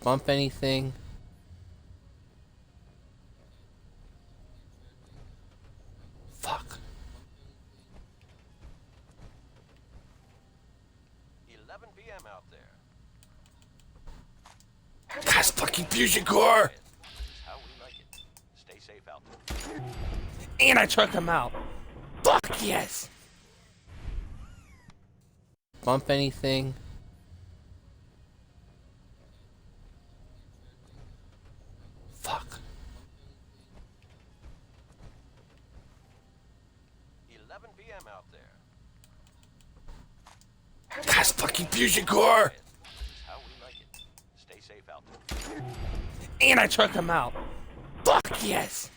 Bump anything? Fuck. 11 p.m. out there. That's fucking fusion core! How we like it. Stay safe out there. And I took him out. Fuck yes! Bump anything? Fuck. 11 p.m. out there. That's fucking fusion core! How we like it. Stay safe out there. And I took him out. Fuck yes!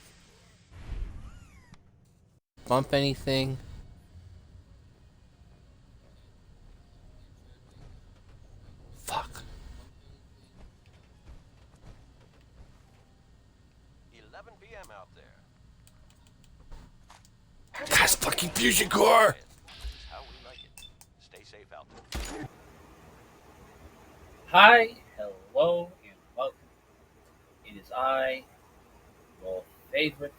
Bump anything? Fuck. 11 p.m. out there. That's fucking fusion core! How we like it. Stay safe out there. Hi, hello, and welcome. It is I, your favorite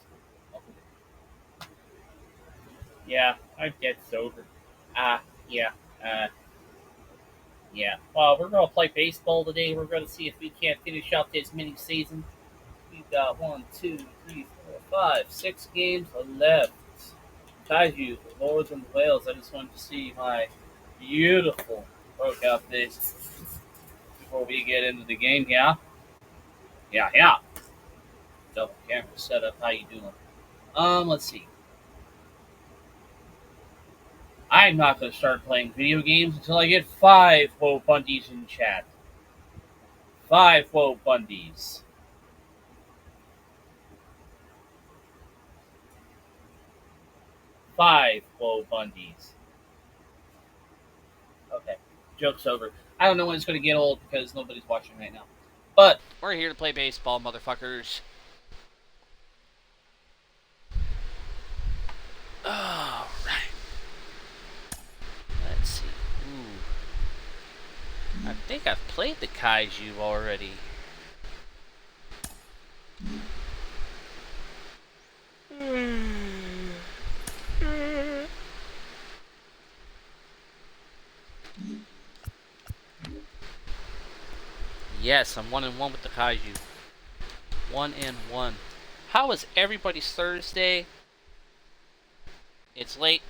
Uncle Dave. Yeah, I'm dead sober. Yeah, yeah. Well, we're gonna play baseball today. We're gonna see if we can't finish out this mini season. We've got 1, 2, 3, 4, 5, 6 games left. Kaiju, the Lords and Wales. I just wanted to see my beautiful workout face before we get into the game. Yeah. Double camera setup. How you doing? Let's see. I'm not going to start playing video games until I get 5 Woe Bundies in chat. 5 Woe Bundies. Five Woe Bundies. Okay, joke's over. I don't know when it's going to get old because nobody's watching right now. But we're here to play baseball, motherfuckers. Alright. Let's see. Ooh. I think I've played the Kaiju already. Yes, I'm 1-1 with the Kaiju. 1-1. How was everybody's Thursday? It's late,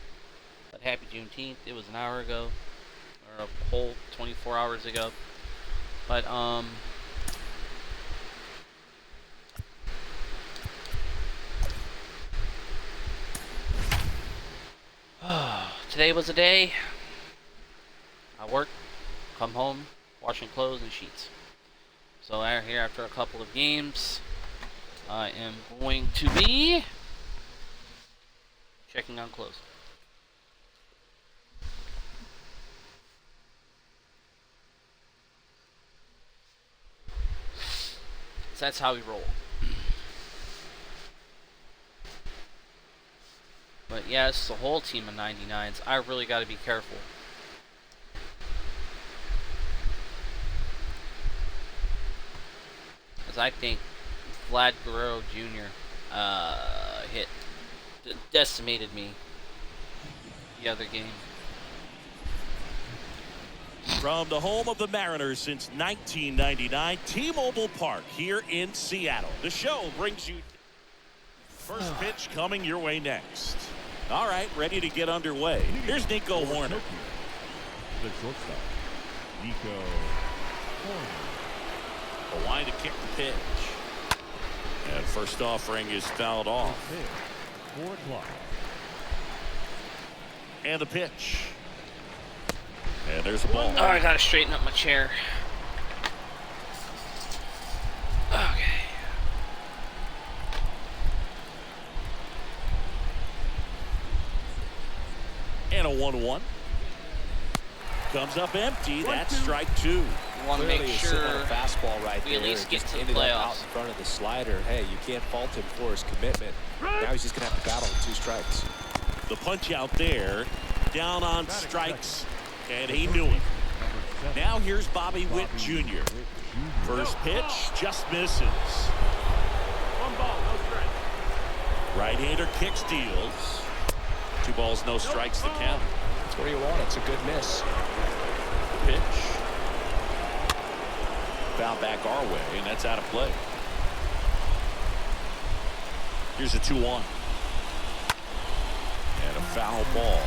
but happy Juneteenth. It was an hour ago, or a whole 24 hours ago. But today was a day. I work, come home, washing clothes and sheets. So out here after a couple of games, I am going to be checking on clothes. So that's how we roll. But yeah, it's the whole team of 99s. I really got to be careful. Because I think Vlad Guerrero Jr. Decimated me the other game. From the home of the Mariners since 1999, T-Mobile Park here in Seattle. The show brings you first pitch coming your way next. All right, ready to get underway. Here's Nico Horner. The shortstop, Nico Horner. A line to kick the pitch. And first offering is fouled off. 4 o'clock. And the pitch. And there's a ball. Oh, I gotta straighten up my chair. Okay. And a 1-1. Comes up empty. That's strike 2. We want to make Clearly sure a fastball right we there. at least get Just to the ended up out playoffs. in front of the slider. Hey, you can't fault him for his commitment. Now he's just going to have to battle with 2 strikes. The punch out there. Down on strikes. And he knew it. Now here's Bobby Witt Jr. First pitch just misses. One ball, no strike. Right-hander kicks, deals. 2 balls, no strikes, the count. That's where you want it. It's a good miss. Pitch. Foul back our way, and that's out of play. Here's a 2-1. And a foul ball.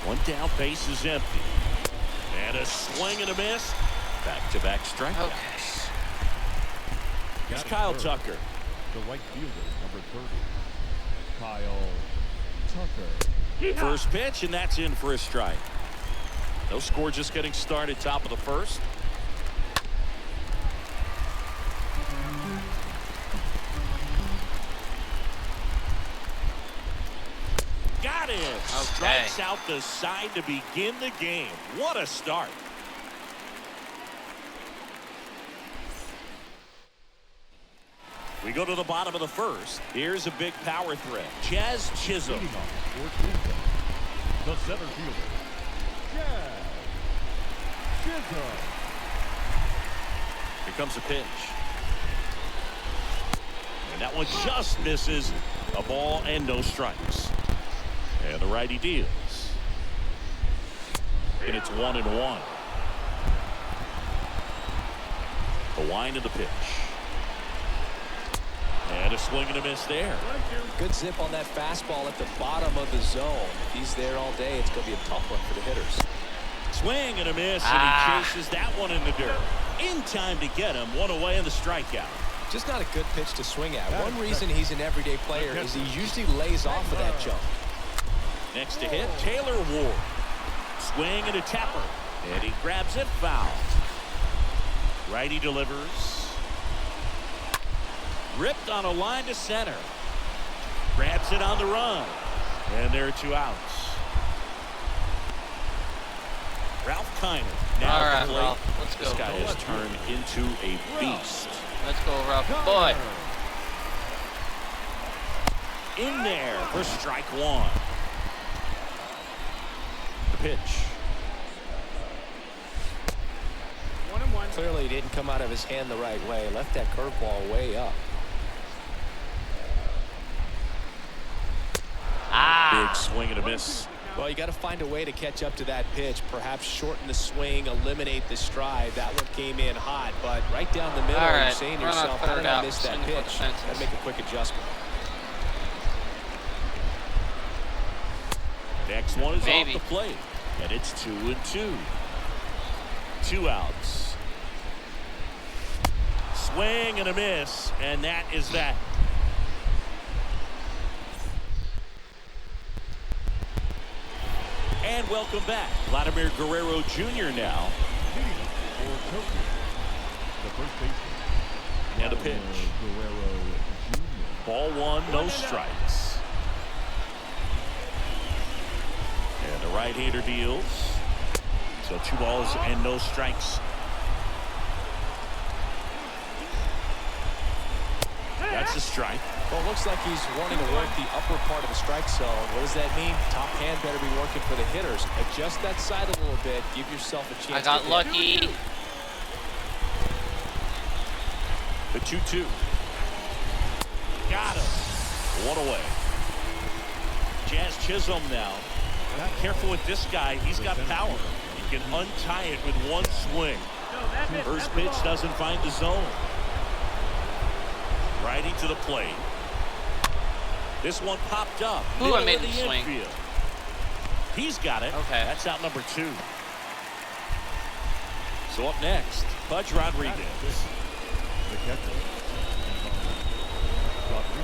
1 down, base is empty. And a swing and a miss. Back-to-back strikeouts. Here's Kyle Tucker. The right fielder, number 30, Kyle Tucker. First pitch, and that's in for a strike. No score, just getting started, top of the first. Got it. Okay. Strikes out the side to begin the game. What a start. We go to the bottom of the first. Here's a big power threat. Jazz Chisholm. Leading off for Cleveland, the center fielder, Jazz Chisholm. Here comes a pitch. And that one just misses. A ball and no strikes. And the righty deals. And it's 1-1. The wind of the pitch. And a swing and a miss there. Good zip on that fastball at the bottom of the zone. If he's there all day, it's going to be a tough one for the hitters. Swing and a miss, and he chases that one in the dirt. In time to get him. 1 away in the strikeout. Just not a good pitch to swing at. One reason he's an everyday player is he usually lays off of that jump. Next to hit, Taylor Ward. Swing and a tapper. And he grabs it foul. Righty delivers. Ripped on a line to center. Grabs it on the run. And there are 2 outs. Ralph Kiner. Now All at right, the plate. Ralph. Let's go. This guy has turned into a beast. Let's go, Ralph. Boy. In there for strike 1. The pitch. 1-1. Clearly, he didn't come out of his hand the right way. Left that curveball way up. Big swing and a miss. Well, you got to find a way to catch up to that pitch. Perhaps shorten the swing, eliminate the stride. That one came in hot, but right down the middle, All right, you're saying to run yourself, up, how put did it I out, miss that swing for the pitch? fences. Got to make a quick adjustment. Next one is Maybe. off the plate. And it's 2-2. 2 outs. Swing and a miss. And that is that. And welcome back. Vladimir Guerrero Jr. now. Leading off for Tokyo, the first baseman, And a pitch. Guerrero Jr. Ball 1, no strikes. And the right-hander deals. So 2 balls and no strikes. That's a strike. Well, it looks like he's wanting to work the upper part of the strike zone. What does that mean? Top hand better be working for the hitters. Adjust that side a little bit. Give yourself a chance. I got to hit. lucky. The 2-2. Got him. 1 away. Jazz Chisholm now. Careful with this guy. He's got power. He can untie it with 1 swing. First pitch doesn't find the zone. Righty to the plate. This one popped up. Ooh, I Middle made of him the swing. infield. He's got it. Okay. That's out number 2. So up next, Pudge Rodriguez. The catcher, Rodriguez.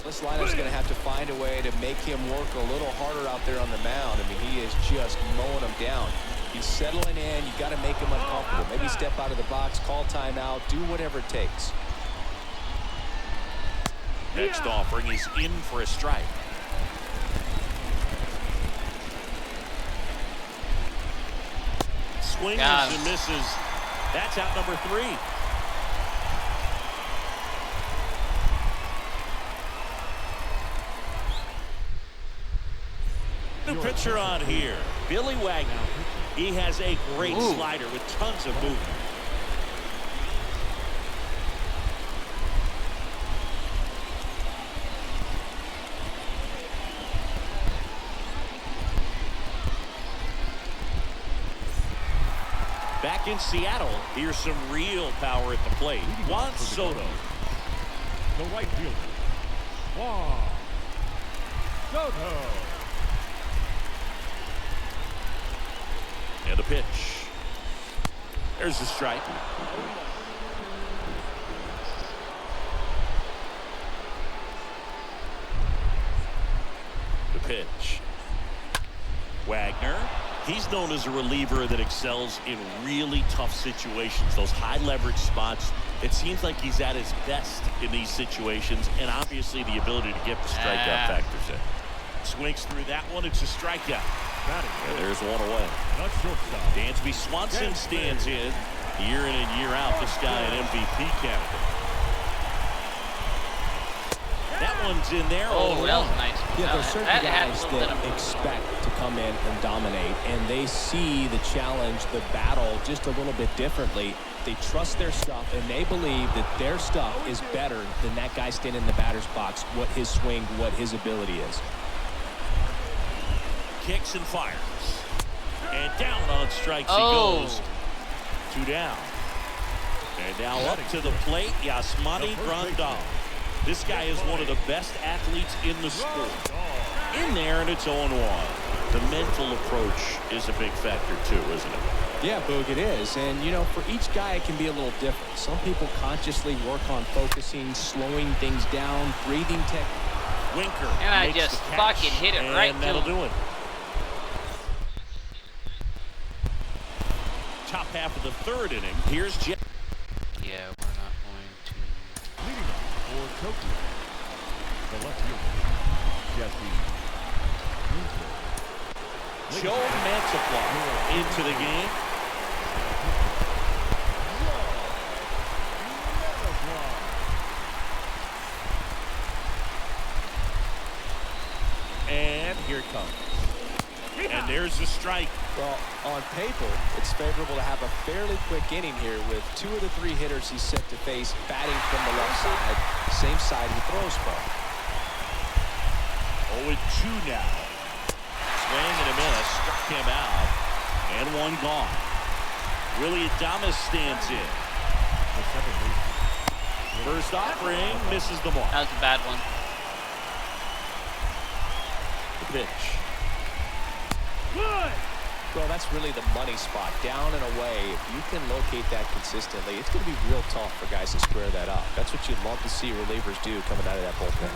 This lineups going to have to find a way to make him work a little harder out there on the mound. I mean, he is just mowing them down. He's settling in. You got to make him uncomfortable. Maybe step out of the box, call timeout, do whatever it takes. Next offering, he's in for a strike. Swings Got him. and misses. That's out number 3. New pitcher on here. Billy Wagner. He has a great slider with tons of movement. Back in Seattle, here's some real power at the plate. Juan Soto. The right fielder, Juan Soto. And the pitch. There's the strike. The pitch. Wagner. He's known as a reliever that excels in really tough situations, those high leverage spots. It seems like he's at his best in these situations, and obviously the ability to get the strikeout factors in. Swings through that one. It's a strikeout. And there's one away. Dansby Swanson stands in year and year out. This guy an MVP candidate. That one's in there. Oh, that was nice. Yeah, there's certain That had a guys little bit that of expect to come in and dominate, and they see the challenge, the battle, just a little bit differently. They trust their stuff, and they believe that their stuff is better than that guy standing in the batter's box, what his swing, what his ability is. Kicks and fires. And down on strikes he goes. 2 down. And now up to the plate, Yasmani Grandal. This guy is one of the best athletes in the sport. In there, and it's 0-1. The mental approach is a big factor too, isn't it? Yeah, Boog, it is. And, you know, for each guy, it can be a little different. Some people consciously work on focusing, slowing things down, breathing technique. Winker. And I makes just the catch, fucking hit it right and to that'll him. do it. Top half of the 3rd inning. Here's Jeff. Yeah, we're not going to. Leading off for Tokyo, the left fielder, Jesse Winter. Joe Mantiply into the game. And here it comes. And there's the strike. Well, on paper, it's favorable to have a fairly quick inning here with 2 of the 3 hitters he's set to face batting from the left side, same side he throws from. 0-2 now. Swing and a miss, struck him out, and 1 gone. Willie Adames stands in. First offering misses the mark. That was a bad one. The pitch. Well, that's really the money spot, down and away. If you can locate that consistently, it's going to be real tough for guys to square that up. That's what you'd love to see relievers do coming out of that bullpen.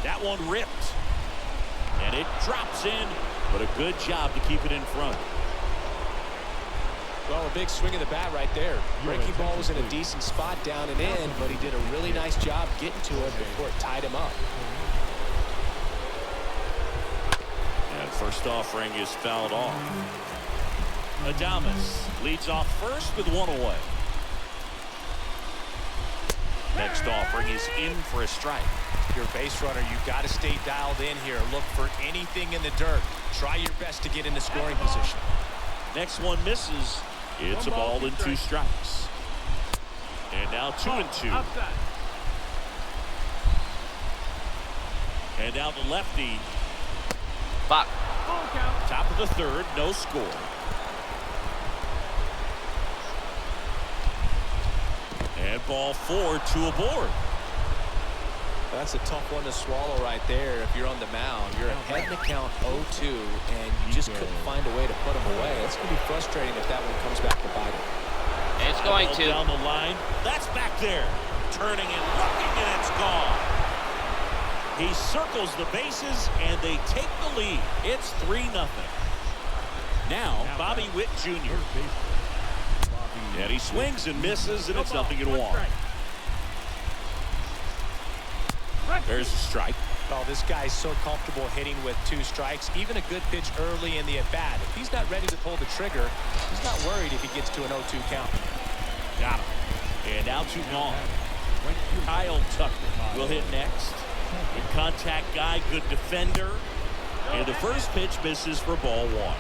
That one ripped. And it drops in, but a good job to keep it in front. Well, a big swing of the bat right there. Breaking ball was in a decent spot down and in, but he did a really nice job getting to it before it tied him up. And first offering is fouled off. Adames leads off first with 1 away. Next offering is in for a strike. You're a base runner. You've got to stay dialed in here. Look for anything in the dirt. Try your best to get into scoring position. Next one misses. It's a ball and 2 strikes. And now 2-2. And now the lefty. Fuck. Top of the 3rd, no score. And ball 4, 2 aboard. That's a tough one to swallow right there. If you're on the mound, you're ahead in the count 0-2, and you just couldn't find a way to put them away. It's going to be frustrating if that one comes back to bite him. It's going to. Down the line. That's back there. Turning and looking, and it's gone. He circles the bases, and they take the lead. It's 3-0. Now, Bobby Witt Jr. And he swings and misses, and it's 0-1. There's a strike. Well, this guy's so comfortable hitting with 2 strikes. Even a good pitch early in the at-bat. If he's not ready to pull the trigger, he's not worried if he gets to an 0-2 count. Got him. And now 2 gone. Right fielder. Kyle Tucker will hit next. Good contact guy, good defender. And the first pitch misses for ball one.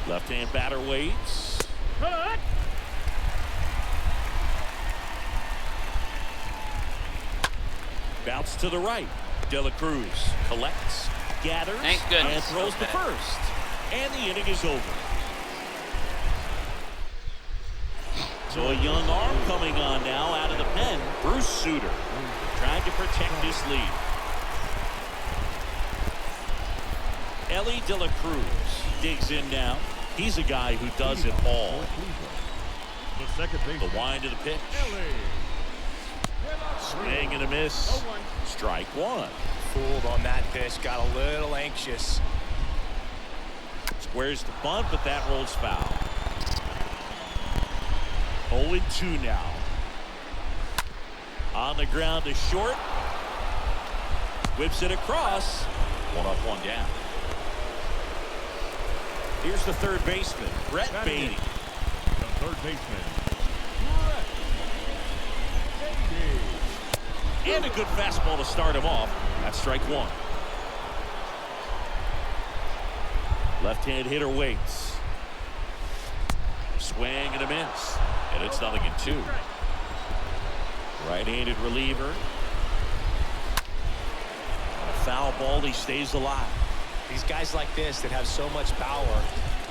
Left-hand batter waits. Bounce to the right. De La Cruz collects, gathers, Thank goodness. and throws to first. And the inning is over. So a young arm coming on now out of the pen. Bruce Sutter trying to protect his lead. Ellie De La Cruz digs in now. He's a guy who does it all. The second base. The wind of the pitch. Swing and a miss. Strike one. Fooled on that pitch. Got a little anxious. Squares the bunt, but that rolls foul. 0-2 now. On the ground to short. Whips it across. One up, one down. Here's the third baseman, Brett Beatty. The third baseman, Brett Beatty. And a good fastball to start him off. That's strike one. Left-hand hitter waits. Swing and a miss. And it's 0-2. Right-handed reliever. On a foul ball, he stays alive. These guys like this that have so much power,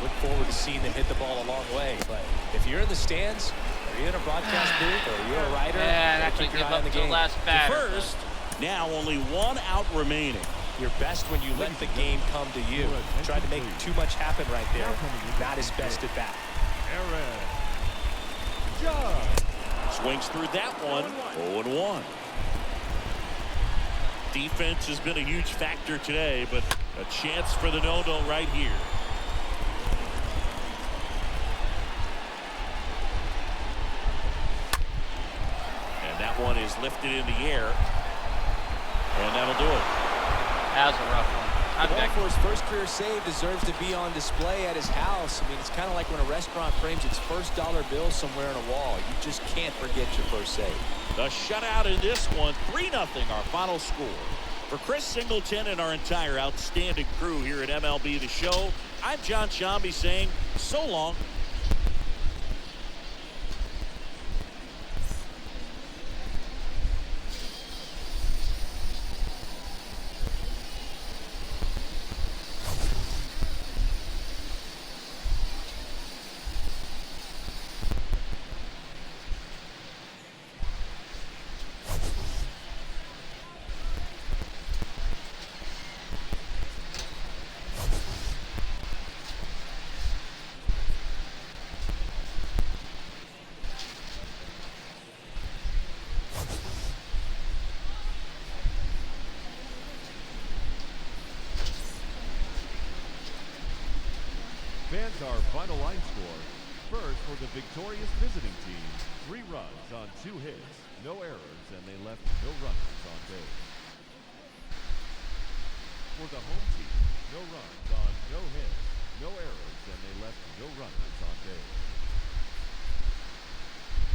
look forward to seeing them hit the ball a long way. But if you're in the stands, or you're in a broadcast booth, or you're a writer, And you actually keep your give eye on up the the game. last batter. First, now only one out remaining. You're best when you let the game come to you. Tried to make too much happen right there. Not his best at bat. Aaron Judge. Swings through that one. 0-1. Defense has been a huge factor today, but a chance for the no-no right here. And that one is lifted in the air. And that'll do it. That was a rough one. I'm Going back. for his first career save deserves to be on display at his house. I mean, it's kind of like when a restaurant frames its first dollar bill somewhere on a wall. You just can't forget your first save. The shutout in this one, 3-0 our final score. For Chris Singleton and our entire outstanding crew here at MLB The Show, I'm John Shambi saying so long. Fans, our final line score. First, for the victorious visiting team, 3 runs on 2 hits, no errors, and they left no runners on base. For the home team, no runs on no hits, no errors, and they left no runners on base.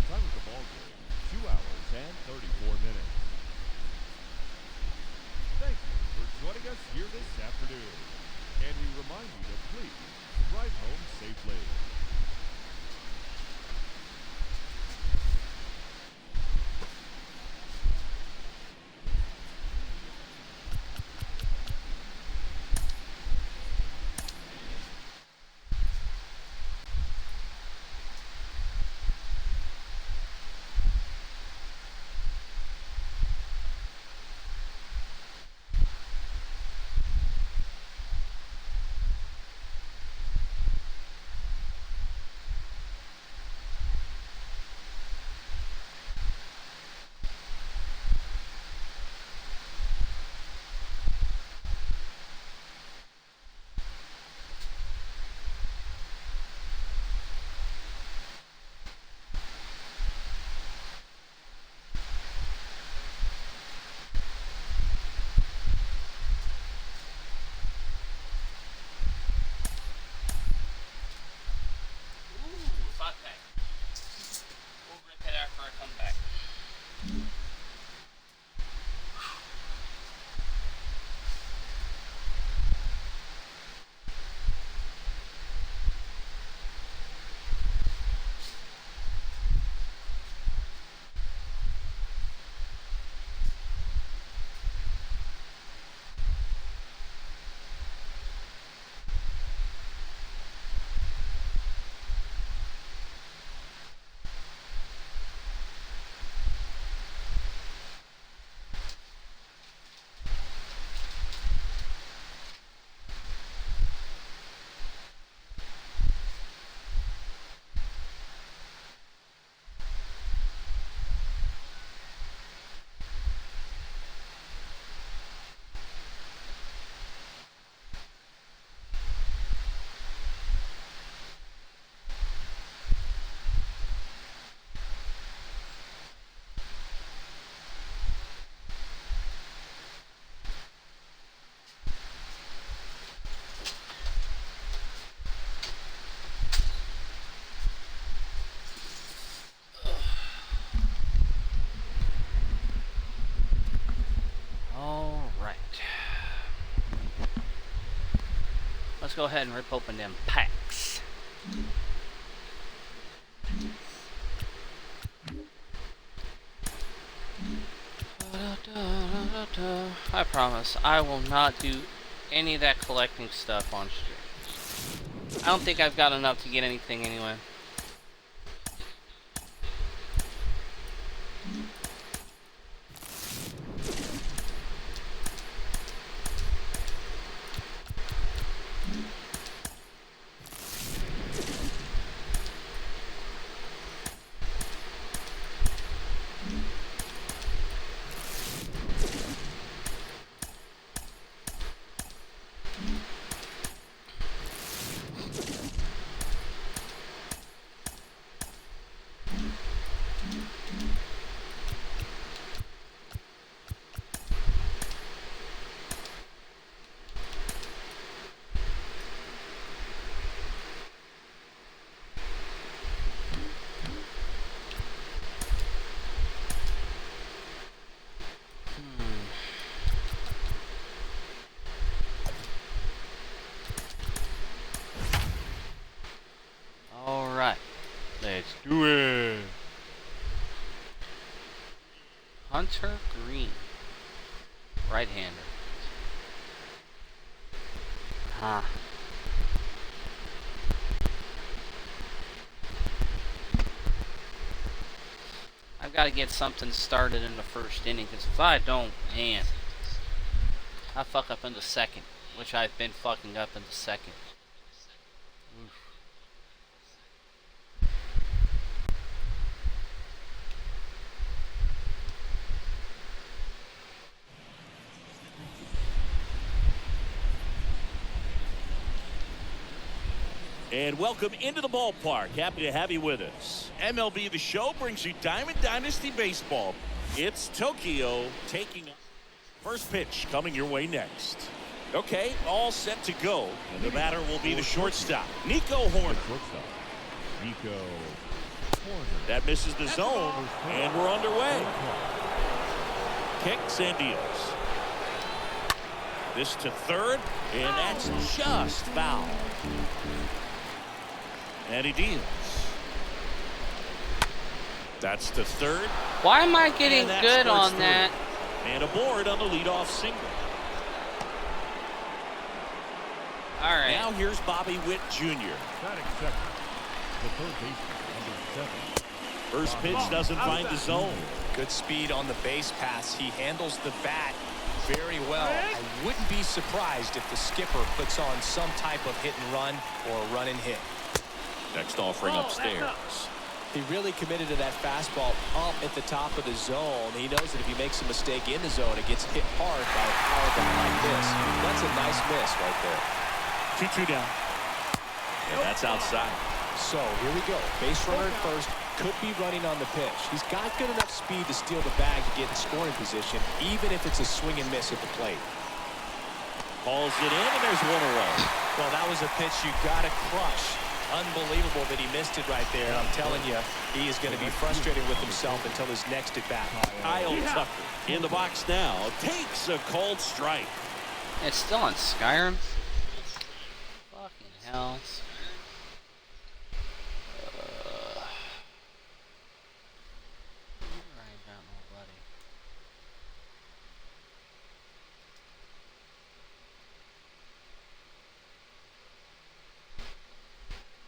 Time of the ball game, 2 hours and 34 minutes. Thank you for joining us here this afternoon. And we remind you to please drive home safely. Let's go ahead and rip open them packs. I promise I will not do any of that collecting stuff on stream. I don't think I've got enough to get anything anyway. Alright, let's do it. Hunter Green, right-hander. Huh. I've got to get something started in the first inning, because if I don't, man, I fuck up in the second, which I've been fucking up in the second. Oof. And welcome into the ballpark. Happy to have you with us. MLB The Show brings you Diamond Dynasty Baseball. It's Tokyo taking first pitch coming your way next. Okay, all set to go. And the batter will be the shortstop, Nico Horner. Nico Horner. That misses the zone, and we're underway. Kicks and deals. This to third, and that's just foul. And he deals. That's to third. Why am I getting good on through. that? And aboard on the leadoff single. All right. Now here's Bobby Witt Jr. Batting second, the third baseman, number 7. First pitch doesn't find the zone. Good speed on the base pass. He handles the bat very well. I wouldn't be surprised if the skipper puts on some type of hit and run or a run and hit. Next offering upstairs. He really committed to that fastball up at the top of the zone. He knows that if he makes a mistake in the zone, it gets hit hard by a power guy like this. That's a nice miss right there. 2-2 down. And that's outside. So here we go. Base runner at first. Could be running on the pitch. He's got good enough speed to steal the bag to get in scoring position, even if it's a swing and miss at the plate. Calls it in, and there's one away. Well, that was a pitch you got to crush. Unbelievable that he missed it right there. And I'm telling you, he is going to be frustrated with himself until his next at bat. Kyle Tucker in the box now takes a called strike. It's still on Skyrim. Fucking hell.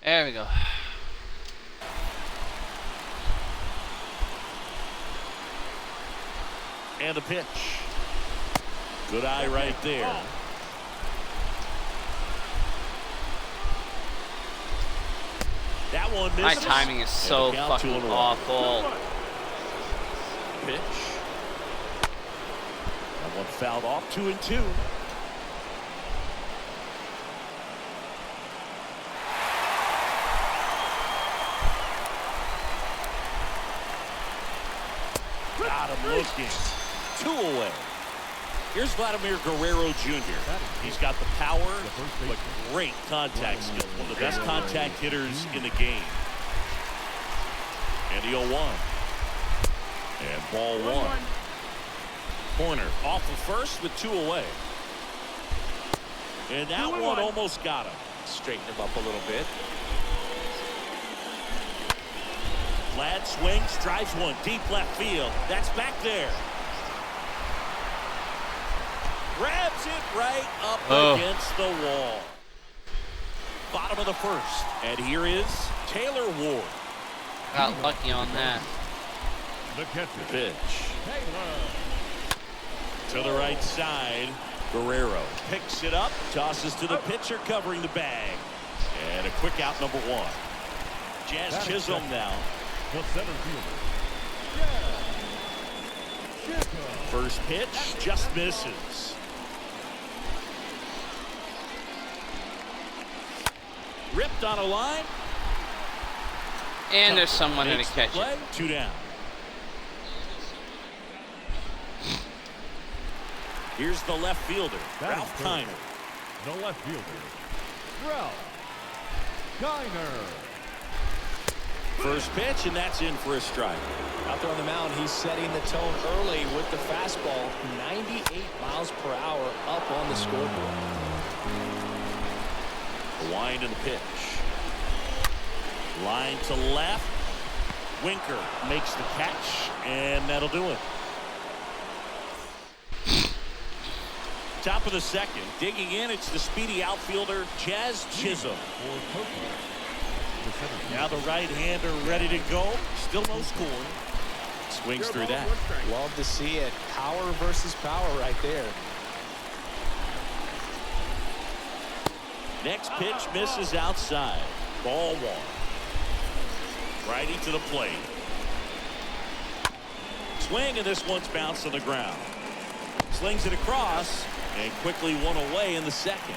There we go. And the pitch. Good eye right there. That one misses. My timing is so fucking awful. Pitch. That one fouled off. 2-2. Got him looking. 2 away. Here's Vladimir Guerrero Jr. He's got the power, but great contact skill. One of the best contact hitters in the game. And the 0-1. And ball 1. Corner off of first with 2 away. And that one almost got him. Straighten him up a little bit. Vlad swings, drives one deep left field. That's back there. Grabs it right up against the wall. Bottom of the first. And here is Taylor Ward. Got lucky on that. The catcher. Pitch. Taylor. To the right side. Guerrero picks it up. Tosses to the pitcher covering the bag. And a quick out, number one. Jazz Chisholm now. The center fielder. Jazz Chisholm. First pitch just misses. Ripped on a line. And there's someone in to Makes the catch play. it. 2 down. Here's the left fielder, Ralph Kiner. The left fielder, Ralph Kiner. First pitch, and that's in for a strike. Out there on the mound, he's setting the tone early with the fastball. 98 miles per hour up on the scoreboard. The wind and the pitch. Line to left. Winker makes the catch, and that'll do it. Top of the second. Digging in, it's the speedy outfielder, Jazz Chisholm. Now the right-hander ready to go. Still no score. Swings through that. Love to see it. Power versus power right there. Next pitch misses outside. Ball one. Righty to the plate. Swing, and this one's bounced on the ground. Slings it across, and quickly one away in the second.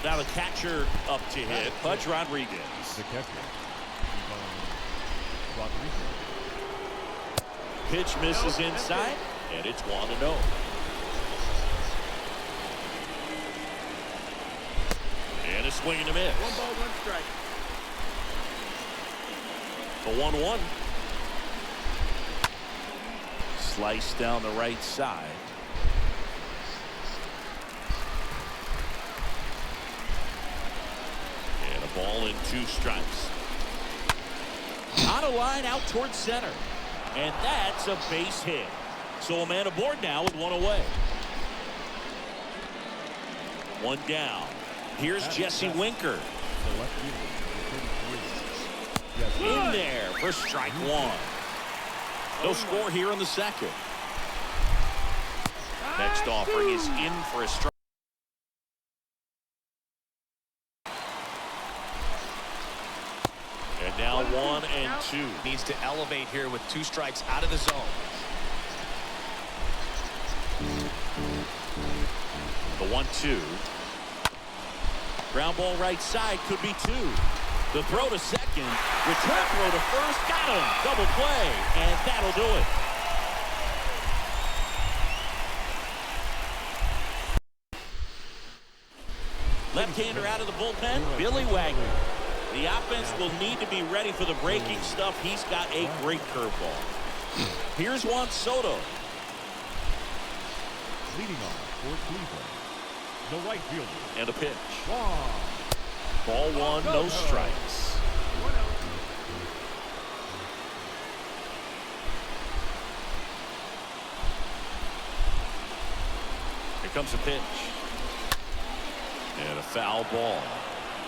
Now the catcher up to hit, Pudge Rodriguez. The catcher, Rodriguez. Pitch misses inside, and it's 1-0. And a swing and a miss. 1 ball, 1 strike. The 1-1. Slice down the right side. And a ball in 2 strikes. On a line out towards center. And that's a base hit. So a man aboard now with 1 away. 1 down. Here's Jesse Winker. The left fielder, In there for strike 1. No score here in the second. Next offering is in for a strike. And now 1 and 2. Needs to elevate here with 2 strikes out of the zone. The 1-2. Ground ball right side, could be 2. The throw to second, return throw to first, got him, double play, and that'll do it. Left-hander out of the bullpen, Billy Wagner. The offense will need to be ready for the breaking stuff. He's got a great curveball. Here's Juan Soto. leading off for Cleveland, the right fielder. And a pitch. Juan. Ball 1, no strikes. Here comes a pitch. And a foul ball.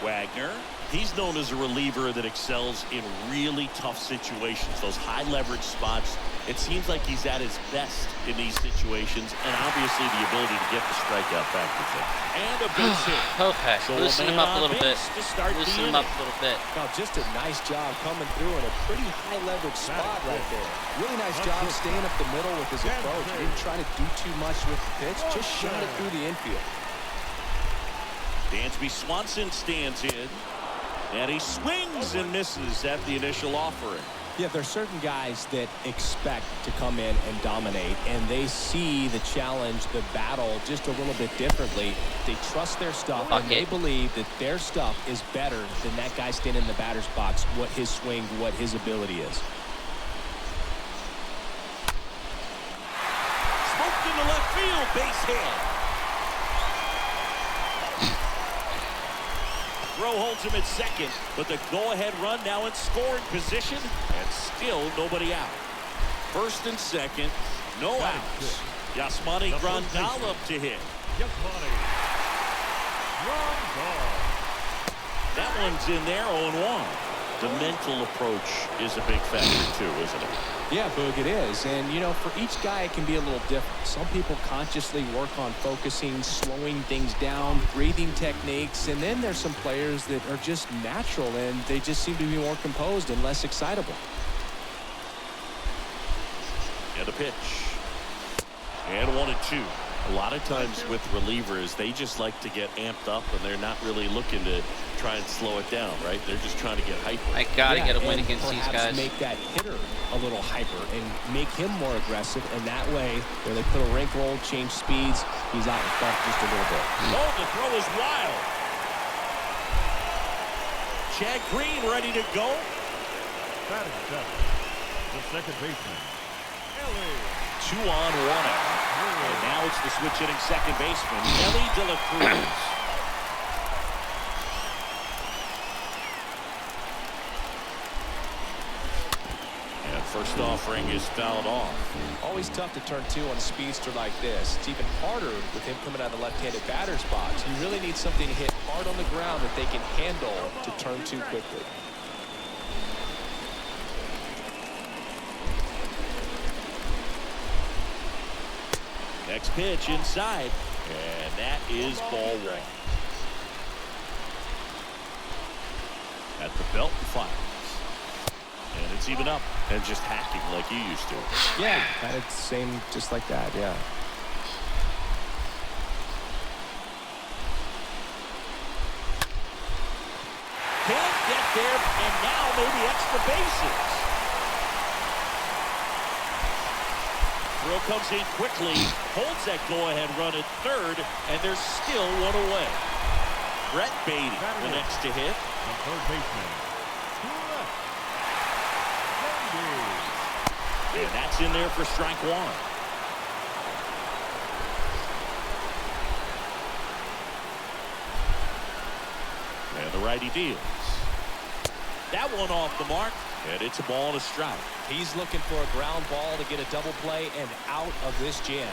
Wagner, he's known as a reliever that excels in really tough situations. Those high leverage spots, it seems like he's at his best in these situations, and obviously the ability to get the strikeout factor thing. And a base hit. Okay, So loosen him up a little bit. To start Loosen him up a little bit. Now, just a nice job coming through in a pretty high leverage spot right there. Really nice job staying up the middle with his approach. He didn't try to do too much with the pitch, just shot it through the infield. Dansby Swanson stands in, and he swings and misses at the initial offering. Yeah, there's certain guys that expect to come in and dominate, and they see the challenge, the battle, just a little bit differently. They trust their stuff, and they believe that their stuff is better than that guy standing in the batter's box, what his swing, what his ability is. Smoked into left field, base hit. throw holds him at second, but the go-ahead run now in scoring position, and still nobody out. First and second, no outs. Yasmani Grandal up to hit. Yasmani Grandal. That one's in there, 0-1. The mental approach is a big factor too, isn't it? Yeah, Boog, it is. And, you know, for each guy, it can be a little different. Some people consciously work on focusing, slowing things down, breathing techniques. And then there's some players that are just natural, and they just seem to be more composed and less excitable. And a pitch. And 1-2. A lot of times with relievers, they just like to get amped up, and they're not really looking to try and slow it down, right? They're just trying to get hyper. I gotta get a win and against these guys. Make that hitter a little hyper and make him more aggressive, and that way, when they put a wrinkle, change speeds, he's out in front just a little bit. Oh, the throw is wild. Chad Green ready to go. Batting seven, the second baseman, Ellie. 2 on, 1 out. And now it's the switch hitting second baseman, Ellie De La Cruz. And first offering is fouled off. Always tough to turn 2 on a speedster like this. It's even harder with him coming out of the left-handed batter's box. You really need something to hit hard on the ground that they can handle to turn 2 quickly. Next pitch inside, and that is ball 1. At the belt and fires. And it's even up and just hacking like you used to. Yeah, it's same just like that, yeah. Can't get there, and now maybe extra bases. Throw comes in quickly, holds that go-ahead run at third, and there's still 1 away. Brett Beatty, the next to hit. On third baseman, to the left, Randy. And that's in there for strike 1. And the righty deals. That one off the mark, and it's a ball and a strike. He's looking for a ground ball to get a double play and out of this jam.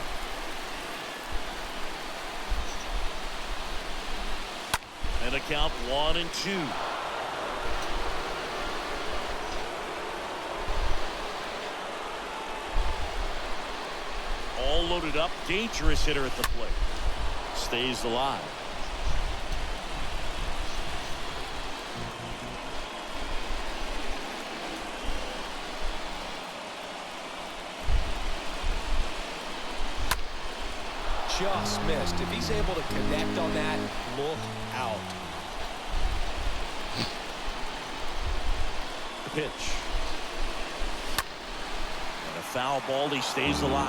And a count 1-2. All loaded up, dangerous hitter at the plate. Stays alive. Just missed. If he's able to connect on that, look out. The pitch. And a foul ball, he stays alive.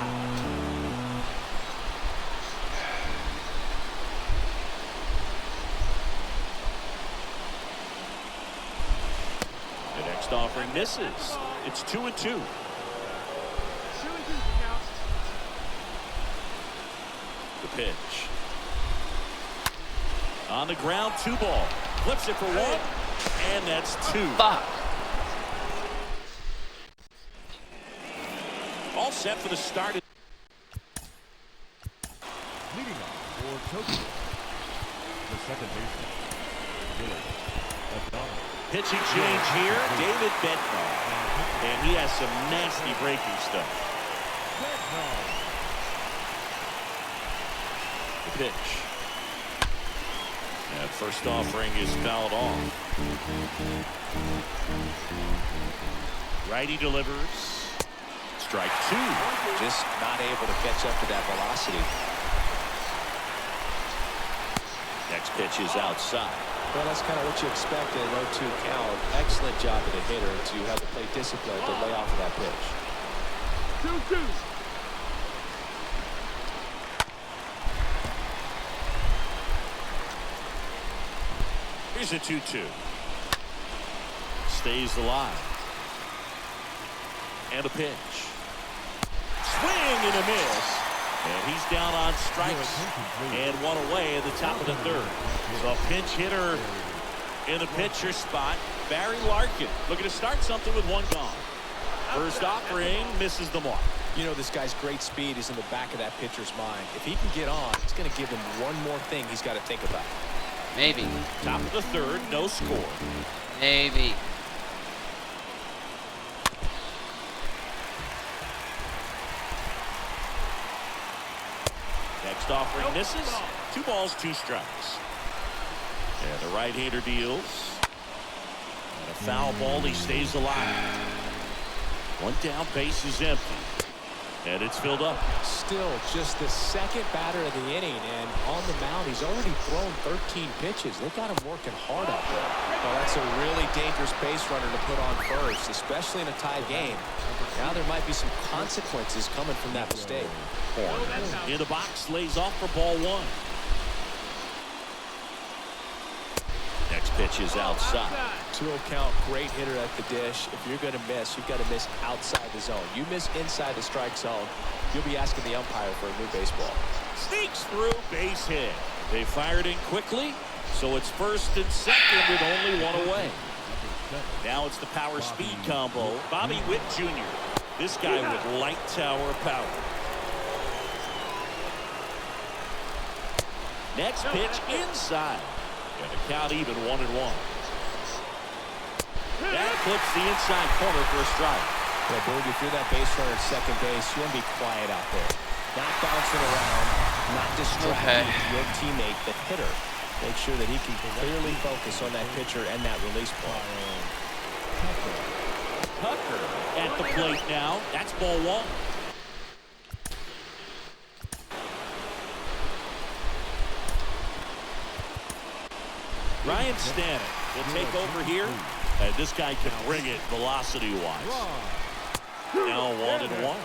The next offering misses. It's 2-2. The pitch. On the ground, 2 ball. Flips it for 1, and that's 2. Fuck. All set for the start. Leading off for Tokyo, the second baseman, Dylan O'Donnell. Pitching change here, David Bednar. And he has some nasty breaking stuff. The pitch. And first offering is fouled off. Righty delivers. Strike 2. Just not able to catch up to that velocity. Next pitch is outside. Well, that's kind of what you expect in a 0-2 count. Excellent job of the hitter to have the plate discipline to lay off of that pitch. 2-2. Here's a 2-2. Stays alive. And a pitch. Swing and a miss. And he's down on strikes and 1 away at the top of the 3rd. So a pinch hitter In the pitcher spot, Barry Larkin looking to start something with one gone. First offering misses the mark. You know, this guy's great speed is in the back of that pitcher's mind. If he can get on, it's going to give him one more thing he's got to think about. Maybe. Top of the third, no score. Maybe. Next offering misses. 2 balls, 2 strikes. And the right-hander deals. And a foul ball, he stays alive. 1 down, base is empty. And it's filled up. Still just the second batter of the inning, and on the mound he's already thrown 13 pitches. They got him working hard out there. Well, that's a really dangerous base runner to put on first, especially in a tie game. Now there might be some consequences coming from that mistake. In the box, lays off for ball 1. Next pitch is outside. 2-0 count, great hitter at the dish. If you're going to miss, you've got to miss outside the zone. You miss inside the strike zone, you'll be asking the umpire for a new baseball. Sneaks through, base hit. They fired in quickly, so it's first and second with only 1 away. Now it's the power speed combo. Bobby Witt Jr. This guy with light tower power. Next pitch inside. And a count even 1-1. That clips the inside corner for a strike. Yeah, Boog, if you're that base runner at second base, you want to be quiet out there. Not bouncing around, not distracting your teammate, the hitter. Make sure that he can clearly focus on that pitcher and that release ball. Tucker at the plate now. That's ball 1. Ryan Stanek will take over here. This guy can bring it velocity-wise. Now 1-1.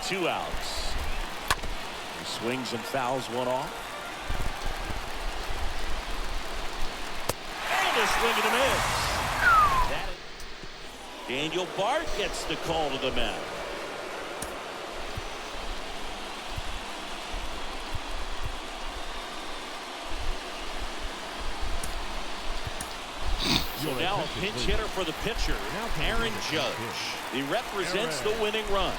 2 outs. He swings and fouls one off. And a swing and a miss. Daniel Bart gets the call to the mound. So now a pinch hitter for the pitcher, Aaron Judge. He represents the winning run.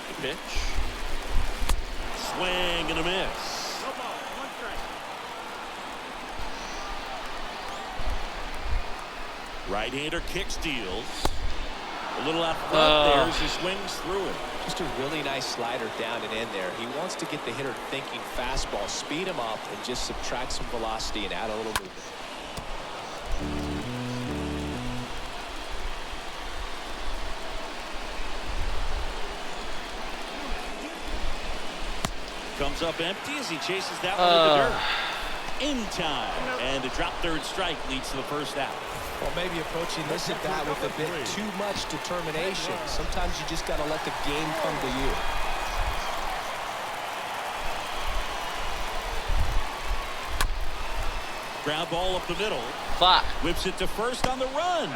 The pitch. Swing and a miss. Right-hander kicks, deals. A little out front there as he swings through it. Just a really nice slider down and in there. He wants to get the hitter thinking fastball, speed him up, and just subtract some velocity and add a little movement. Comes up empty as he chases that one in the dirt. In time. And the drop third strike leads to the first out. Well, maybe approaching this at bat with a bit too much determination. Sometimes you just got to let the game come to you. Ground ball up the middle. Fuck. Whips it to first on the run.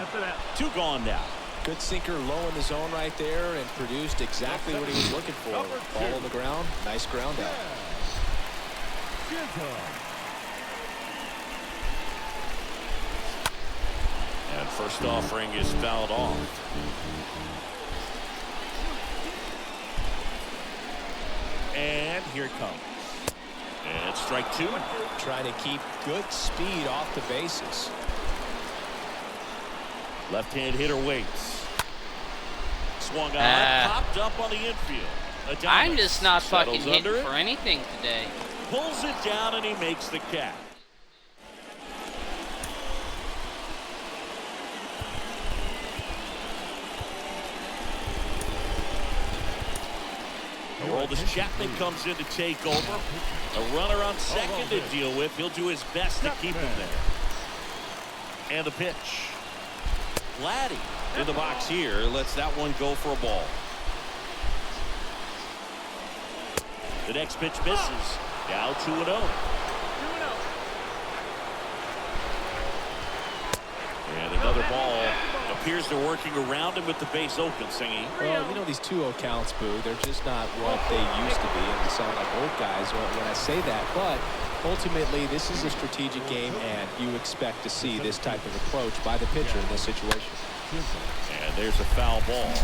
2 gone now. Good sinker low in the zone right there and produced exactly what he was looking for. Ball on the ground. Nice ground out. And first offering is fouled off. And here it comes. And strike 2. Trying to keep good speed off the bases. Left-hand hitter waits. Swung on, popped up on the infield. Adames I'm just not fucking settles hitting under for it, anything today. pulls it down, and he makes the catch. Aroldis Chapman comes in to take over. A runner on second to deal with. He'll do his best to keep him there. And the pitch. Vladdy in the box here. Lets that one go for a ball. The next pitch misses. Now 2-0. And another ball. The Appears they're working around him with the base open, Singy. Well, you know, these 2-0 counts, Boo, they're just not what they used to be, and they sound like old guys when I say that. But ultimately, this is a strategic game, and you expect to see this type of approach by the pitcher in this situation. And there's a foul ball.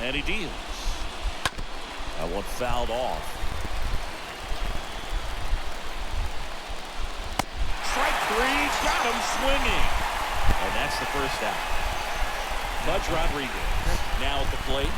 And he deals. That one fouled off. Strike 3, got him swinging. And that's the first out. Pudge Rodriguez now at the plate.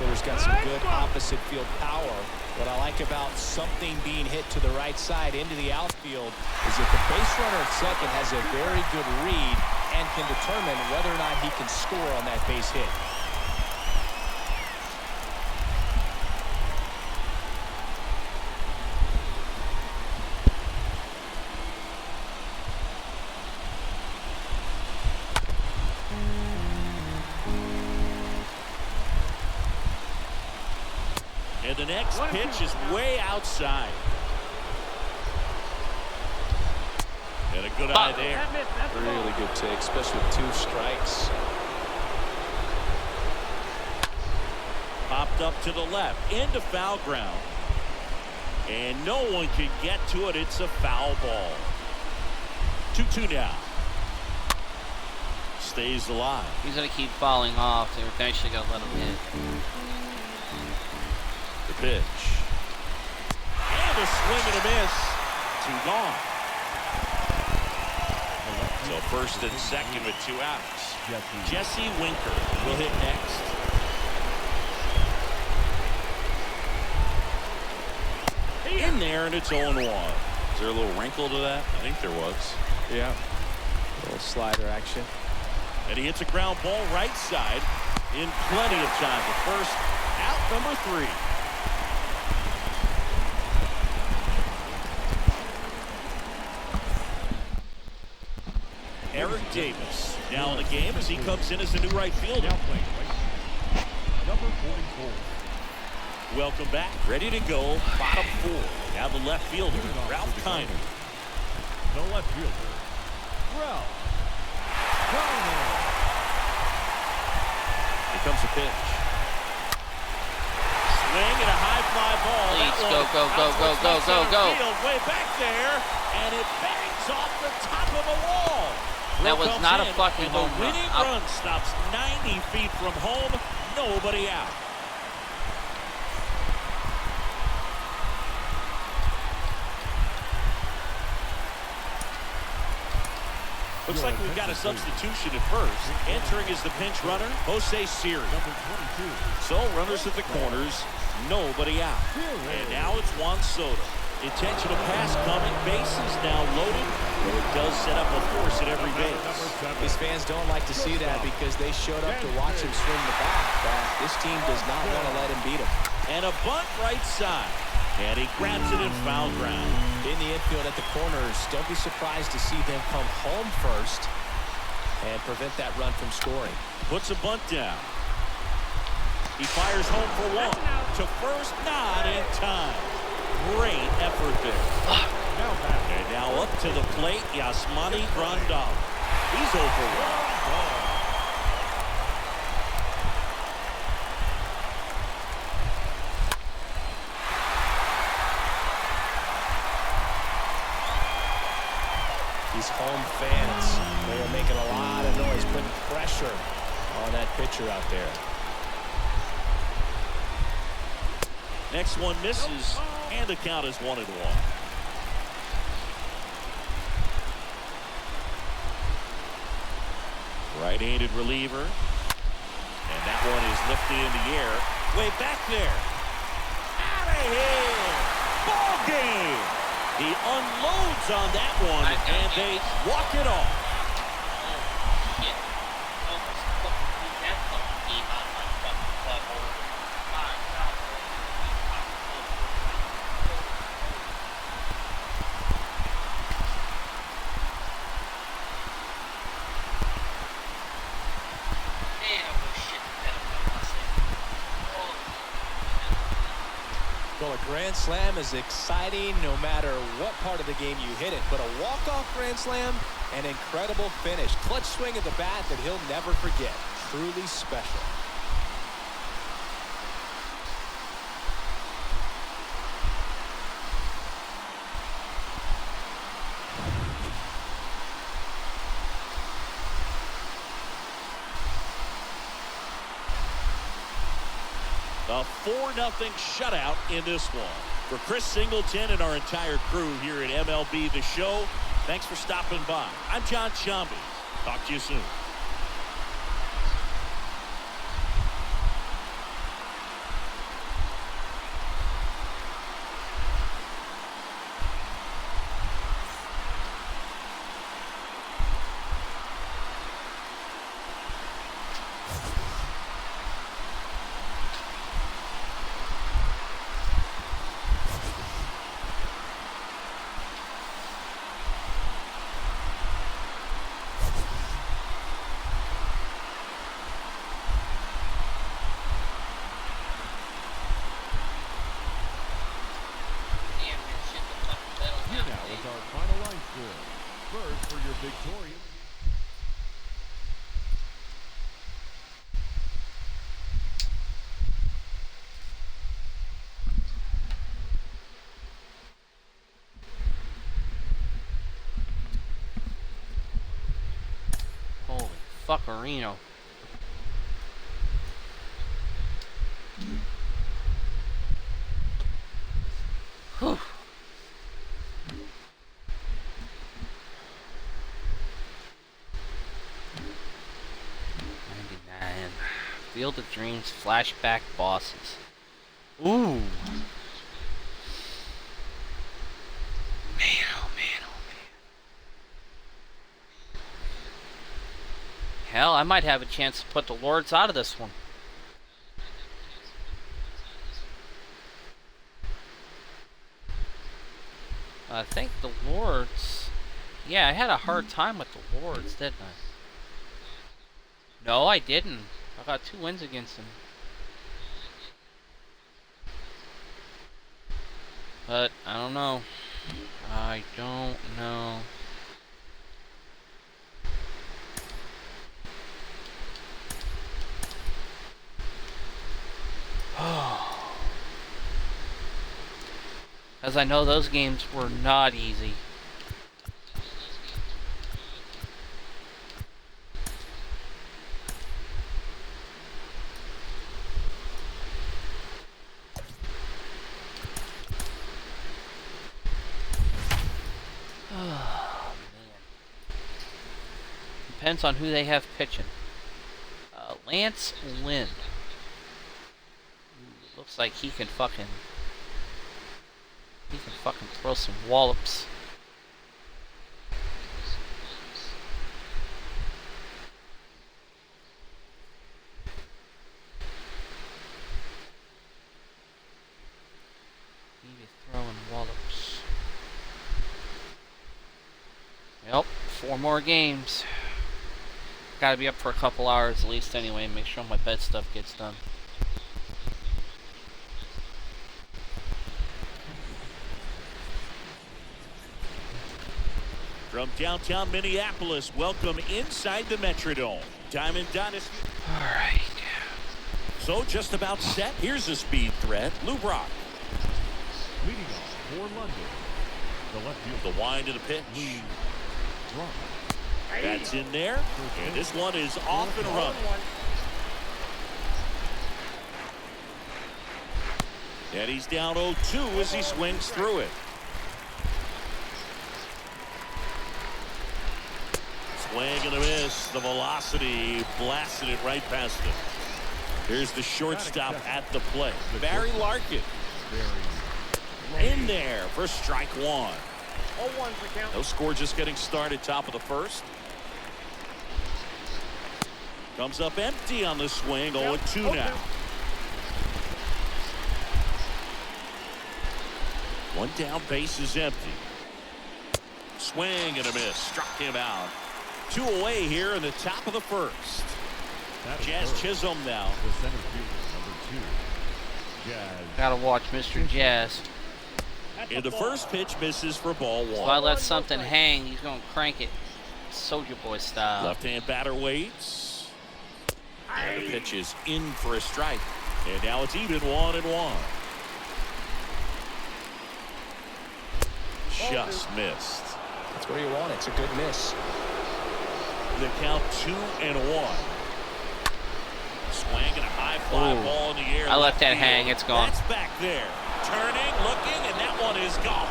Hitter's got some good opposite field power. What I like about something being hit to the right side into the outfield is that the base runner at second has a very good read and can determine whether or not he can score on that base hit. And the next pitch is way outside. And a good eye there. Really good take, especially with 2 strikes. Popped up to the left into foul ground. And no one can get to it. It's a foul ball. 2-2 now. Stays alive. He's going to keep falling off. They're eventually going to let him hit. The pitch. And a swing and a miss. 2 gone. So first and second with 2 outs. Jesse Winker will hit next. In there, and it's 0-1. Is there a little wrinkle to that? I think there was. Yeah. A little slider action. And he hits a ground ball right side in plenty of time. The first out, number 3. Eric Davis now in the game as he comes in as the new right fielder. Number 44. Welcome back. Ready to go. Bottom 4. Now the left fielder, Ralph Kiner. The left fielder, Ralph Kiner. Here comes the pitch. Swing and a high fly ball. Please, That go, one go, out go, towards go, left go, center go. field, way back there, and it bangs off the top of the wall. That was Comes not a in, fucking and the home run. winning run stops 90 feet from home. Nobody out. Looks like we've got a substitution at first. Entering is the pinch runner, Jose Siri. Number 22. So runners at the corners, nobody out. And now it's Juan Soto. Intentional pass coming, bases now loaded. It does set up a force at every base. These fans don't like to see that because they showed up to watch him swing the bat. But this team does not want to let him beat him. And a bunt right side. And he grabs it in foul ground. In the infield at the corners, don't be surprised to see them come home first and prevent that run from scoring. Puts a bunt down. He fires home for 1. To first, not in time. Great effort there. And now up to the plate, Yasmani Grandal. He's over 1. These home fans, they are making a lot of noise, putting pressure on that pitcher out there. Next one misses, and the count is 1-1. Right-handed reliever. And that one is lifted in the air. Way back there. Out of here. Ball game. He unloads on that one, and they walk it off. Well, a grand slam is exciting no matter what part of the game you hit it. But a walk-off grand slam, an incredible finish. Clutch swing at the bat that he'll never forget. Truly special. A 4-0 shutout in this one. For Chris Singleton and our entire crew here at MLB The Show, thanks for stopping by. I'm John Chambers. Talk to you soon. Here now is our final line score. First for your victorious. Holy fuckerino. Whew. 99. Field of Dreams flashback bosses. Ooh. Man, oh man, oh man. Hell, I might have a chance to put the Lords out of this one. I think the Lords... Yeah, I had a hard time with the Lords, didn't I? No, I didn't. I got 2 wins against them. But, I don't know. I don't know. As I know those games were not easy. Oh, man. Depends on who they have pitching. Lance Lynn. Looks like he can fucking throw some wallops. He be throwing wallops. Yep, 4 more games. Gotta be up for a couple hours at least anyway, make sure my bed stuff gets done. From downtown Minneapolis, welcome inside the Metrodome. Diamond Dynasty. All right. So just about set. Here's a speed threat. Lou Brock. Leading off for London. The left field. The wind of the pitch. Lee Brock. That's in there. And this one is off and running. And he's down 0-2 as he swings through it. Swing and a miss. The velocity blasted it right past him. Here's the shortstop at the plate. Barry Larkin. In there for strike 1. 0-1 for count. No score, just getting started, top of the first. Comes up empty on the swing. 0-2 now. One down, base is empty. Swing and a miss. Struck him out. 2 away here in the top of the first. Jazz Chisholm now. The center fielder, number 2. Jazz. Gotta watch Mr. Jazz. And the first pitch misses for ball If I one. let something hang, he's gonna crank it, Soldier Boy style. Left-hand batter waits. And the pitch is in for a strike. And now it's even 1-1. Just missed. That's where you want it. It's a good miss. The count 2-1. Swing and a high fly Ooh. ball in the air. I let left that field. hang. It's gone. That's back there. Turning, looking, and that one is gone.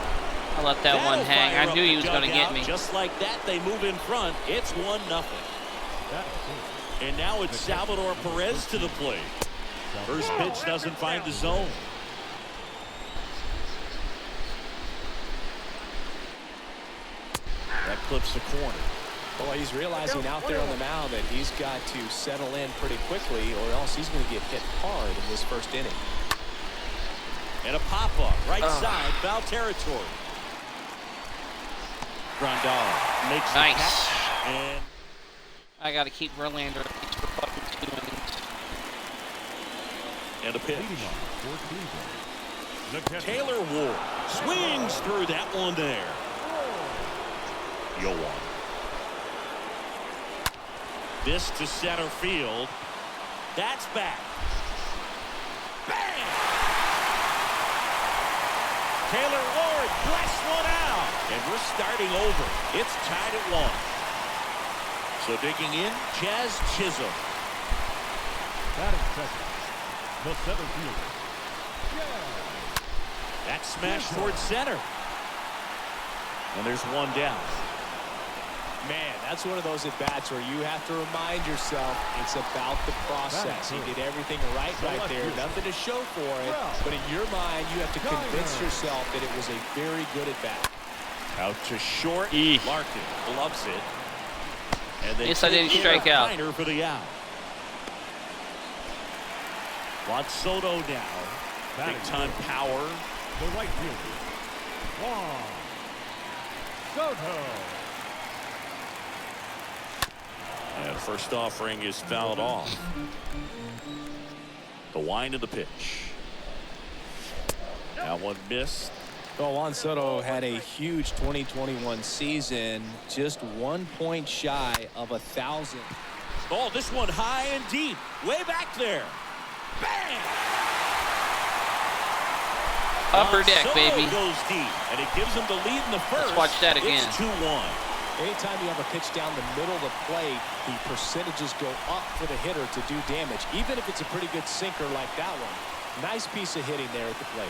I let that one That'll hang. fire I up knew the he was gonna get dugout. me. Just like that, they move in front. It's 1-0. And now it's Salvador Perez to the plate. First pitch doesn't find the zone. That clips the corner. Well, he's realizing out there on the mound that he's got to settle in pretty quickly or else he's going to get hit hard in this first inning. And a pop-up, right side, foul territory. Grandal makes the Nice. catch, and I gotta keep Verlander at least for fucking 2 innings. a pitch. Leading off for Cleveland, the catcher, Taylor Ward swings through that one there. Yoan. This to center field. That's back. Bang! Taylor Ward blasts one out. And we're starting over. It's tied at 1. So digging in, Chaz Chisholm. batting second, the center fielder. That smash towards center. And there's one down. Man, that's one of those at-bats where you have to remind yourself it's about the process. He did everything right there. Nothing to show for it. But in your mind, you have to convince yourself that it was a very good at-bat. Out to short. Larkin gloves it. And they Yes, I didn't take strike out. Kiner for the out. Juan Soto now. Big time power. The right fielder, Juan Soto. And first offering is fouled off. The wind of the pitch. That one missed. Well, Juan Soto had a huge 2021 season, just 1 point shy of 1,000. Oh, this one high and deep. Way back there. Bang! Upper deck, Soto baby. goes deep, and it gives him the lead in the first. Let's watch that again. It's 2-1. Anytime you have a pitch down the middle of the plate, the percentages go up for the hitter to do damage, even if it's a pretty good sinker like that one. Nice piece of hitting there at the plate.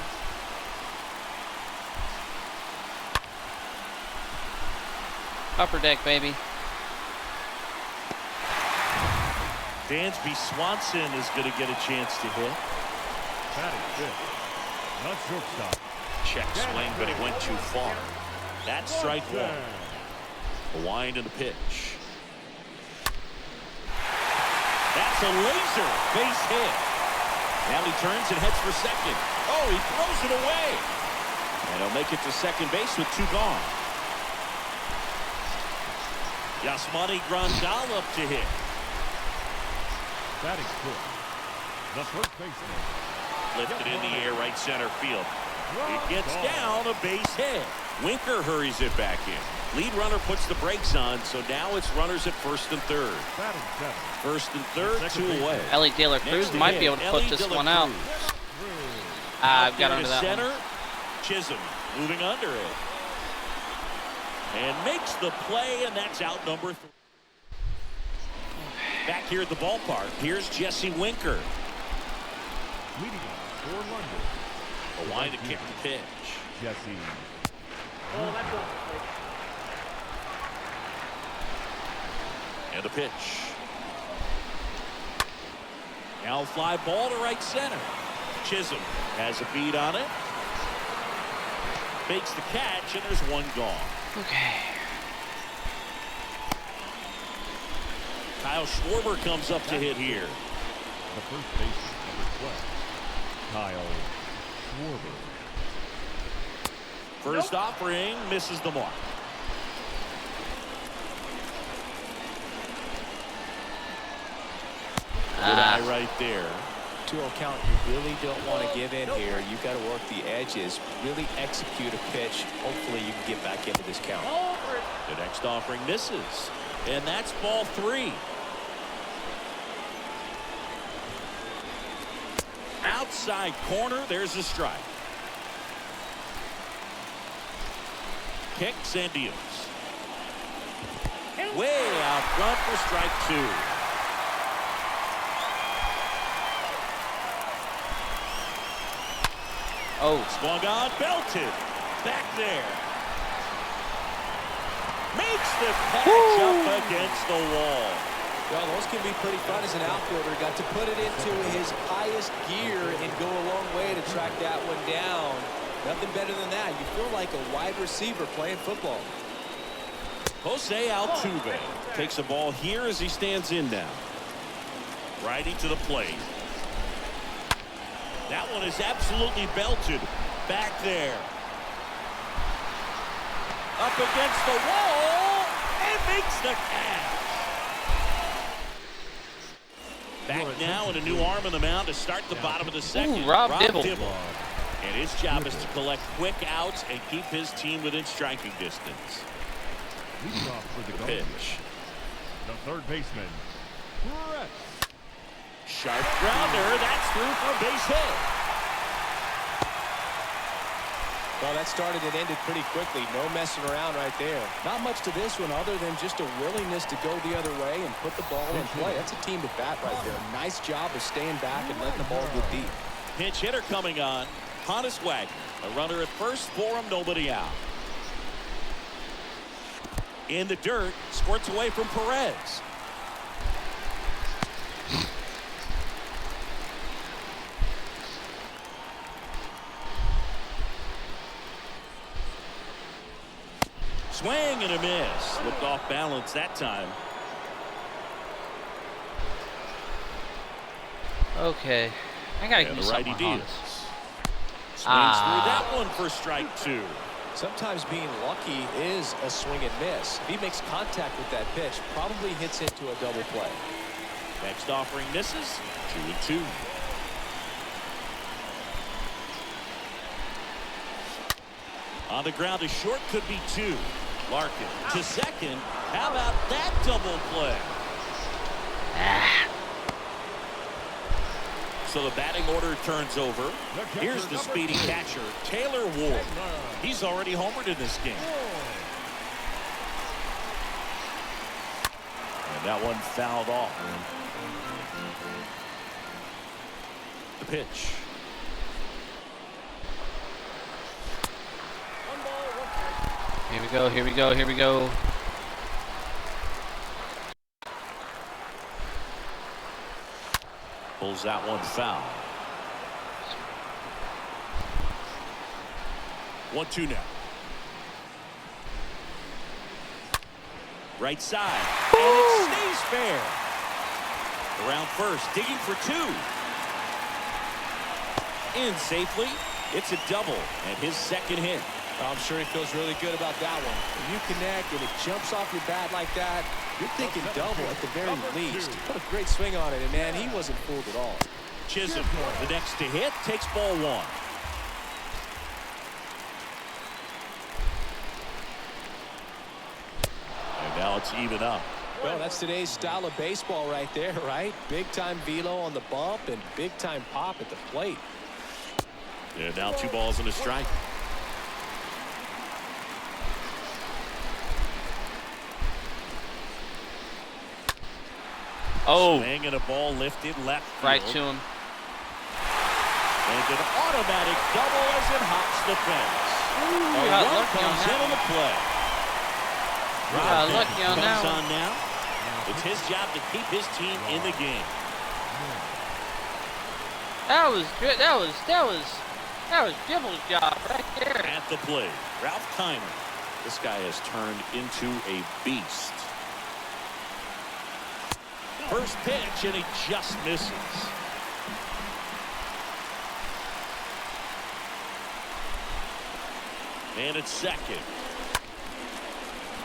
Upper deck, baby. Dansby Swanson is going to get a chance to hit. Batting fifth, the shortstop. Check swing, but he went too far. That's strike one. The wind and the pitch. That's a laser base hit. Now he turns and heads for second. Oh, he throws it away. And he'll make it to second base with 2 gone. Yasmani Grandal up to hit. Batting fifth, the first baseman. Lifted in the air, right center field. It gets down, a base hit. Winker hurries it back in. Lead runner puts the brakes on, so now it's runners at first and third. Batting seventh, First and third, 2 away. Ellie De La Cruz Next might be hit, able to put Ellie this De La one out. Cruz. I've got Out under there to that center. one. Chisholm moving under it. And makes the play, and that's out number 3. Back here at the ballpark, here's Jesse Winker. leading off for London, A line to kick the pitch. Jesse. And the pitch. Now fly ball to right center. Chisholm has a beat on it. Fakes the catch, and there's 1 gone. Okay. Kyle Schwarber comes up to hit here. The first baseman, number 12, Kyle Schwarber. First offering misses the mark. Good eye right there. 2-0 count, you really don't want to give in here. You've got to work the edges, really execute a pitch. Hopefully you can get back into this count. The next offering misses, and that's ball 3. Outside corner, there's a strike. Kicks and deals. Way out front for strike 2. Oh, Swung on, belted. Back there. Makes the catch up against the wall. Well, those can be pretty fun as an outfielder. Got to put it into his highest gear and go a long way to track that one down. Nothing better than that. You feel like a wide receiver playing football. Jose Altuve takes a ball here as he stands in now. Righty to the plate. That one is absolutely belted. Back there. Up against the wall and makes the catch. Back now and a new arm on the mound to start the bottom of the second. Ooh, Rob Dibble. And his job is to collect quick outs and keep his team within striking distance. Leading off for the Pitch. The third baseman, Brett. Sharp grounder. That's through for a base hit. Well, that started and ended pretty quickly. No messing around right there. Not much to this one other than just a willingness to go the other way and put the ball in play. That's a team to bat right there. Nice job of staying back and letting the ball go deep. Pinch hitter coming on. Honus Wagner. A runner at first for him. Nobody out. In the dirt. Squirts away from Perez. Swing and a miss. Slipped off balance that time. okay. I gotta And do the righty something on deals. this. Swings through that one for strike 2. Sometimes being lucky is a swing and miss. If he makes contact with that pitch, probably hits into a double play. Next offering misses. 2-2. On the ground, a short could be 2. Larkin to second. How about that double play? So the batting order turns over. Here's the speedy catcher, Taylor Ward. He's already homered in this game. And that one fouled off. The pitch. Here we go, here we go, here we go. Pulls that one foul. 1-2 now. Right side. And it stays fair. Around first, digging for 2. In safely. It's a double and his second hit. I'm sure he feels really good about that one. When you connect and it jumps off your bat like that, you're thinking double at the very least. Put a great swing on it, and man, he wasn't fooled at all. Chisholm, the next to hit, takes ball 1. And now it's even up. Well, that's today's style of baseball right there, right? Big-time velo on the bump and big-time pop at the plate. And now 2 balls and a strike. Oh, Swing and a ball lifted left field. right to him. And an automatic double as it hops the fence. Ooh, A got run lucky on comes in that on the play. got Rob lucky on comes that on now. It's his job to keep his team in the game. That was good. That was Dibble's job right there. At the plate, Ralph Kiner. This guy has turned into a beast. First pitch, and he just misses. And it's second.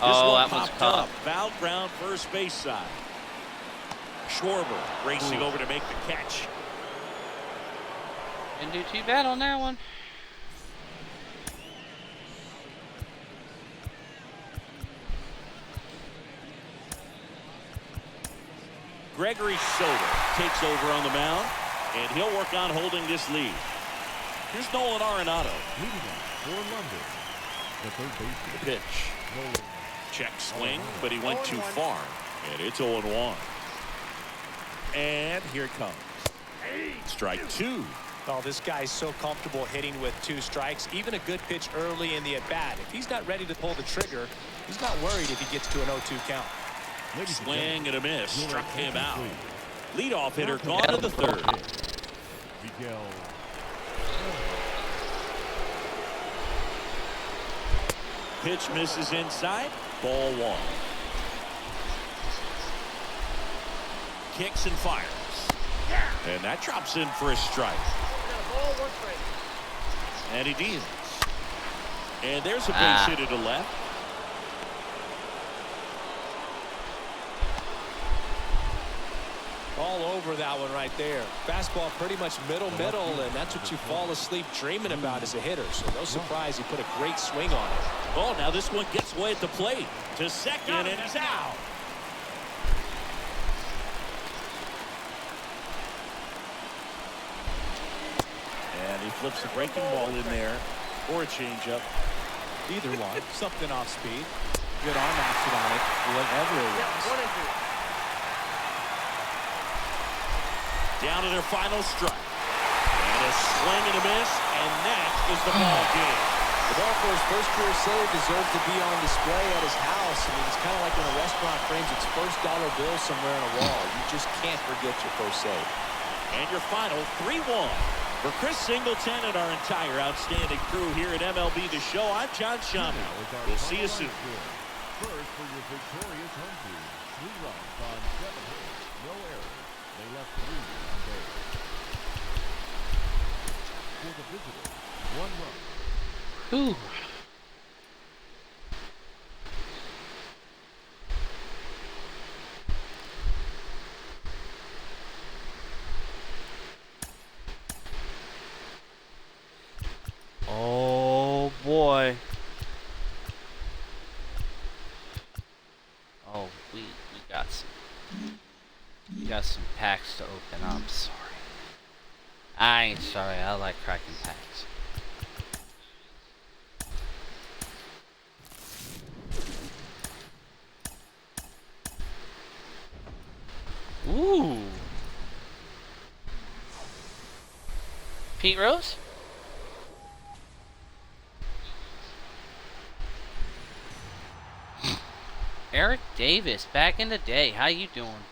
Oh, this one that was popped tough. up. Foul ground, first base side. Schwarber racing over to make the catch. Didn't do too bad on that one. Gregory Soto takes over on the mound, and he'll work on holding this lead. Here's Nolan Arenado. Leading off for London, the third baseman. The pitch. Nolan. Check swing, but he went too far. And it's 0-1. And here it comes. Strike two. Oh, this guy's so comfortable hitting with 2 strikes. Even a good pitch early in the at-bat. If he's not ready to pull the trigger, he's not worried if he gets to an 0-2 count. Swing and a miss. Struck him out. Leadoff hitter gone to the third. Miguel. Pitch misses inside. Ball 1. Kicks and fires. And that drops in for a strike. And he deals. And there's a base hit to left. All over that one right there. Fastball pretty much middle, and that's what you fall asleep dreaming about as a hitter. So no surprise he put a great swing on it. Oh, now this one gets away at the plate. To second, and he's out. And he flips the breaking ball in there, or a changeup. Either one. Something off speed. Good arm action on it. Whatever it was. Down to their final strike. And a swing and a miss, and that is the ball game. The ball for his first career save deserves to be on display at his house. I mean, it's kind of like when a restaurant frames its first dollar bill somewhere on a wall. You just can't forget your first save. And your final 3-1. For Chris Singleton and our entire outstanding crew here at MLB The Show, I'm John Schaumburg. We'll see you soon. First for your victorious home team. 3 runs on 7 hits. No errors. They left 3 on base. For the visitors, 1 run. Ooh. Oh boy. Oh, we got some packs to open. I'm sorry. I ain't sorry. I like cracking packs. Ooh. Pete Rose? Eric Davis, back in the day. How you doing?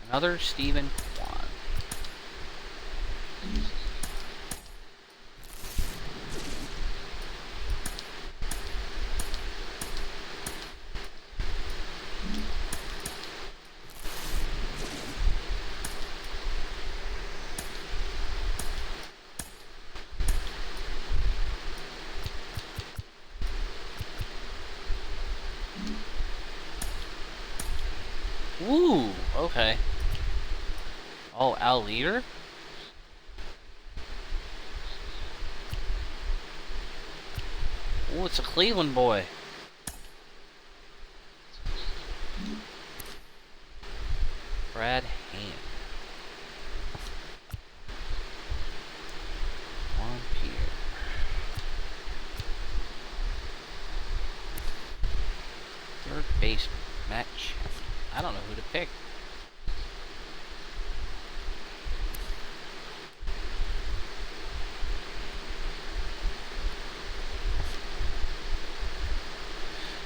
Another Stephen Kwan. Ooh, okay. Oh, Al Leader? Oh, it's a Cleveland boy. Brad Hand. Juan Pierre. Third baseman, Matt Chapman. I don't know who to pick.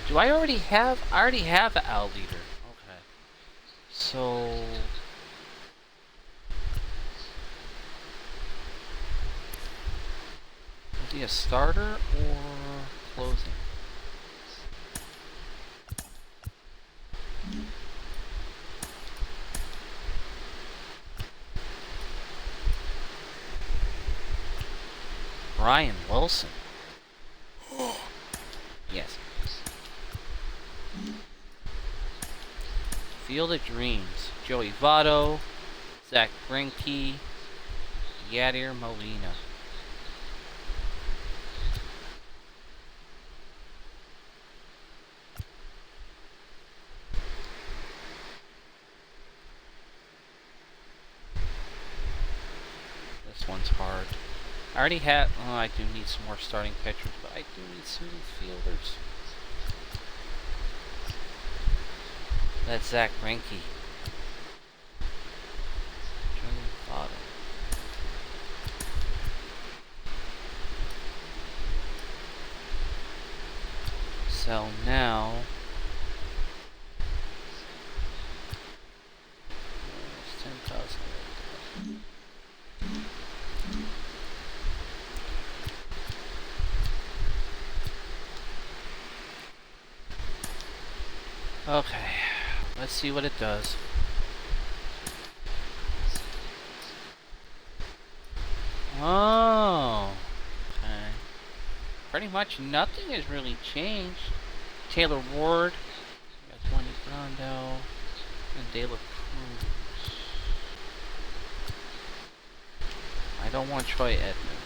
Do I already have? I already have Al Leader. Okay. So Is he a starter or closing? Brian Wilson. Yes. Field of Dreams. Joey Votto, Zach Greinke, Yadier Molina. This one's hard. I already have. Oh, I do need some more starting pitchers, but I do need some new fielders. That's Zach Greinke. Joey Votto. So now. There's 10,000. Okay, let's see what it does. Oh, okay. Pretty much nothing has really changed. Taylor Ward, we got Tony Brando, and De La Cruz. I don't want Troy Edmond.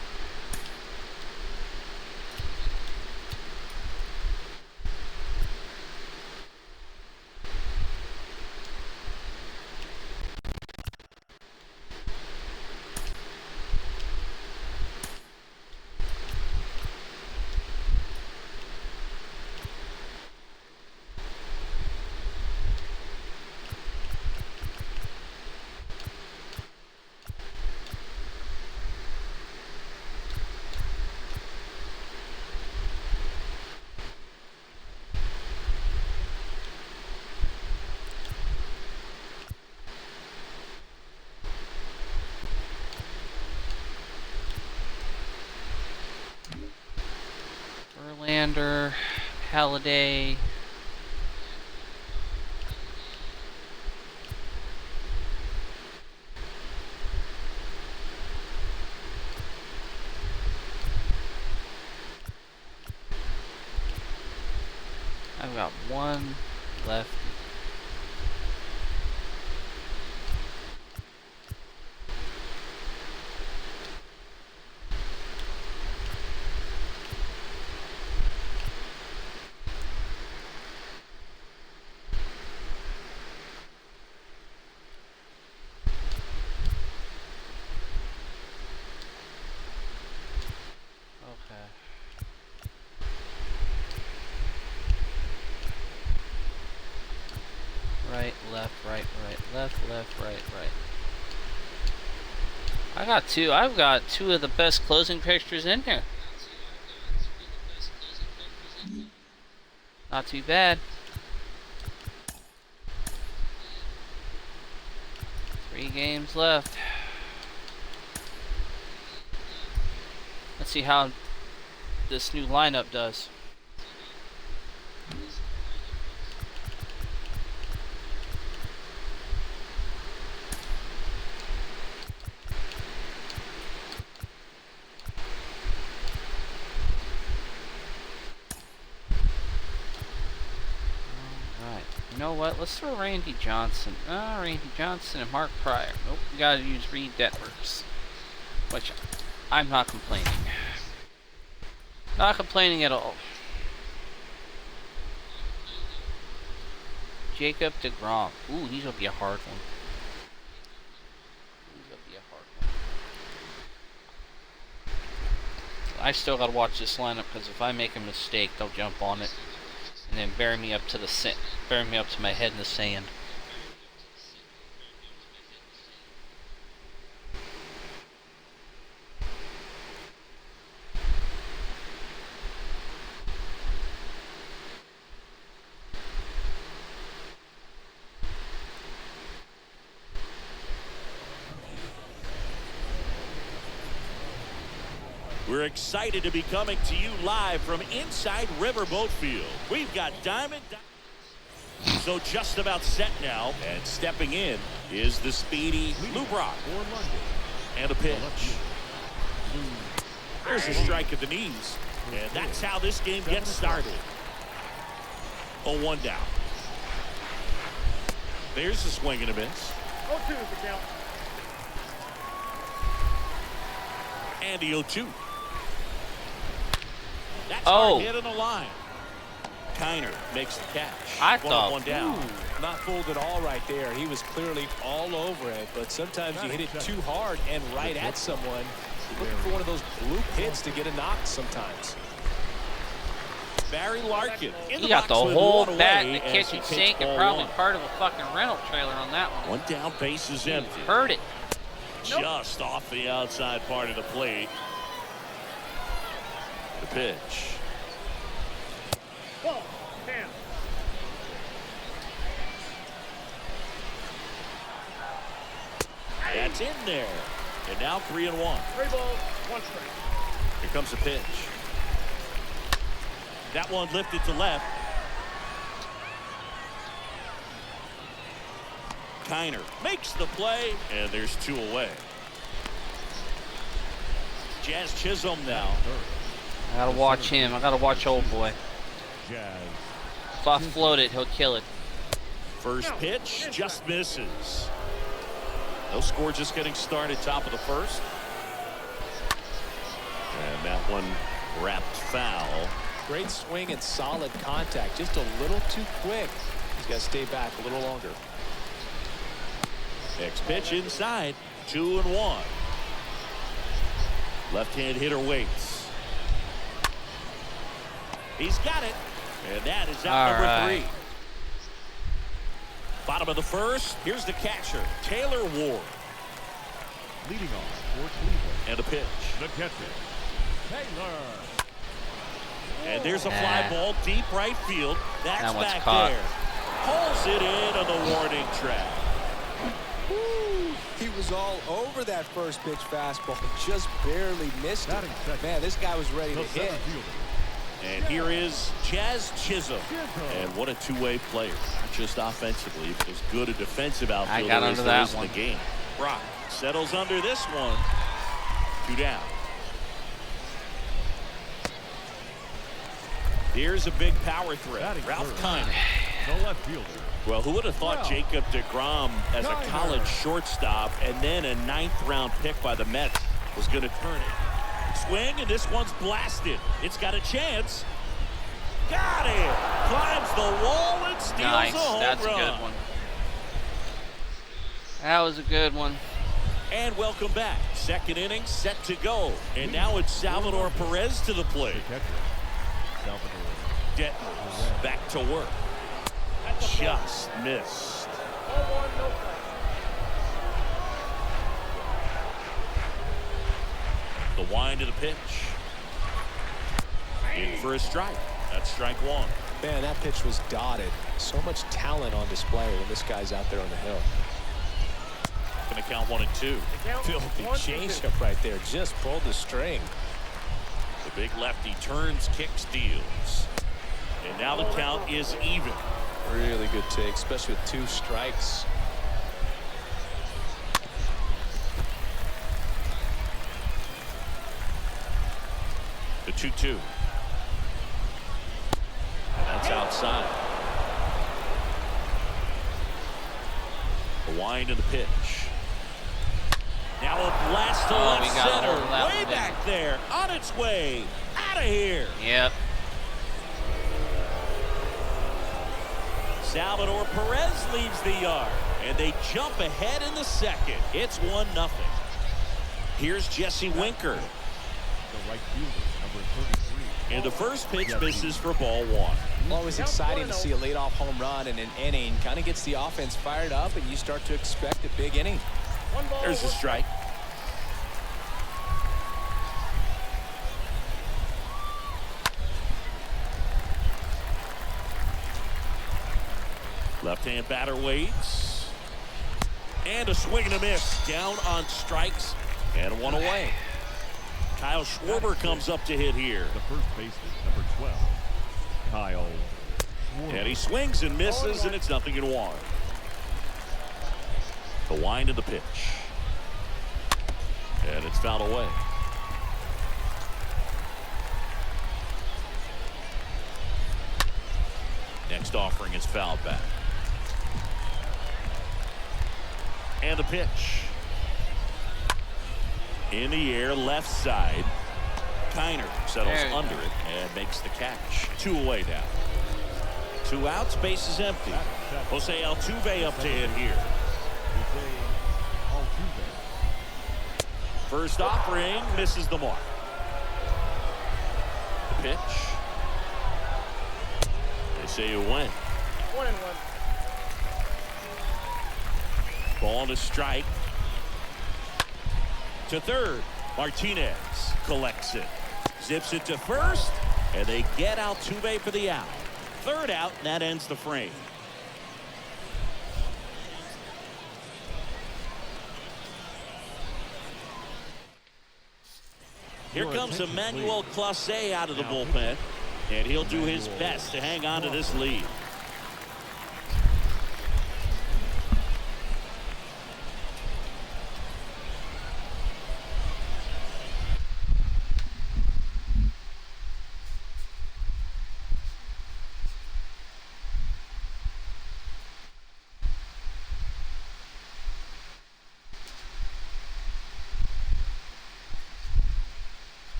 Verlander, Halliday. I've got one left. Right, left, right, left, right. I've got two of the best closing pictures in here. Not too bad. 3 games left. Let's see how this new lineup does. You know what? Let's throw Randy Johnson. Randy Johnson and Mark Pryor. Nope, we gotta use Reed Detmers. Which, I'm not complaining. Not complaining at all. Jacob deGrom. Ooh, these will be a hard one. I still gotta watch this lineup because if I make a mistake, they'll jump on it and then bury me up to my head in the sand. We're excited to be coming to you live from inside Riverboat Field. We've got Diamond. So just about set now, and stepping in is the speedy Lou Brock. And a pitch. There's a strike at the knees. And that's how this game gets started. 0-1 down. There's a swing and a miss. 0-2 is the count. And the 0-2. That's hard hit on the line. Kiner makes the catch. I thought. 1 down. Not fooled at all right there. He was clearly all over it, but sometimes you hit it too hard and right at someone. Looking for one of those bloop hits to get a knock sometimes. Barry Larkin. He got the whole bat in the kitchen sink and probably part of a fucking rental trailer on that one. 1 down, base is empty. Heard it. Just off the outside part of the plate. The pitch. Ball. Damn. That's in there. And now 3-1. 3 balls, 1 strike. Here comes the pitch. That one lifted to left. Kiner makes the play, and there's 2 away. Jazz Chisholm now. I gotta watch him. I gotta watch old boy. If I float it, he'll kill it. First pitch just misses. No score, just getting started, top of the first. And that one wrapped foul. Great swing and solid contact. Just a little too quick. He's got to stay back a little longer. Next pitch inside. 2-1. Left-hand hitter waits. He's got it. And that is out number 3. Bottom of the first. Here's the catcher, Taylor Ward. Leading off for Cleveland. And a pitch. The catcher, Taylor. And there's a fly ball deep right field. That's that one's back caught. there. Pulls it in on the warning track. He was all over that first pitch fastball. Just barely missed it. Man, this guy was ready to hit. And here is Jazz Chisholm. And what a two-way player. Not just offensively, but as good a defensive outfielder as there is in the game. Brock settles under this one. 2 down. Here's a big power threat. Ralph Kiner. The left fielder. Well, who would have thought Jacob deGrom as a college shortstop and then a 9th-round pick by the Mets was going to turn it? Swing, and this one's blasted. It's got a chance. Got it. Climbs the wall and steals a home That's run. a good one. That was a good one. And welcome back. Second inning set to go. And now it's Salvador Perez to the plate. Detmers back to work. Just missed. 0-1, no play. The wind of the pitch. In for a strike. That's strike 1. Man, that pitch was dotted. So much talent on display when this guy's out there on the hill. Going to count 1 and 2. Filthy changeup right there. Just pulled the string. The big lefty turns, kicks, deals. And now the count is even. Really good take, especially with 2 strikes. The 2-2. And that's outside. The wind of the pitch. Now a blast to left center. Way back there. On its way. Out of here. Yep. Salvador Perez leaves the yard. And they jump ahead in the second. It's 1-0. Here's Jesse Winker. The right fielder, number 33. And the first pitch misses for ball 1. Always exciting to see a leadoff home run in an inning. Kind of gets the offense fired up, and you start to expect a big inning. There's a strike. Left-hand batter waits. And a swing and a miss. Down on strikes. And 1 away. Kyle Schwarber comes up to hit here. The first baseman, number 12, Kyle Schwarber. And he swings and misses, and it's 0-1. The wind of the pitch. And it's fouled away. Next offering is fouled back. And the pitch. In the air, left side. Kiner settles under it and makes the catch. 2 away now. 2 outs, base is empty. Jose Altuve up to hit here. First offering misses the mark. The pitch. They say you win. 1-1. Ball to strike. To third. Martinez collects it. Zips it to first. And they get Altuve for the out. Third out, and that ends the frame. Here comes Emmanuel Clase out of the bullpen. And he'll do his best to hang on to this lead.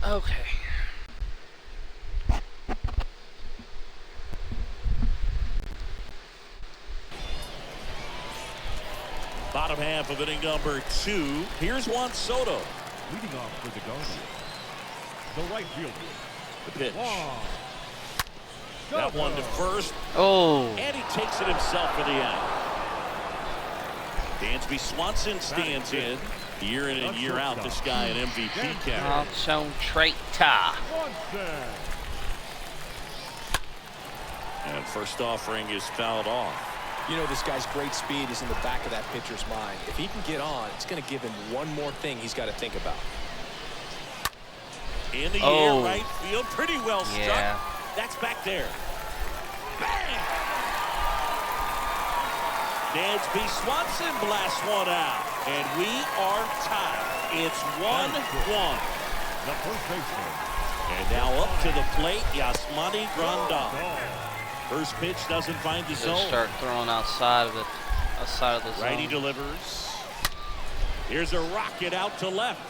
Okay. Bottom half of inning number 2. Here's Juan Soto. Leading off for the Guardians, the right fielder. The pitch. Juan That one to first. Oh. And he takes it himself for the out. Dansby Swanson stands in. Year in and year out, this guy an MVP candidate. Concentrata. And first offering is fouled off. You know, this guy's great speed is in the back of that pitcher's mind. If he can get on, it's going to give him one more thing he's got to think about. In the air, right field, pretty well struck. Yeah. That's back there. Bang! Dansby Swanson blasts one out. And we are tied. It's 1-1. The first baseman. And now up to the plate, Yasmani Grandal. First pitch doesn't find the zone. Start throwing outside of the zone. Righty delivers. Here's a rocket out to left.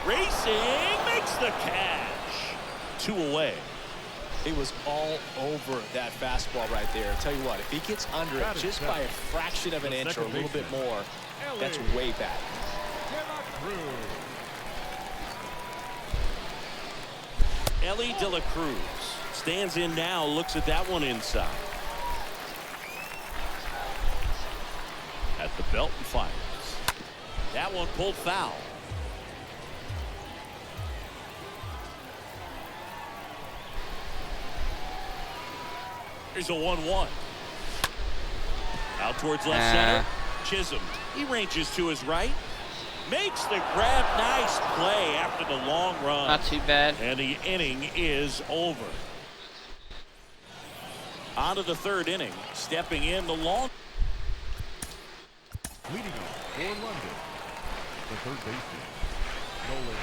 Racing makes the catch. 2 away. He was all over that fastball right there. I'll tell you what, if he gets under it just by a fraction of an inch or a little bit more, that's way back. Ellie De La Cruz stands in now, looks at that one inside. At the belt and fires. That one pulled foul. Here's a 1-1. Out towards left center. Chisholm. He ranges to his right. Makes the grab. Nice play after the long run. Not too bad. And the inning is over. On to the third inning. Stepping in the long. London, the third baseman, Nolan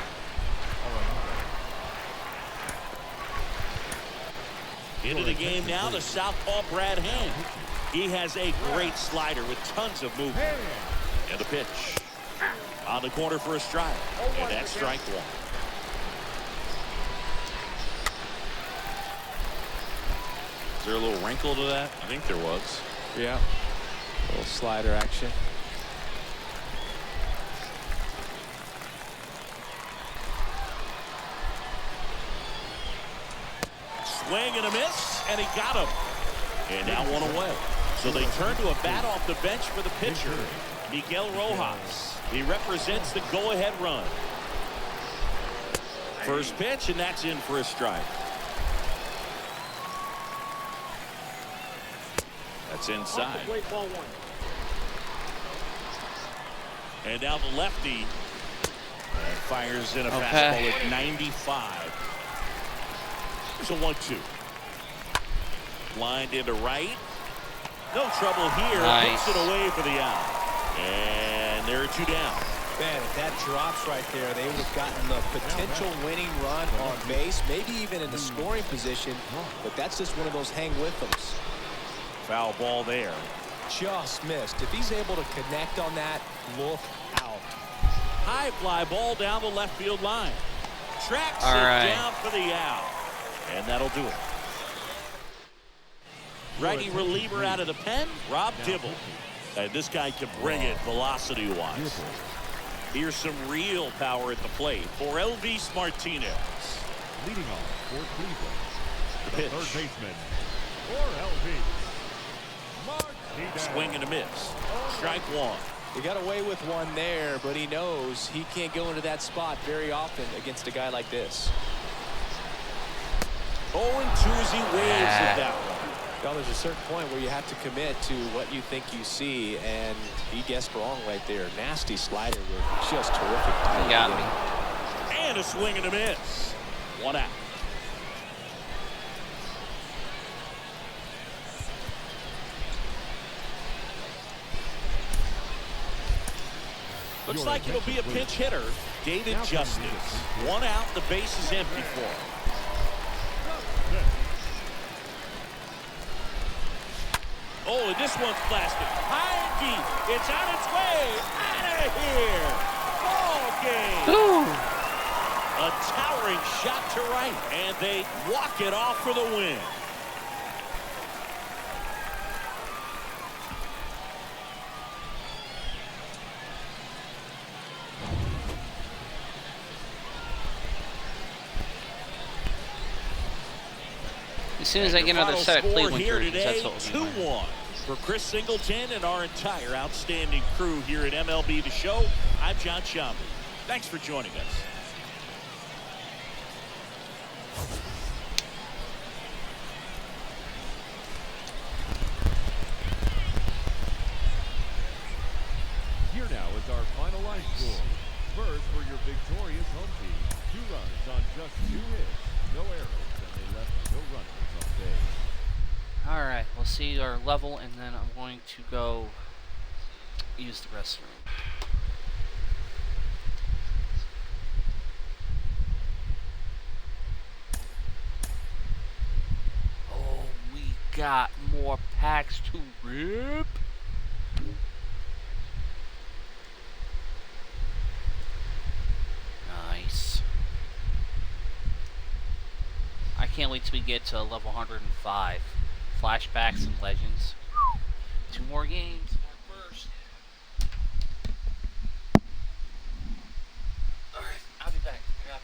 Arenado. Into the game now, the southpaw Brad Hand. He has a great slider with tons of movement. And the pitch. On the corner for a strike. And that's strike one. Is there a little wrinkle to that? I think there was. Yeah. A little slider action. Swing and a miss, and he got him. And now one away. So they turn to a bat off the bench for the pitcher, Miguel Rojas. He represents the go-ahead run. First pitch, and that's in for a strike. That's inside. And now the lefty fires in a fastball at 95. There's a 1-2. Lined into right. No trouble here. Nice. Puts it away for the out. And there are two down. Man, if that drops right there, they would have gotten the potential winning run on base, maybe even in the scoring position. But that's just one of those hang with thems. Foul ball there. Just missed. If he's able to connect on that, look out. High fly ball down the left field line. Tracks All it right. down for the out. And that'll do it. Righty reliever out of the pen, Rob Dibble. And this guy can bring it velocity-wise. Here's some real power at the plate for Elvis Martinez. Leading off for Cleveland, The the pitch. third baseman, for Elvis, Martinez. Swing and a miss. Strike one. He got away with one there, but he knows he can't go into that spot very often against a guy like this. 0-2 as he waves at that one. Well, there's a certain point where you have to commit to what you think you see, and he guessed wrong right there. Nasty slider with just terrific power. He got me. And a swing and a miss. One out. Looks like it'll be a pinch hitter. David Justice. One out. The base is empty for him. Oh, and this one's blasted. High and deep. It's on its way. Out of here. Ball game. Ooh. A towering shot to right. And they walk it off for the win. As soon as I get another set of Cleveland here jerseys, today, that's what we'll be 2-1 for Chris Singleton and our entire outstanding crew here at MLB The Show. I'm John Sciambi. Thanks for joining us. Here now is our final line score. First for your victorious home team. 2 runs on just 2 hits. No errors, and they left no runners on base. Alright, we'll see our level, and then I'm going to go use the restroom. Oh, we got more packs to rip. Nice. I can't wait till we get to level 105. Flashbacks and legends. 2 more games. First. Alright, I'll be back. I got you.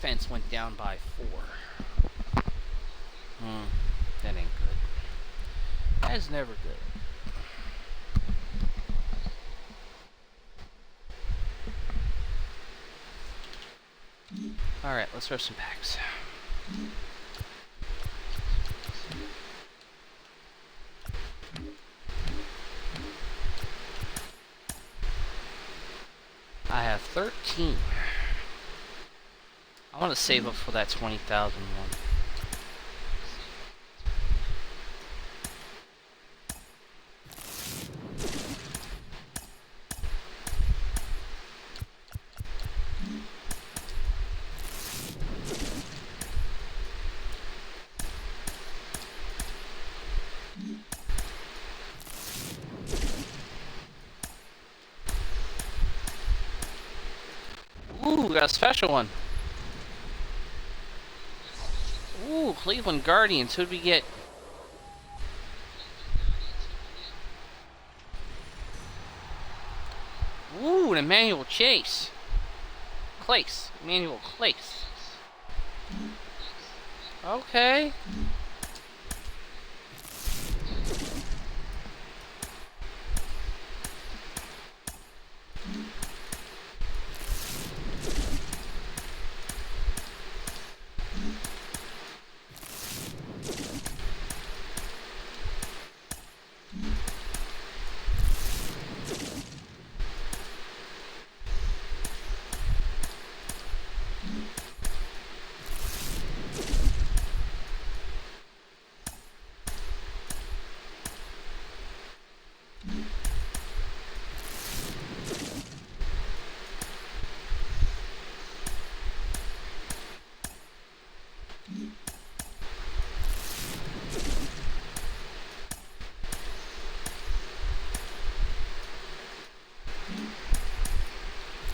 defense went down by 4. That ain't good. That's never good. Alright, let's throw some packs. I have 13. I want to save up for that 20,000 one. Ooh, we got a special one. Ooh, Cleveland Guardians. Who'd we get? Ooh, an Emmanuel Chase. Clace. Emmanuel Clace. Okay.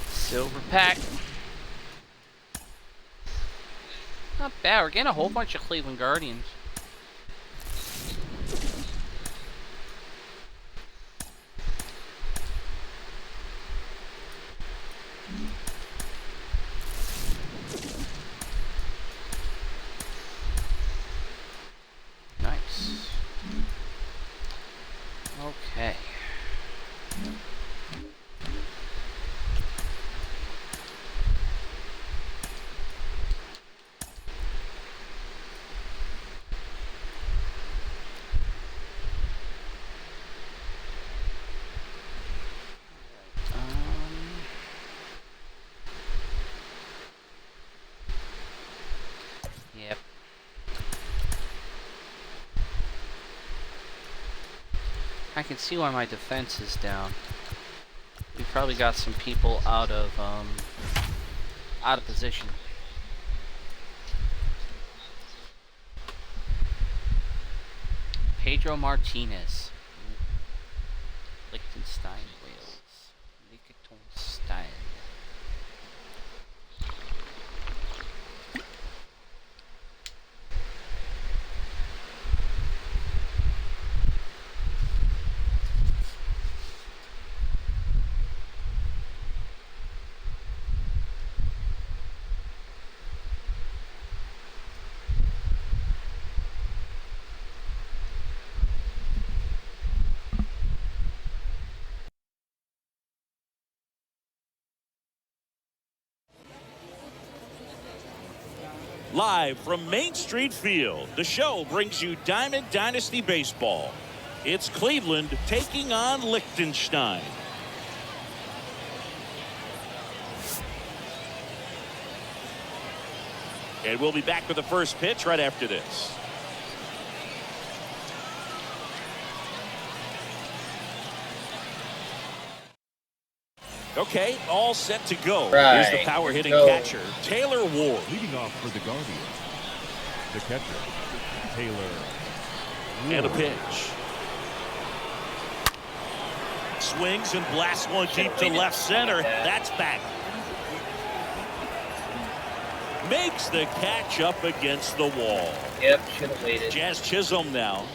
Silver pack. Not bad. We're getting a whole bunch of Cleveland Guardians. Nice. Okay. Yep. I can see why my defense is down. We probably got some people out of position. Pedro Martinez. Liechtenstein, Wales. Liechtenstein. Live from Main Street Field, the show brings you Diamond Dynasty Baseball. It's Cleveland taking on Liechtenstein. And we'll be back with the first pitch right after this. Okay, all set to go. Here's the power-hitting catcher, Taylor Ward. Leading off for the Guardians, the catcher, Taylor Ward. And a pitch. Swings and blasts one deep to left center. That's back. Makes the catch up against the wall. Yep, should have waited. Jazz Chisholm now.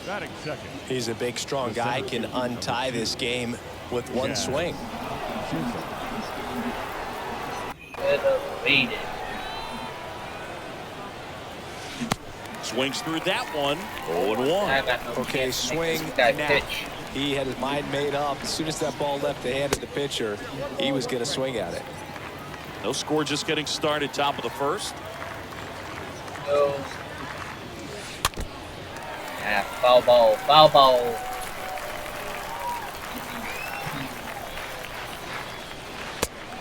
Batting second. He's a big, strong guy. Can untie this game with one swing. Should have waited. Swings through that one. 0-1. I got no Okay, chance to make swing this guy now. pitch. He had his mind made up. As soon as that ball left the hand of the pitcher, he was going to swing at it. No score, just getting started. Top of the first. No. Ah, foul ball. Foul ball.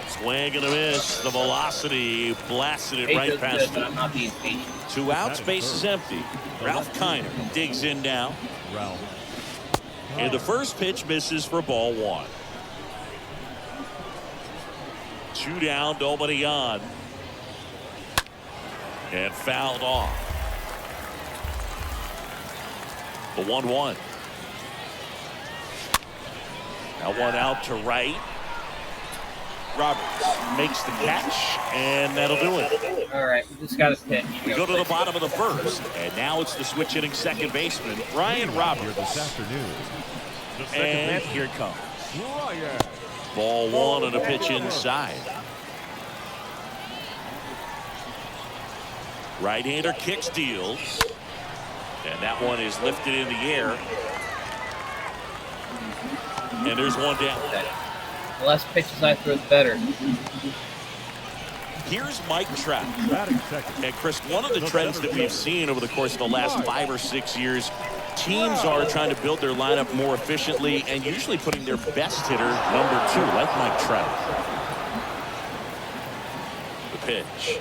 Swing and a miss. The velocity blasted it right past But him. I'm not being patient. 2 outs, base is empty. Ralph Kiner digs in now. Ralph. And the first pitch misses for ball 1. 2 down, nobody on. And fouled off. The 1-1. That one out to right. Roberts makes the catch, and that'll do it. All right, we just got to pitch. We go to the bottom of the first, and now it's the switch hitting second baseman, Ryan Here Roberts. this afternoon. The second And pitch. here it comes. Ryan. Ball 1 and a pitch inside. Right-hander kicks, deals. And that one is lifted in the air. And there's one down. The less pitches I throw, the better. Here's Mike Trout. Batting second. And Chris, one of the trends that we've seen over the course of the last 5 or 6 years, teams are trying to build their lineup more efficiently and usually putting their best hitter number 2, like Mike Trout. The pitch.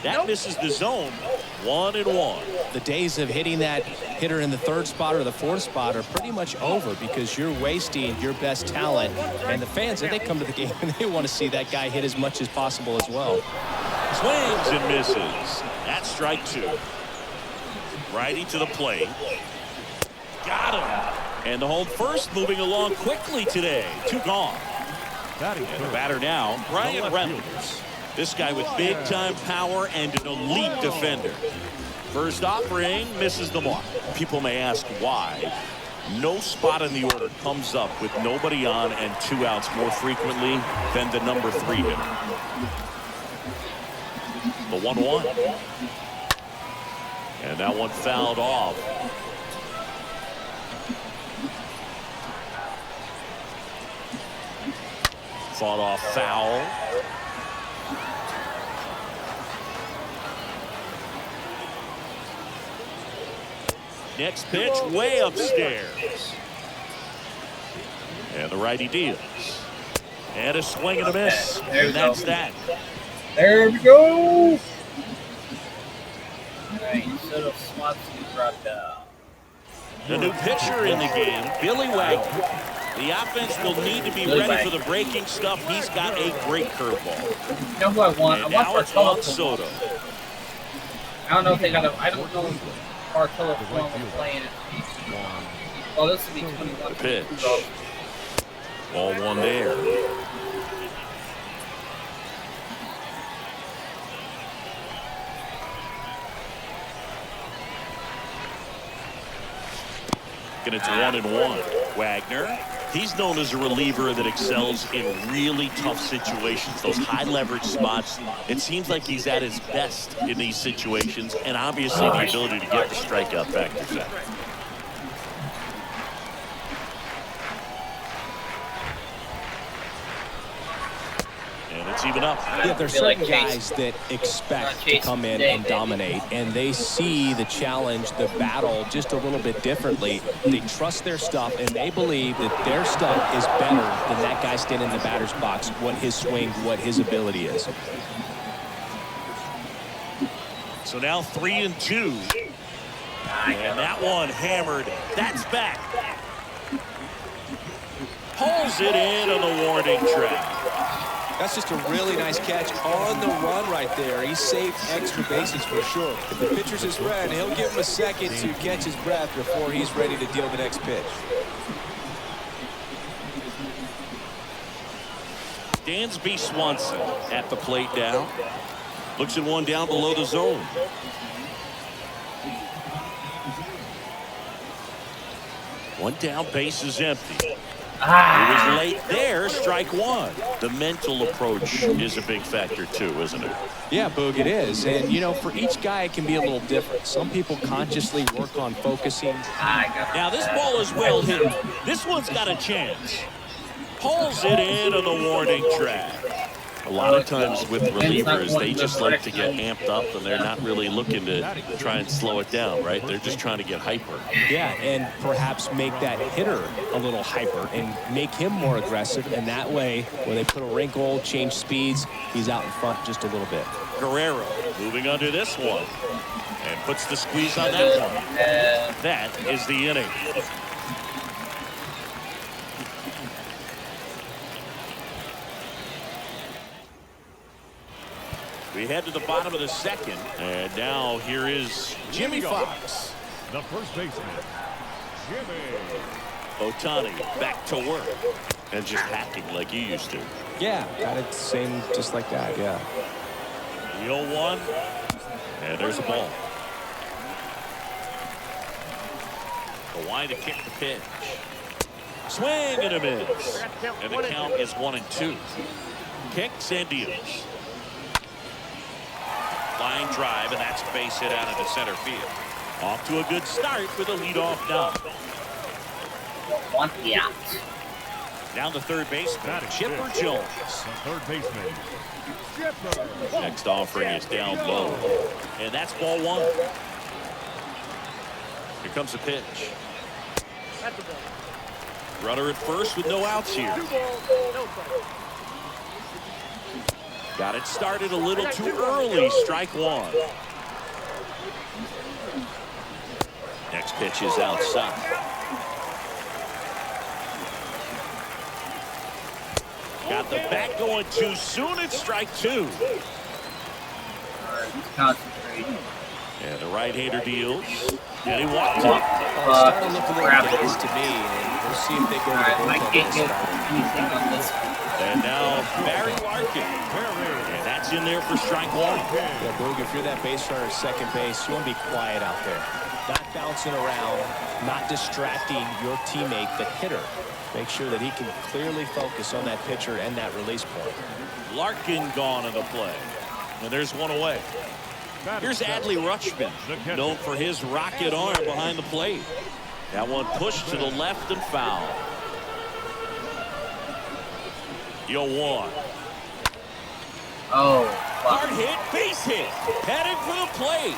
That misses the zone. 1-1. The days of hitting that hitter in the 3rd spot or the 4th spot are pretty much over because you're wasting your best talent. And the fans, if they come to the game, and they want to see that guy hit as much as possible as well. Swings and misses. That's strike 2. Righty to the plate. Got him. And the home first moving along quickly today. 2 gone. Batting And the third. batter now, The Brian left Reynolds. fielder. This guy with big-time power and an elite defender. First offering misses the mark. People may ask why. No spot in the order comes up with nobody on and 2 outs more frequently than the number 3 hitter. The 1-1. And that one fouled off. Fought off foul. Next pitch way upstairs. And the righty deals. And a swing and a miss. And that's that. There we go. All right, Soto Swansky dropped out. The new pitcher in the game, Billy Wagner. The offense will need to be Billy ready for Wagner. the breaking stuff. He's got a great curveball. You know who I want? And I want now it's Bartolo. Juan Soto. I don't know if they got a. I don't know if Bartolo Colon was playing it. Oh, this would be 21. The pitch. Ball 1 there. And it's 1-1. Wagner, he's known as a reliever that excels in really tough situations, those high leverage spots. It seems like he's at his best in these situations, and obviously the ability to get the strikeout factors in. And it's even up. Yeah, there's Feel like certain Chase- guys that expect to Chase come in today, and baby. dominate, and they see the challenge, the battle, just a little bit differently. They trust their stuff, and they believe that their stuff is better than that guy standing in the batter's box, what his swing, what his ability is. So now 3-2. And that one hammered. That's back. Pulls it in on the warning track. That's just a really nice catch on the run right there. He saved extra bases for sure. If the pitcher's his friend, he'll give him a second to catch his breath before he's ready to deal the next pitch. Dansby Swanson at the plate now. Looks at one down below the zone. One down, base is empty. He was late there, strike one. The mental approach is a big factor too, isn't it? Yeah, Boog, it is. And, you know, for each guy, it can be a little different. Some people consciously work on focusing. Now, this ball is well hit. This one's got a chance. Pulls it into the warning track. A lot of times with relievers, they just like to get amped up, and they're not really looking to try and slow it down, right? They're just trying to get hyper. Yeah, and perhaps make that hitter a little hyper and make him more aggressive. And that way, when they put a wrinkle, change speeds, he's out in front just a little bit. Guerrero moving under this one and puts the squeeze on that one. That is the inning. We head to the bottom of the second, and now here is Jimmy Fox. The first baseman, Jimmy. Ohtani back to work and just hacking like you used to. Yeah, got it same just like that, yeah. The 0-1, and there's a ball. Kawhi to kick the pitch. Swing and a miss. And the count is 1-2. Kicks and deals. Line drive, and that's a base hit out into center field. Off to a good start with a leadoff knock. One out. Down to third baseman, Chipper Jones. The third baseman, Chipper. Next offering is down low, and that's ball one. Here comes the pitch. Runner at first with no outs here. Got it started a little too early. Strike one. Next pitch is outside. Got the bat going too soon. It's strike two. Concentrate. And the right-hander deals. And he walked it. Starting to look a little dazed to me, and we'll see if they go to the I bullpen can't this get time. anything on this. And now Barry Larkin. And that's in there for strike one. Yeah, Boog, if you're that base runner at second base, you want to be quiet out there. Not bouncing around, not distracting your teammate, the hitter. Make sure that he can clearly focus on that pitcher and that release point. Larkin gone in the play. And there's one away. Here's Adley Rutschman, known for his rocket arm behind the plate. That one pushed to the left and foul. 0-1. Oh, Hard hit, base hit, headed for the plate.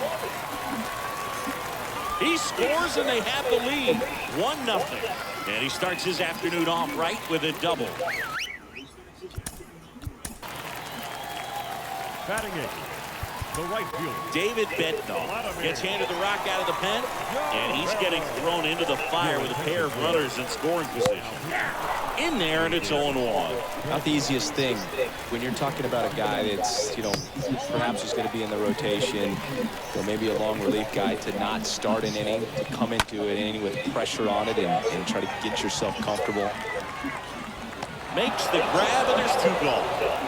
He scores and they have the lead, 1-0. And he starts his afternoon off right with a double. Batting it, the right fielder, David Bednar gets handed the rock out of the pen, and he's getting thrown into the fire with a pair of runners in scoring position. In there, and it's 0-1. Not the easiest thing when you're talking about a guy that's, you know, perhaps is going to be in the rotation, or maybe a long relief guy, to not start an inning, to come into an inning with pressure on it and try to get yourself comfortable. Makes the grab, and there's two gone.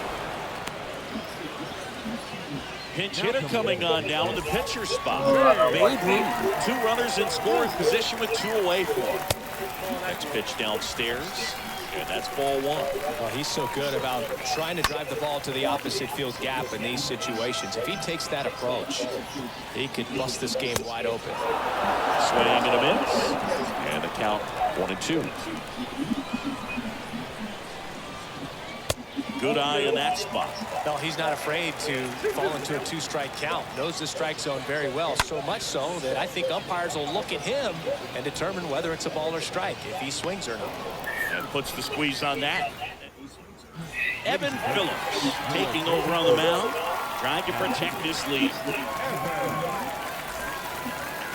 Pinch hitter coming on now in the pitcher spot. Babe Ruth, two runners in scoring position with two away for him. Next pitch downstairs, and that's ball one. Well, he's so good about trying to drive the ball to the opposite field gap in these situations. If he takes that approach, he could bust this game wide open. Swing and a miss, and the count 1-2. Good eye in that spot. No, he's not afraid to fall into a two-strike count. Knows the strike zone very well, so much so that I think umpires will look at him and determine whether it's a ball or strike, if he swings or not. And puts the squeeze on that. Evan Phillips taking over on the mound, trying to protect this lead.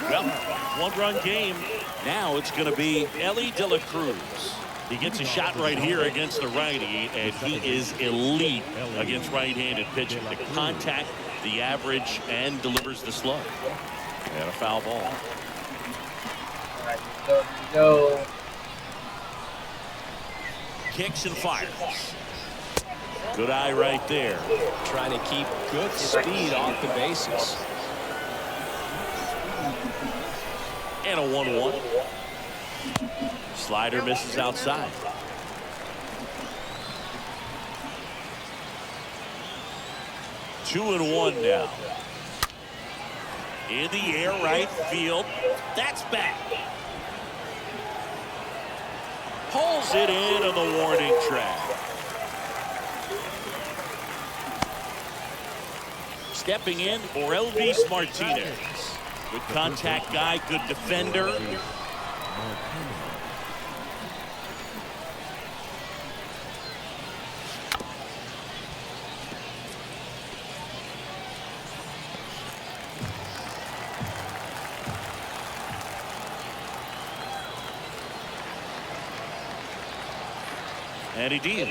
Well, one-run game. Now it's going to be Elly De La Cruz. He gets a shot right here against the righty, and he is elite against right-handed pitching. The contact, the average, and delivers the slug. And a foul ball. all right, go. Kicks and fires. Good eye right there. Trying to keep good speed off the bases. And a 1-1. Slider misses outside. 2-1 now. In the air, right field. That's back. Pulls it in on the warning track. Stepping in for Elvis Martinez. Good contact guy, good defender. And he deals.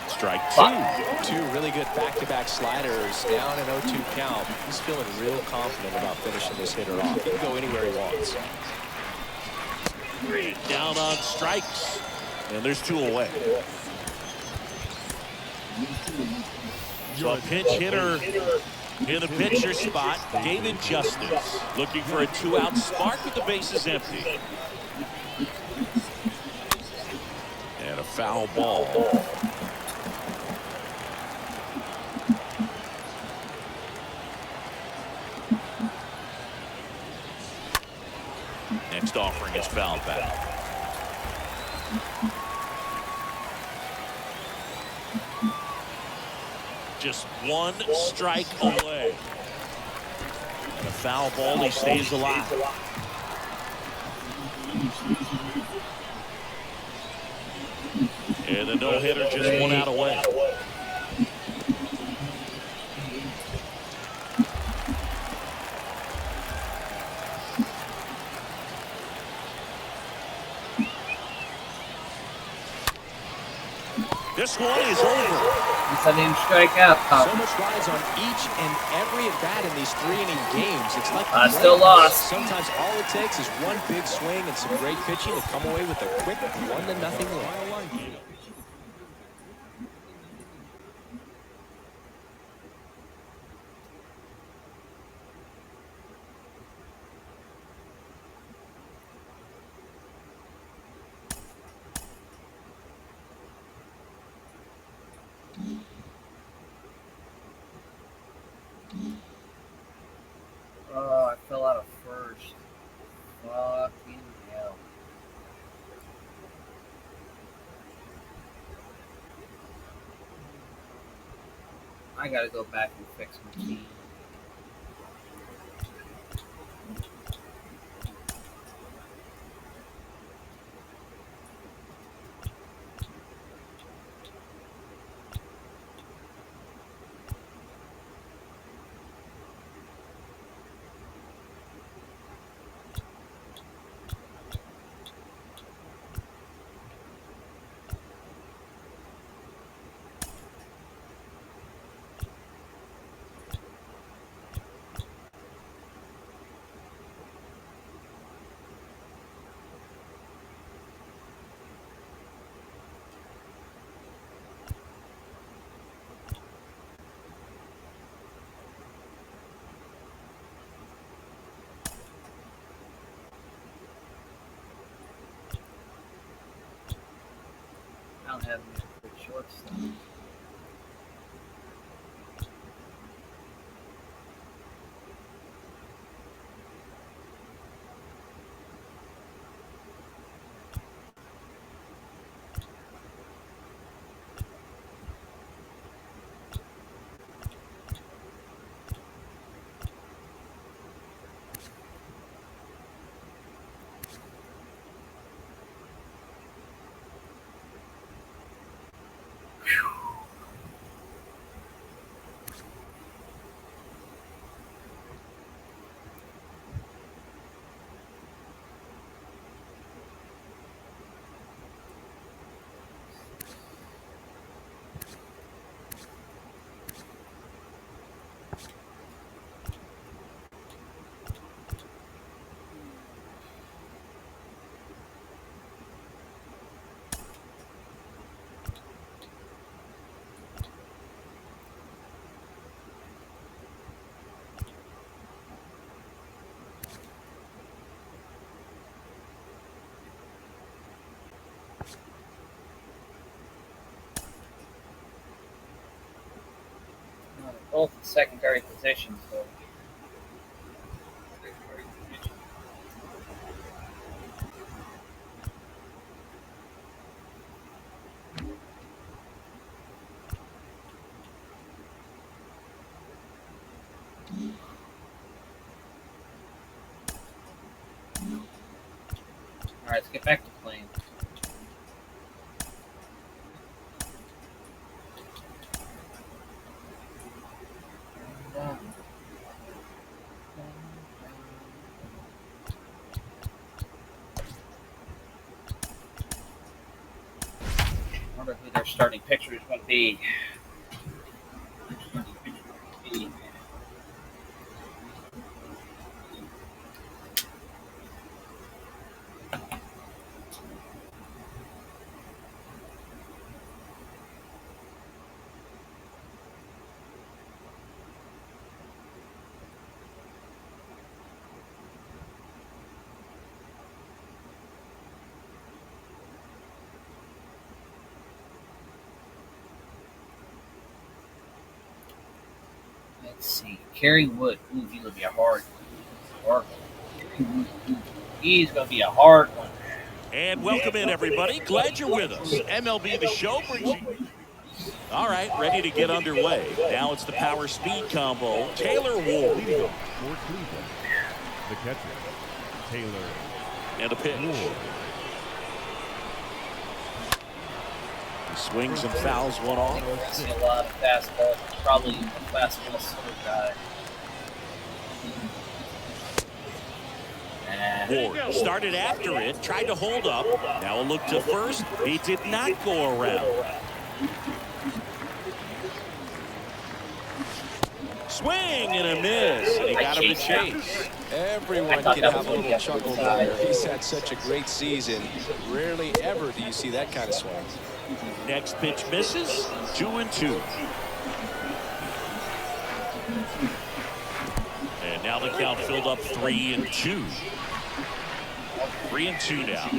Strike two. Two really good back-to-back sliders, down an 0-2 count. He's feeling real confident about finishing this hitter off. He can go anywhere he wants. Down on strikes. And there's 2 away. So a pinch hitter in the pitcher spot, David Justice, looking for a 2-out spark with the bases empty. And a foul ball. Next offering is fouled back. Just 1 strike away. And a foul ball, he stays alive. And the no-hitter just 1 out away. This one is over. I didn't strike out. So much rides on each and every at-bat in these 3-inning games. It's like I still lost. Sometimes all it takes is one big swing and some great pitching to come away with a quick 1-0 lead. Oh, I fell out of first. Fucking hell. I gotta go back and fix my team. I don't have any good shortstop. Whew. both in secondary positions. So. All right, let's get back to playing. I wonder who their starting pitcher is going to be. Let's see. Kerry Wood. Ooh, he's going to be a hard one. He's going to be a hard one. And welcome in, everybody. Glad you're with us. MLB The Show brings you. All right, ready to get underway. Now it's the power speed combo. Taylor Ward. Leading off for Cleveland, the catcher, Taylor And a pitch. Ward. He swings and fouls one off. I see a lot of fastballs. Probably a fastball sort of guy. Ward started after it, tried to hold up. Now a look to first. He did not go around. Swing and a miss. And he got him to chase. Everyone can have a little chuckle there. He's had such a great season. Rarely ever do you see that kind of swing. Next pitch misses. 2-2. And now the count filled up 3-2. 3-2 now.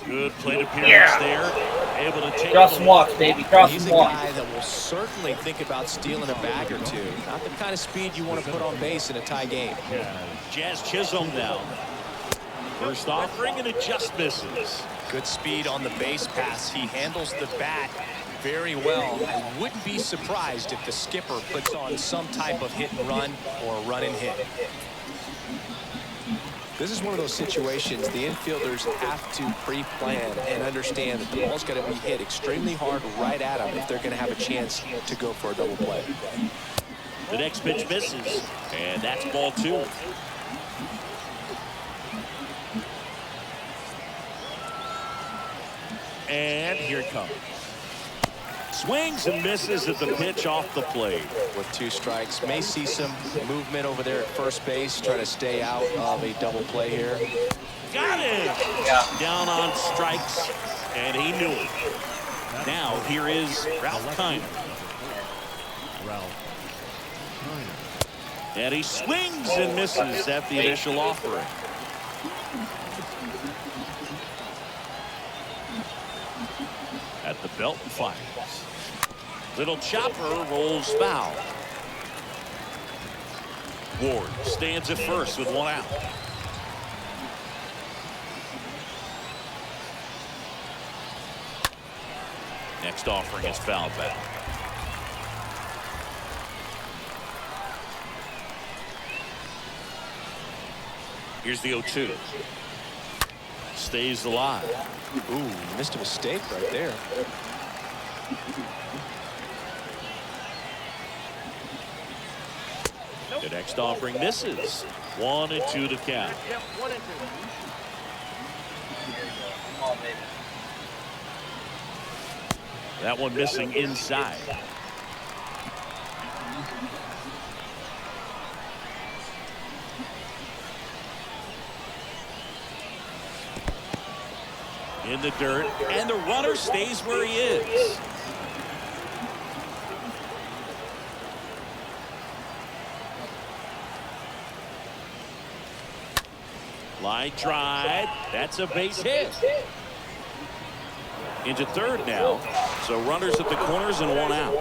Good plate appearance there. Able to take Cross and walks, baby. Cross He's and a walks. guy that will certainly think about stealing a bag or two. Not the kind of speed you want to put on base in a tie game. Jazz Chisholm now. First offering and it just misses. Good speed on the base pass. He handles the bat very well. I wouldn't be surprised if the skipper puts on some type of hit and run or run and hit. This is one of those situations the infielders have to pre-plan and understand that the ball's got to be hit extremely hard right at them if they're going to have a chance to go for a double play. The next pitch misses, and that's ball 2. And here it comes. Swings and misses at the pitch off the plate. With 2 strikes, may see some movement over there at first base, trying to stay out of a double play here. Got it! Yeah. Down on strikes, and he knew it. Now here is Ralph Kiner. And he swings and misses at the initial offering. At the belt and fires. Little chopper rolls foul. Ward stands at first with 1 out. Next offering is foul back. Here's the 0-2. Stays alive. Ooh, missed a mistake right there. The next offering misses. 1-2 to count. Come on, baby. That one missing inside. In the dirt, and the runner stays where he is. Line drive. That's a base hit. Into third now. So runners at the corners and one out.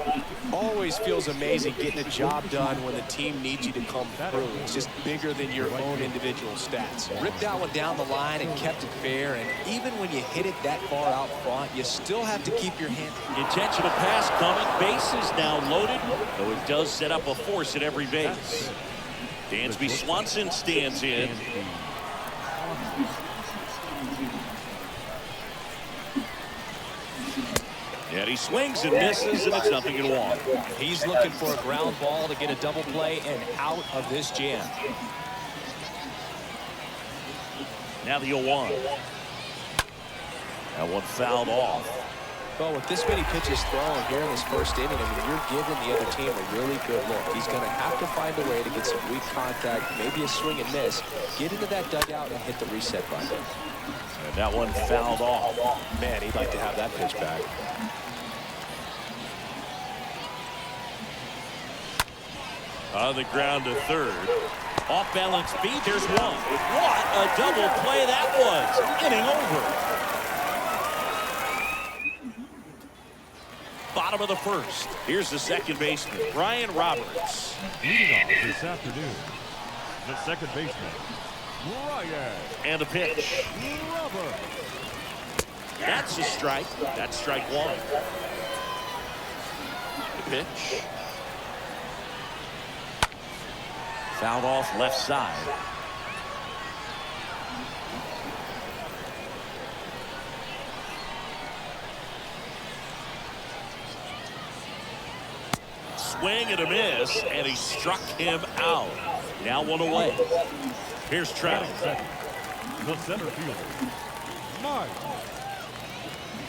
Always feels amazing getting a job done when the team needs you to come through. It's just bigger than your own individual stats. Ripped that one down the line and kept it fair. And even when you hit it that far out front, you still have to keep your hand. Intentional pass coming. Base is now loaded, though it does set up a force at every base. Dansby Swanson stands in. And he swings and misses, and it's 0-1. He's looking for a ground ball to get a double play and out of this jam. Now the 0-1. That one fouled off. Well, with this many pitches thrown here in this first inning, I mean, you're giving the other team a really good look. He's going to have to find a way to get some weak contact, maybe a swing and miss, get into that dugout and hit the reset button. And that one fouled off. Man, he'd like to have that pitch back. On the ground to third. Off balance beat. There's one. What a double play that was. Inning over. Bottom of the first. Here's the second baseman, Brian Roberts. Leading off this afternoon, the second baseman, Brian. And a pitch. Robert. That's a strike. That's strike one. The pitch. Fouled off left side. Swing and a miss, and he struck him out. Now one away. Here's Trout. The center fielder, Mike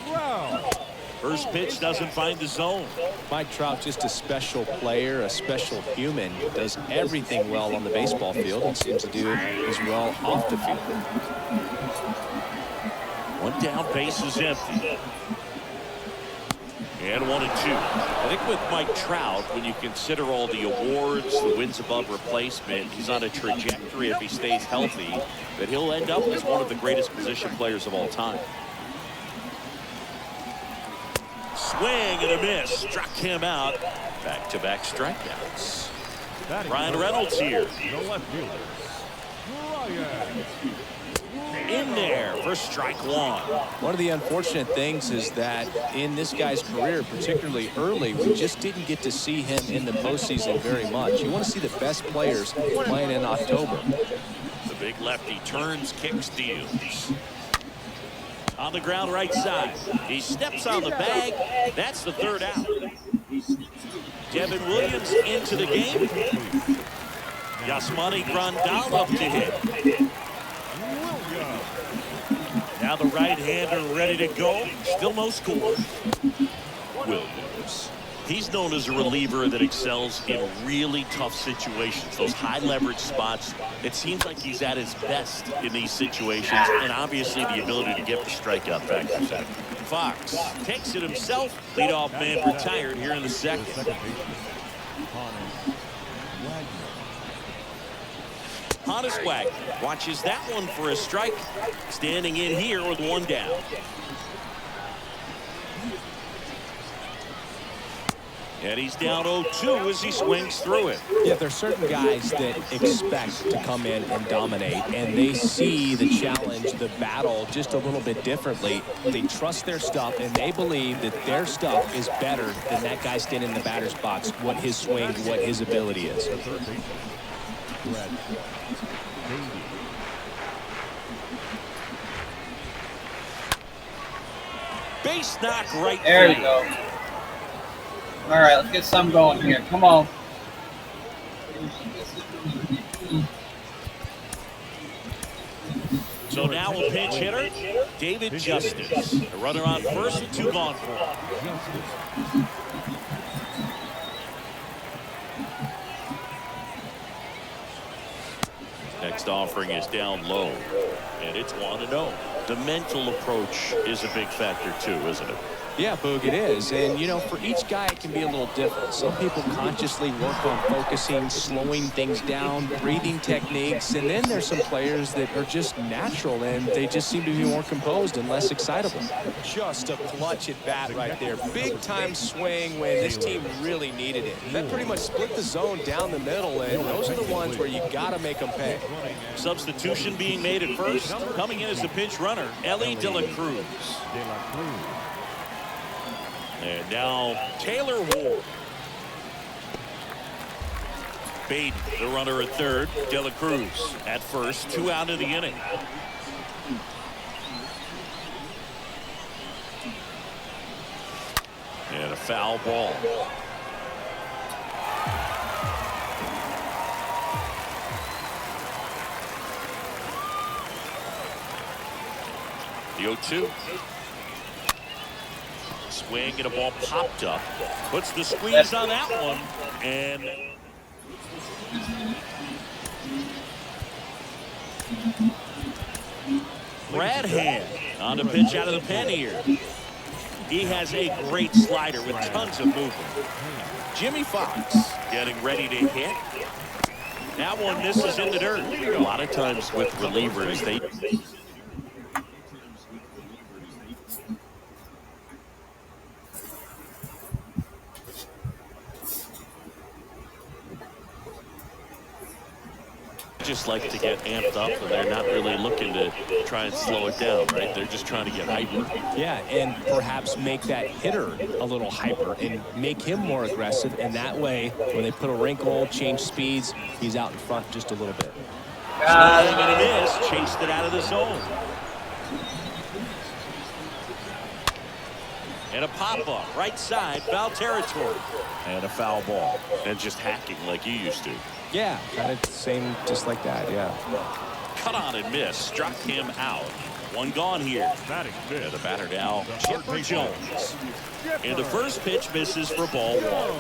Trout. First pitch doesn't find the zone. Mike Trout, just a special player, a special human. Does everything well on the baseball field and seems to do as well off the field. One down, base is empty. And 1-2. I think with Mike Trout, when you consider all the awards, the wins above replacement, he's on a trajectory, if he stays healthy, that he'll end up as one of the greatest position players of all time. Swing and a miss. Struck him out. Back-to-back strikeouts. Ryan Reynolds here. The left fielder, Brian. In there for strike one. One of the unfortunate things is that in this guy's career, particularly early, we just didn't get to see him in the postseason very much. You want to see the best players playing in October. The big lefty turns, kicks, deals. On the ground right side. He steps on the bag. That's the third out. Devin Williams into the game. Yasmani Grandal up to hit. Now the right-hander ready to go. Still no score. Williams. He's known as a reliever that excels in really tough situations. Those high-leverage spots. It seems like he's at his best in these situations. And obviously the ability to get the strikeout factor. Fox takes it himself. Leadoff man retired here in the second. Honest Wagner watches that one for a strike. Standing in here with one down. And he's down 0-2 as he swings through it. Yeah, there's certain guys that expect to come in and dominate, and they see the challenge, the battle just a little bit differently. They trust their stuff, and they believe that their stuff is better than that guy standing in the batter's box, what his swing, what his ability is. Base knock right there. You go. All right, let's get some going here. Come on. So now a pinch hitter, David Justice. The runner on first with 2 gone for him. Next offering is down low, and it's 1-0. The mental approach is a big factor too, isn't it? Yeah, Boog, it is. And, you know, for each guy, it can be a little different. Some people consciously work on focusing, slowing things down, breathing techniques. And then there's some players that are just natural, and they just seem to be more composed and less excitable. Just a clutch at bat right there. Big-time swing when this team really needed it. That pretty much split the zone down the middle, and those are the ones where you got to make them pay. Substitution being made at first. Coming in as the pinch runner, Ellie De La Cruz. And now Taylor Ward. Baden, the runner at third. De La Cruz at first. 2 out of the inning. And a foul ball. The 0-2. Swing and a ball popped up. Puts the squeeze on that one. And Brad Hand on the pitch out of the pen here. He has a great slider with tons of movement. Jimmy Fox getting ready to hit. That one misses in the dirt. A lot of times with relievers, they just like to get amped up, and they're not really looking to try and slow it down, right? They're just trying to get hyper. Yeah, and perhaps make that hitter a little hyper and make him more aggressive, and that way, when they put a wrinkle, change speeds, he's out in front just a little bit. Swing and a miss, chased it out of the zone. And a pop-up, right side, foul territory. And a foul ball. And just hacking like you used to. Yeah, kind of same, just like that, yeah. Cut on and miss, struck him out. One gone here. And the batter now, Chipper Jones. And the first pitch misses for ball 1.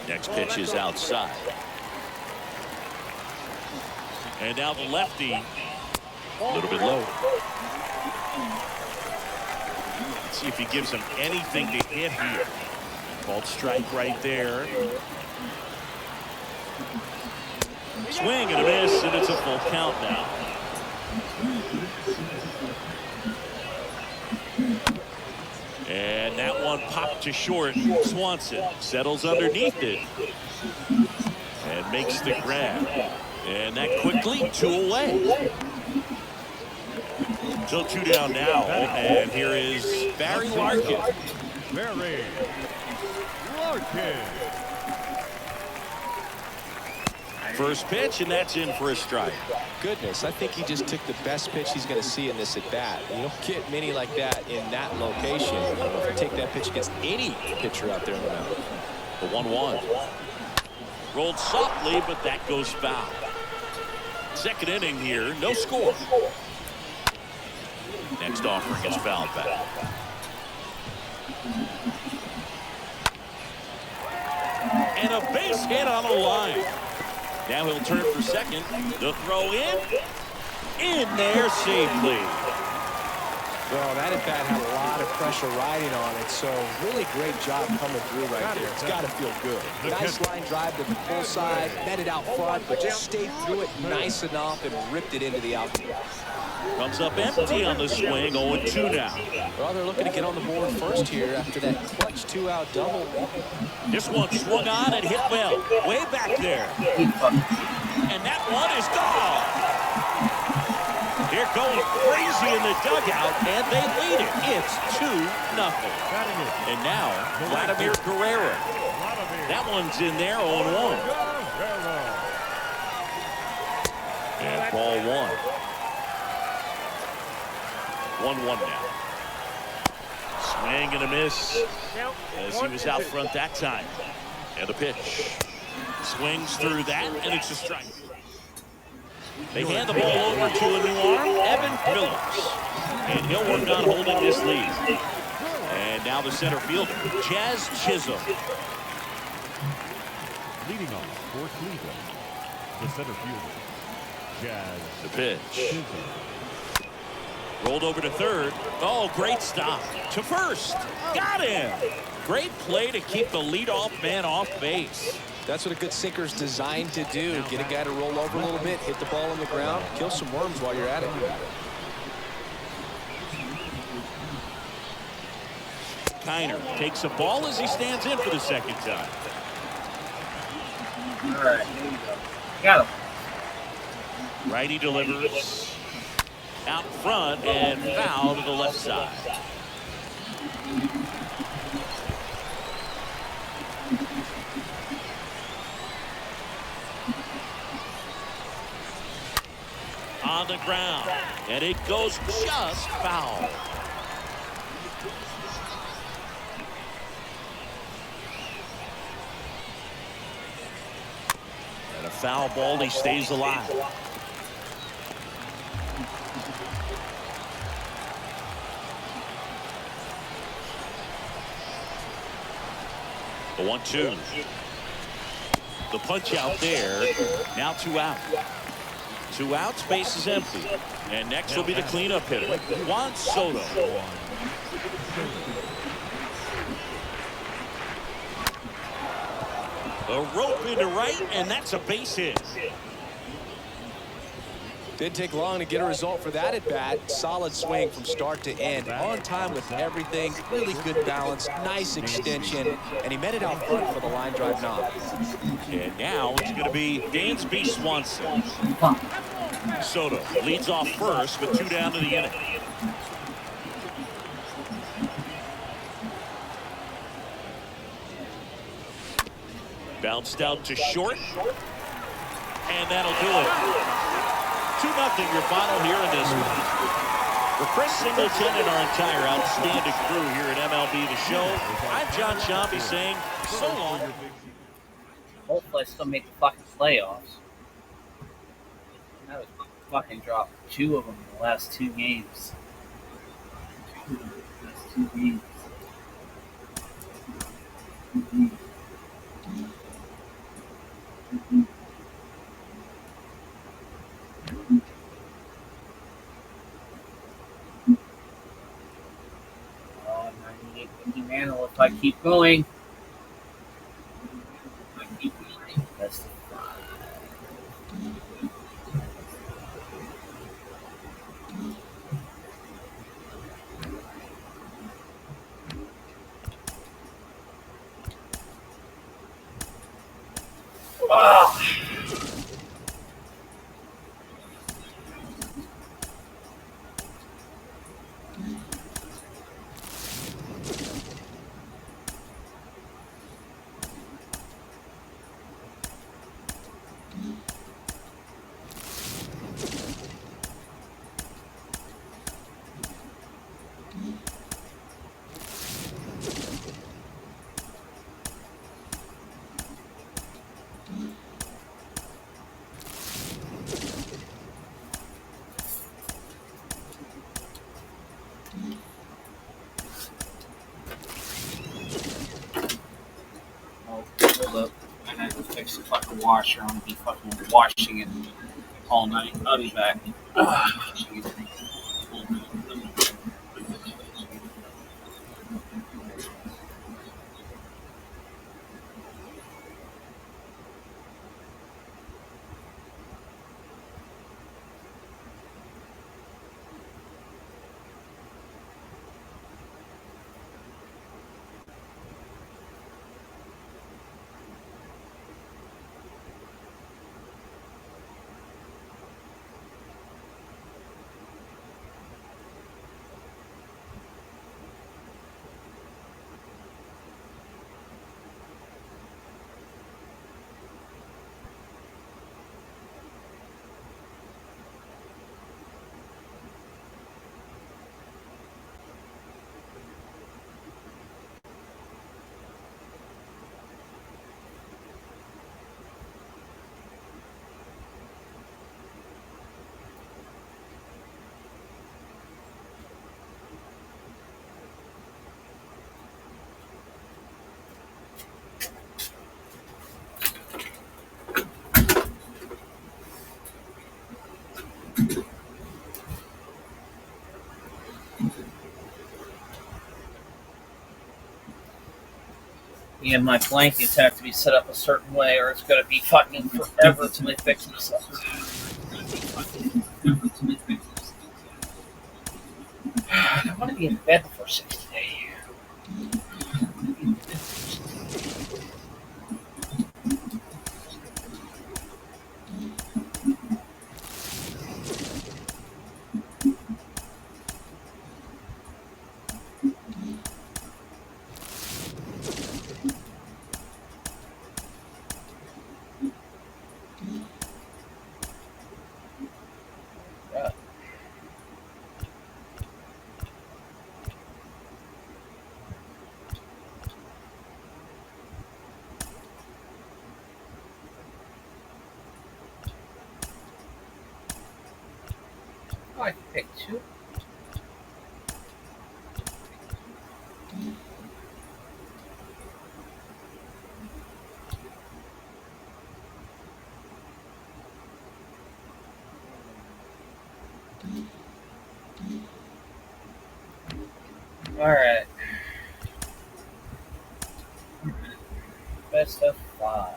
Next pitch is outside. And now the lefty, a little bit low. Let's see if he gives him anything to hit here. Called strike right there. Swing and a miss, and it's a full count now. And that one popped to short. Swanson settles underneath it and makes the grab. And that quickly 2 away. Still 2 down now. And here is Barry Larkin. Barry Larkin. First pitch, and that's in for a strike. Goodness, I think he just took the best pitch he's going to see in this at-bat. You don't get many like that in that location. You know, if you take that pitch against any pitcher out there in the mound. The 1-1. Rolled softly, but that goes foul. Second inning here, no score. Next offering is fouled back. And a base hit on the line. Now he'll turn for second. The throw in there safely. Well, that at-bat had a lot of pressure riding on it, so really great job coming through right there. It's got to feel good. Nice line drive to the full side, met it out front, but just stayed through it nice enough and ripped it into the outfield. Comes up empty on the swing, 0-2 now. Well, they're looking to get on the board first here after that clutch 2-out double. This one swung on and hit well, way back there. And that one is gone. They're going crazy in the dugout, and they lead it. It's 2-0. And now, Vladimir Guerrero. That one's in there, 0-1. And ball 1. 1-1 now. Swing and a miss as he was out front that time. And a pitch. Swings through that, and it's a strike. They hand the ball over to a new arm, Evan Phillips. And he'll work on holding this lead. And now the center fielder, Jazz Chisholm. Leading off for Cleveland, The center fielder, Jazz The pitch. Chisholm. Rolled over to third. Oh, great stop. To first. Got him. Great play to keep the leadoff man off base. That's what a good sinker's designed to do. Get a guy to roll over a little bit, hit the ball on the ground, kill some worms while you're at it. Kiner takes a ball as he stands in for the second time. All right, here we go. Got him. Righty delivers. Out front and foul to the left side. On the ground, and it goes just foul. And a foul ball, he stays alive. The 1-2. The punch out there. Now 2 out. 2 outs, base is empty. And next will be the cleanup hitter, Juan Soto. A rope into right, and that's a base hit. Didn't take long to get a result for that at bat. Solid swing from start to end. On time with everything. Really good balance. Nice extension. And he met it out front for the line drive knock. And now it's going to be Dansby Swanson. Soto leads off first with 2 down to the inning. Bounced out to short. And that'll do it. 2-0 your final here in this one. For Chris Singleton and our entire outstanding crew here at MLB The Show, I'm John Shambi saying so long. Hopefully I still make the fucking playoffs. That was fucking dropped 2 of them in the last 2 games. 2 games. Oh, 98 50 man. If I keep going. That's the 5. Hold up. I had to fix the fucking washer. I'm gonna be fucking washing it all night. I'll be back. Yeah, my blankets have to be set up a certain way, or it's going to be fucking forever until they fix themselves. I want to be in bed before 6 today. God. Oh, I can pick two. Alright. Best of 5.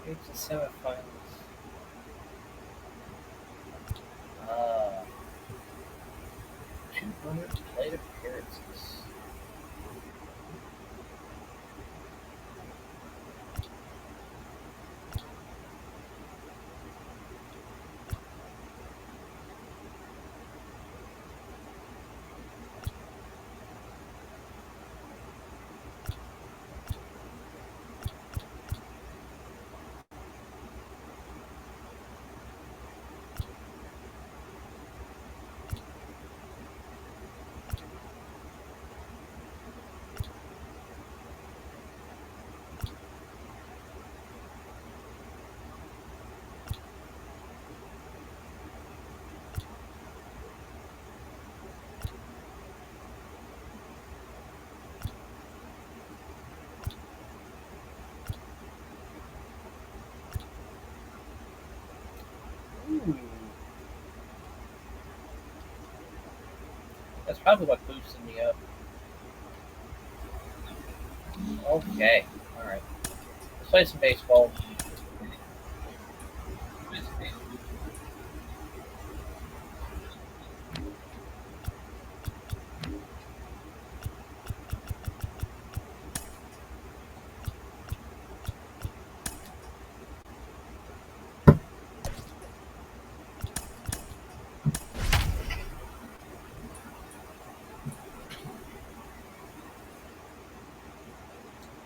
It's the semifinals. Uh, 200 plate appearances. Ooh. That's probably what boosted me up. Okay. Alright. Let's play some baseball.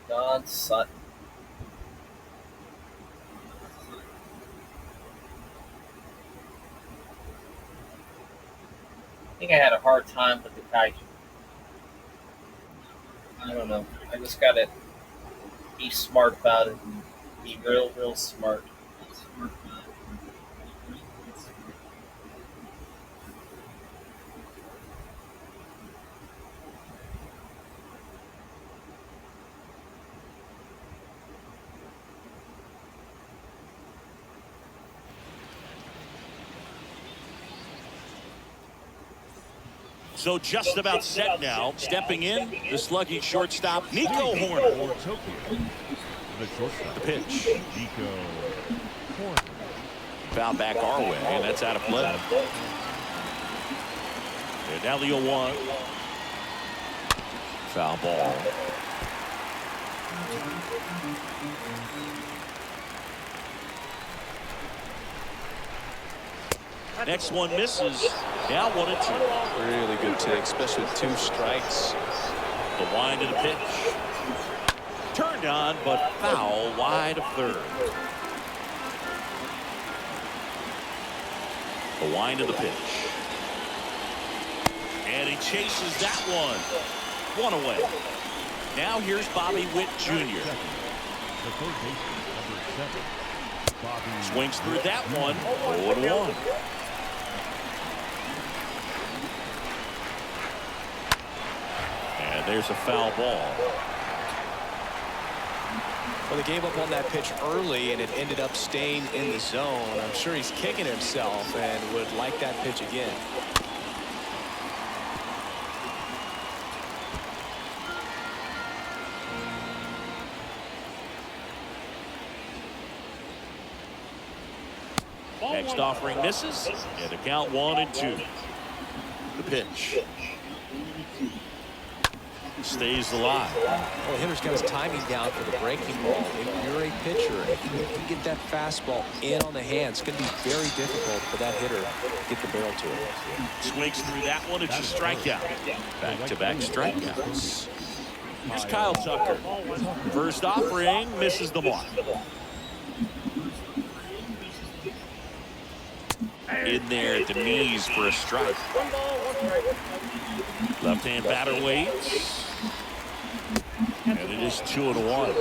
Don Sutton. I think I had a hard time with the kaiju. I don't know. I just gotta be smart about it. Be real smart. So just about set now. Stepping in, the slugging shortstop, Nico Horner. For Tokyo, the shortstop. The pitch. Nico Horner. Foul back our way, and that's out of play. And now the 0-1. Foul ball. Next one misses. Now 1-2. Really good take, especially with 2 strikes. The wind of the pitch. Turned on, but foul wide of third. The wind of the pitch. And he chases that one. One away. Now here's Bobby Witt Jr. The third baseman, number 7, Bobby. Swings through that one. 0-1. And there's a foul ball. Well, they gave up on that pitch early, and it ended up staying in the zone. I'm sure he's kicking himself and would like that pitch again. Next offering misses, and the count 1-2. The pitch stays alive. Well, hitter's got his timing down for the breaking ball. If you're a pitcher, if you can get that fastball in on the hand, it's going to be very difficult for that hitter to get the barrel to it. Swings through that one. It's a strikeout. Back-to-back strikeouts. Here's Kyle Tucker. First offering misses the mark. In there at the knees for a strike. Left-hand batter waits. And it is 2-1.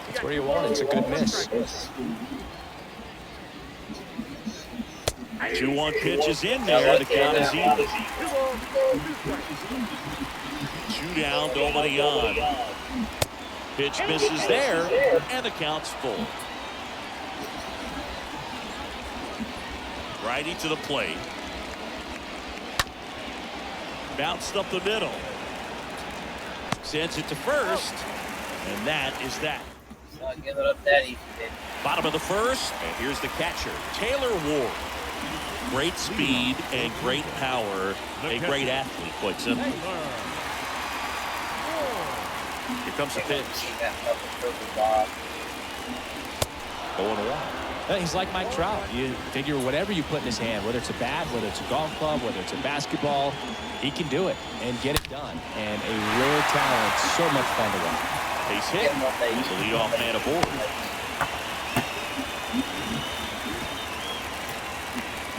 That's where you want it. It's a good miss. 2-1 pitch is in there. The count is even. 2 down, nobody on. Pitch misses there, and the count's full. Righty to the plate. Bounced up the middle. Sends it to first, and that is that. Not giving up that easy, baby. Bottom of the first, and here's the catcher, Taylor Ward. Great speed and great power. A great athlete, quite simply. Here comes the pitch. 0-1. He's like Mike Trout. You figure whatever you put in his hand, whether it's a bat, whether it's a golf club, whether it's a basketball, he can do it and get it done. And a rare talent, so much fun to watch. Base hit. The leadoff man aboard.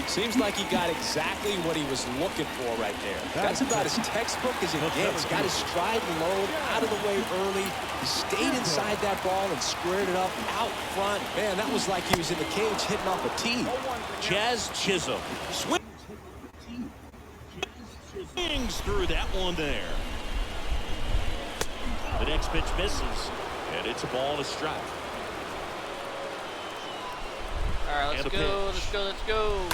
Seems like he got exactly what he was looking for right there. That's about as textbook as it gets. Got his stride low, out of the way early. He stayed inside that ball and squared it up out front. Man, that was like he was in the cage hitting off a tee. Jazz Chisholm swings through that one there. The next pitch misses, and it's a ball and a strike. All right, let's go. Let's go. Let's go.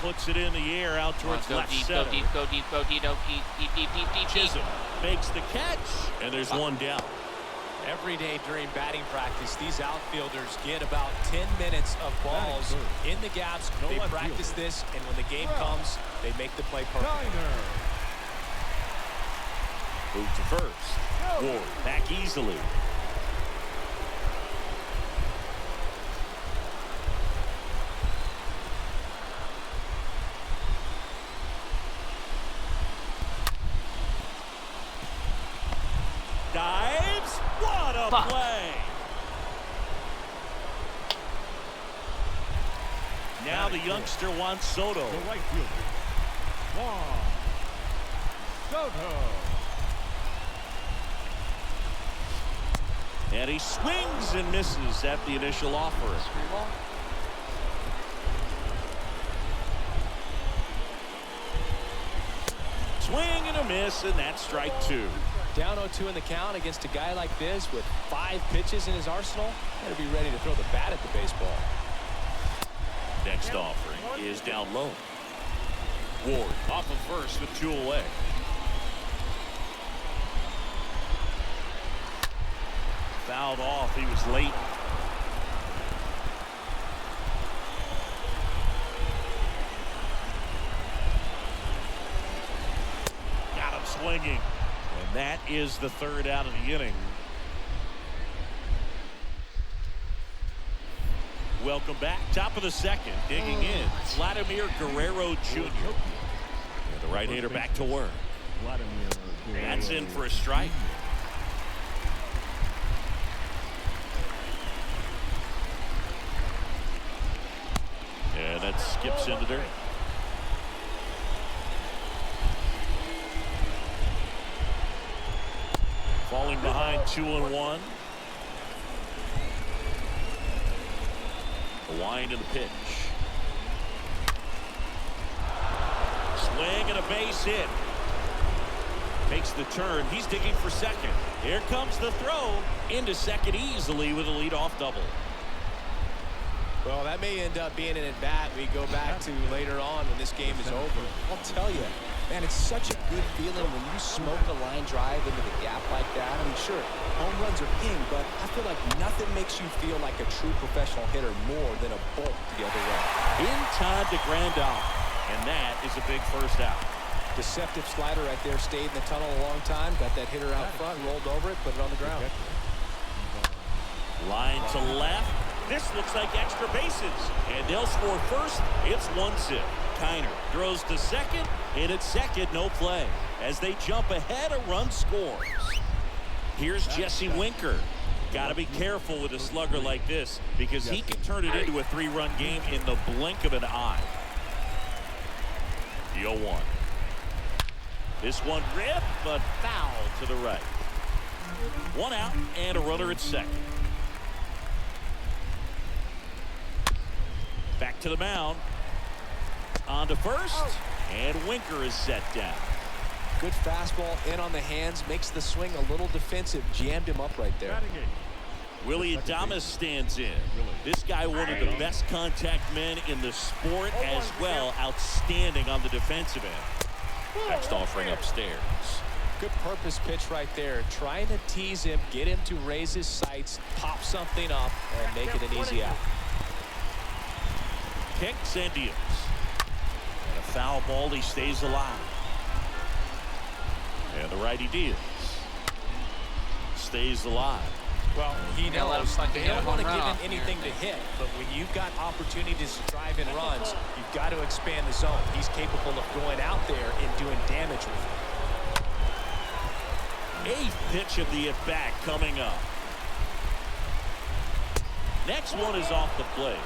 Puts it in the air out towards Go left deep, center. go deep, go deep, go deep, go deep, deep, deep, deep, deep, deep. Chisholm makes the catch, and there's one down. Every day during batting practice, these outfielders get about 10 minutes of balls in the gaps. They practice this, and when the game comes, they make the play perfect. Move to first. Ward back easily. Dives. What a play. Now the youngster wants Soto. The right fielder, Juan Soto. And he swings and misses at the initial offering. Swing and a miss, and that's strike 2. Down 0-2 in the count against a guy like this with 5 pitches in his arsenal. Better be ready to throw the bat at the baseball. Next offering is down low. Ward off of first with 2 away. Fouled off. He was late. Got him swinging. And that is the 3rd out of the inning. Welcome back. Top of the 2nd. Digging in. Vladimir Guerrero Jr. And the right-hander back to work. That's in for a strike. And that skips into dirt. line 2-1. The wind and the pitch. Swing and a base hit. Makes the turn. He's digging for second. Here comes the throw into second easily with a leadoff double. Well, that may end up being an at-bat we go back to later on when this game is over. I'll tell you, man, it's such a good feeling when you smoke a line drive into the gap like that. I mean, sure, home runs are king, but I feel like nothing makes you feel like a true professional hitter more than a bolt the other way. In time to ground out, and that is a big first out. Deceptive slider right there, stayed in the tunnel a long time, got that hitter out front, rolled over it, put it on the ground. Line to left. This looks like extra bases, and they'll score first. It's 1-0. Kiner throws to second, and at second, no play. As they jump ahead, a run scores. Here's Jesse Winker. Got to be careful with a slugger like this because he can turn it into a 3-run game in the blink of an eye. The 0-1. This one ripped, but foul to the right. 1 out and a runner at second. Back to the mound. On to first, and Winker is set down. Good fastball in on the hands, makes the swing a little defensive, jammed him up right there. Willie Adames stands in. This guy, one of the best contact men in the sport as well. Outstanding on the defensive end. Next offering upstairs. Good purpose pitch right there. Trying to tease him, get him to raise his sights, pop something up, and make it an easy out. Kicks and deals. And a foul ball, he stays alive. And the righty deals. Stays alive. Well, he knows they don't want to give him here. anything to hit, but when you've got opportunities to drive in runs, you've got to expand the zone. He's capable of going out there and doing damage with it. 8th pitch of the at-bat coming up. Next one is off the plate.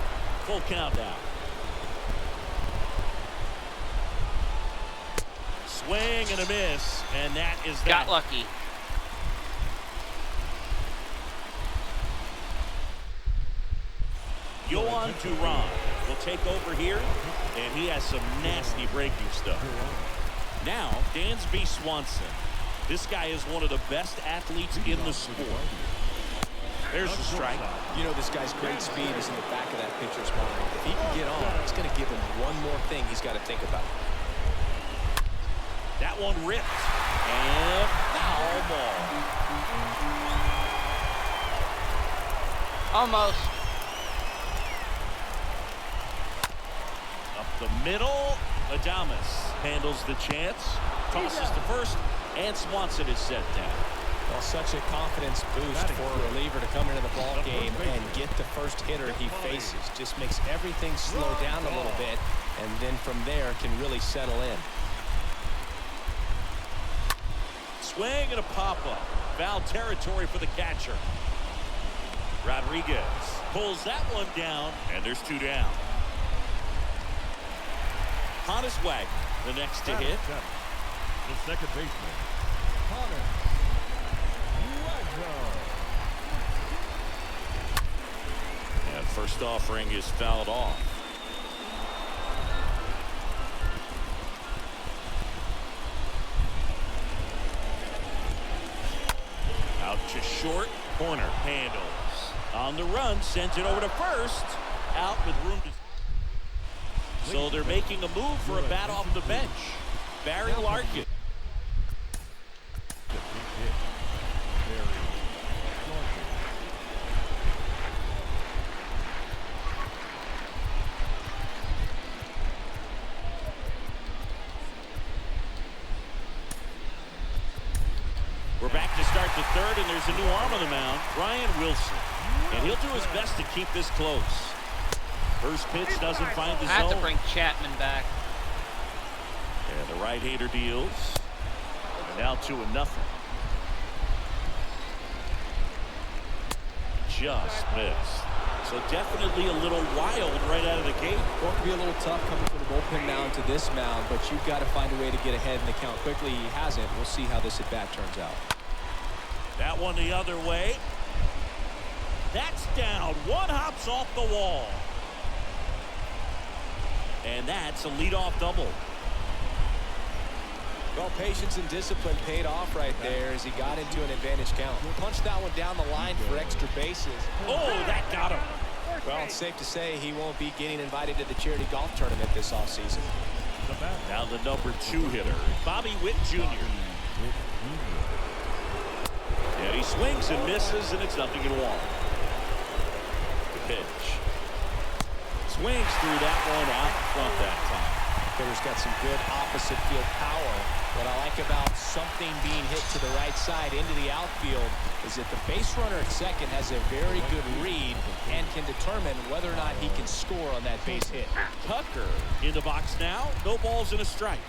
Full count now. Swing and a miss, and that is that. Got lucky. Yohan Duran will take over here, and he has some nasty breaking stuff. Now, Dansby Swanson. This guy is one of the best athletes in the sport. There's the strike. You know, this guy's great speed is in the back of that pitcher's mind. If he can get on, it's going to give him one more thing he's got to think about. That one ripped. And foul ball. Almost. Up the middle. Adames handles the chance. Tosses to first. And Swanson is set down. Well, such a confidence boost for a reliever to come into the ball game and get the first hitter he faces. Just makes everything slow down a little bit, and then from there can really settle in. Swing and a pop-up. Foul territory for the catcher. Rodriguez pulls that one down, and there's 2 down. Honus Wagner, the next to hit. The second baseman, Honus Wagner. And first offering is fouled off. Out to short. Corner handles. On the run, sends it over to first. Out with room to... So they're making a move for a bat off the bench. Barry Larkin. We're back to start the third, and there's a new arm on the mound, Brian Wilson. And he'll do his best to keep this close. First pitch doesn't find the zone. I have to bring Chapman back. And the right-hander deals. Now 2-0. Just missed. So definitely a little wild right out of the gate. Well, it could be a little tough coming from the bullpen mound to this mound, but you've got to find a way to get ahead in the count quickly. He hasn't. We'll see how this at-bat turns out. That one the other way. That's down. One hops off the wall. And that's a leadoff double. Well, patience and discipline paid off right there as he got into an advantage count. Punched that one down the line for extra bases. Oh, that got him. Well, it's safe to say he won't be getting invited to the charity golf tournament this offseason. Now the number 2 hitter, Bobby Witt Jr. And he swings and misses, and it's 0-1. The pitch. Swings through that one out front that time. Hitter's got some good opposite field power. What I like about something being hit to the right side into the outfield is that the base runner at second has a very good read and can determine whether or not he can score on that base hit. Tucker in the box now. No balls and a strike.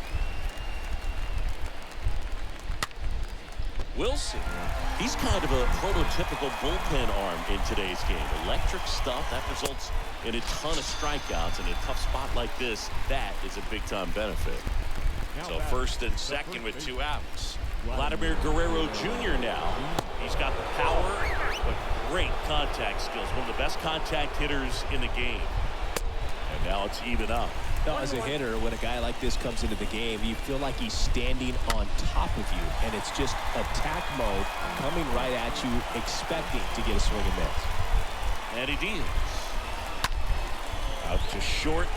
Wilson, he's kind of a prototypical bullpen arm in today's game. Electric stuff that results in a ton of strikeouts. In a tough spot like this, that is a big-time benefit. So first and second with 2 outs. Vladimir Guerrero Jr. now. He's got the power, but great contact skills. One of the best contact hitters in the game. And now it's even up. Now, as a hitter, when a guy like this comes into the game, you feel like he's standing on top of you, and it's just attack mode coming right at you, expecting to get a swing and miss. And he deals. Out to short.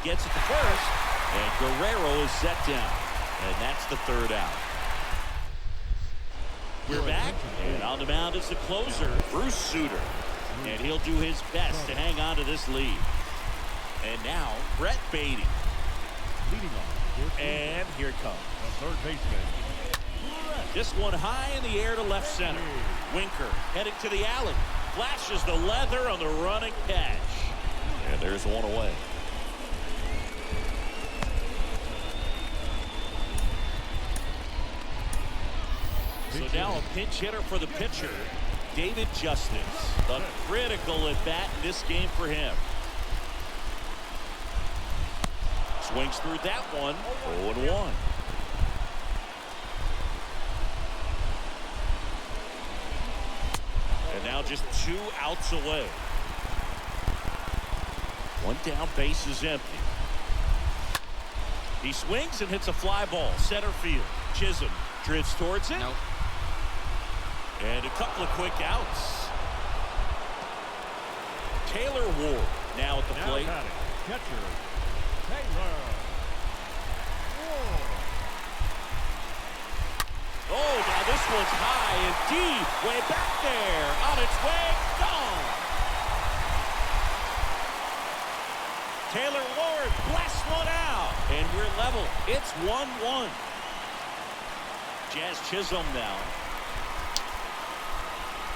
Gets it to first. And Guerrero is set down. And that's the 3rd out. We're back. And on the mound is the closer, Bruce Sutter. And he'll do his best to hang on to this lead. And now, Brett Beatty. Leading off. And here it comes. The third baseman. This one high in the air to left center. Winker heading to the alley. Flashes the leather on the running catch. And there's one away. So now a pinch hitter for the pitcher, David Justice. The critical at bat in this game for him. Swings through that one. 0-1. And now just 2 outs away. One down, base is empty. He swings and hits a fly ball. Center field. Chisholm drifts towards it. Nope. And a couple of quick outs. Taylor Ward now at the plate. Catcher, Taylor Ward. Oh, now this one's high and deep. Way back there. On its way. Gone. Taylor Ward blasts one out. And we're level. It's 1-1. Jazz Chisholm now.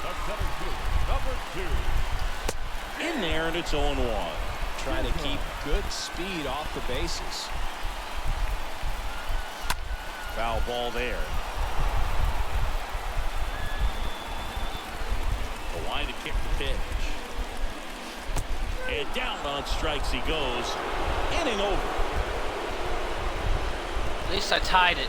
The center fielder, number 2. In there, and it's 0-1. Trying to keep good speed off the bases. Foul ball there. The line to kick the pitch. And down on strikes he goes. Inning over. At least I tied it.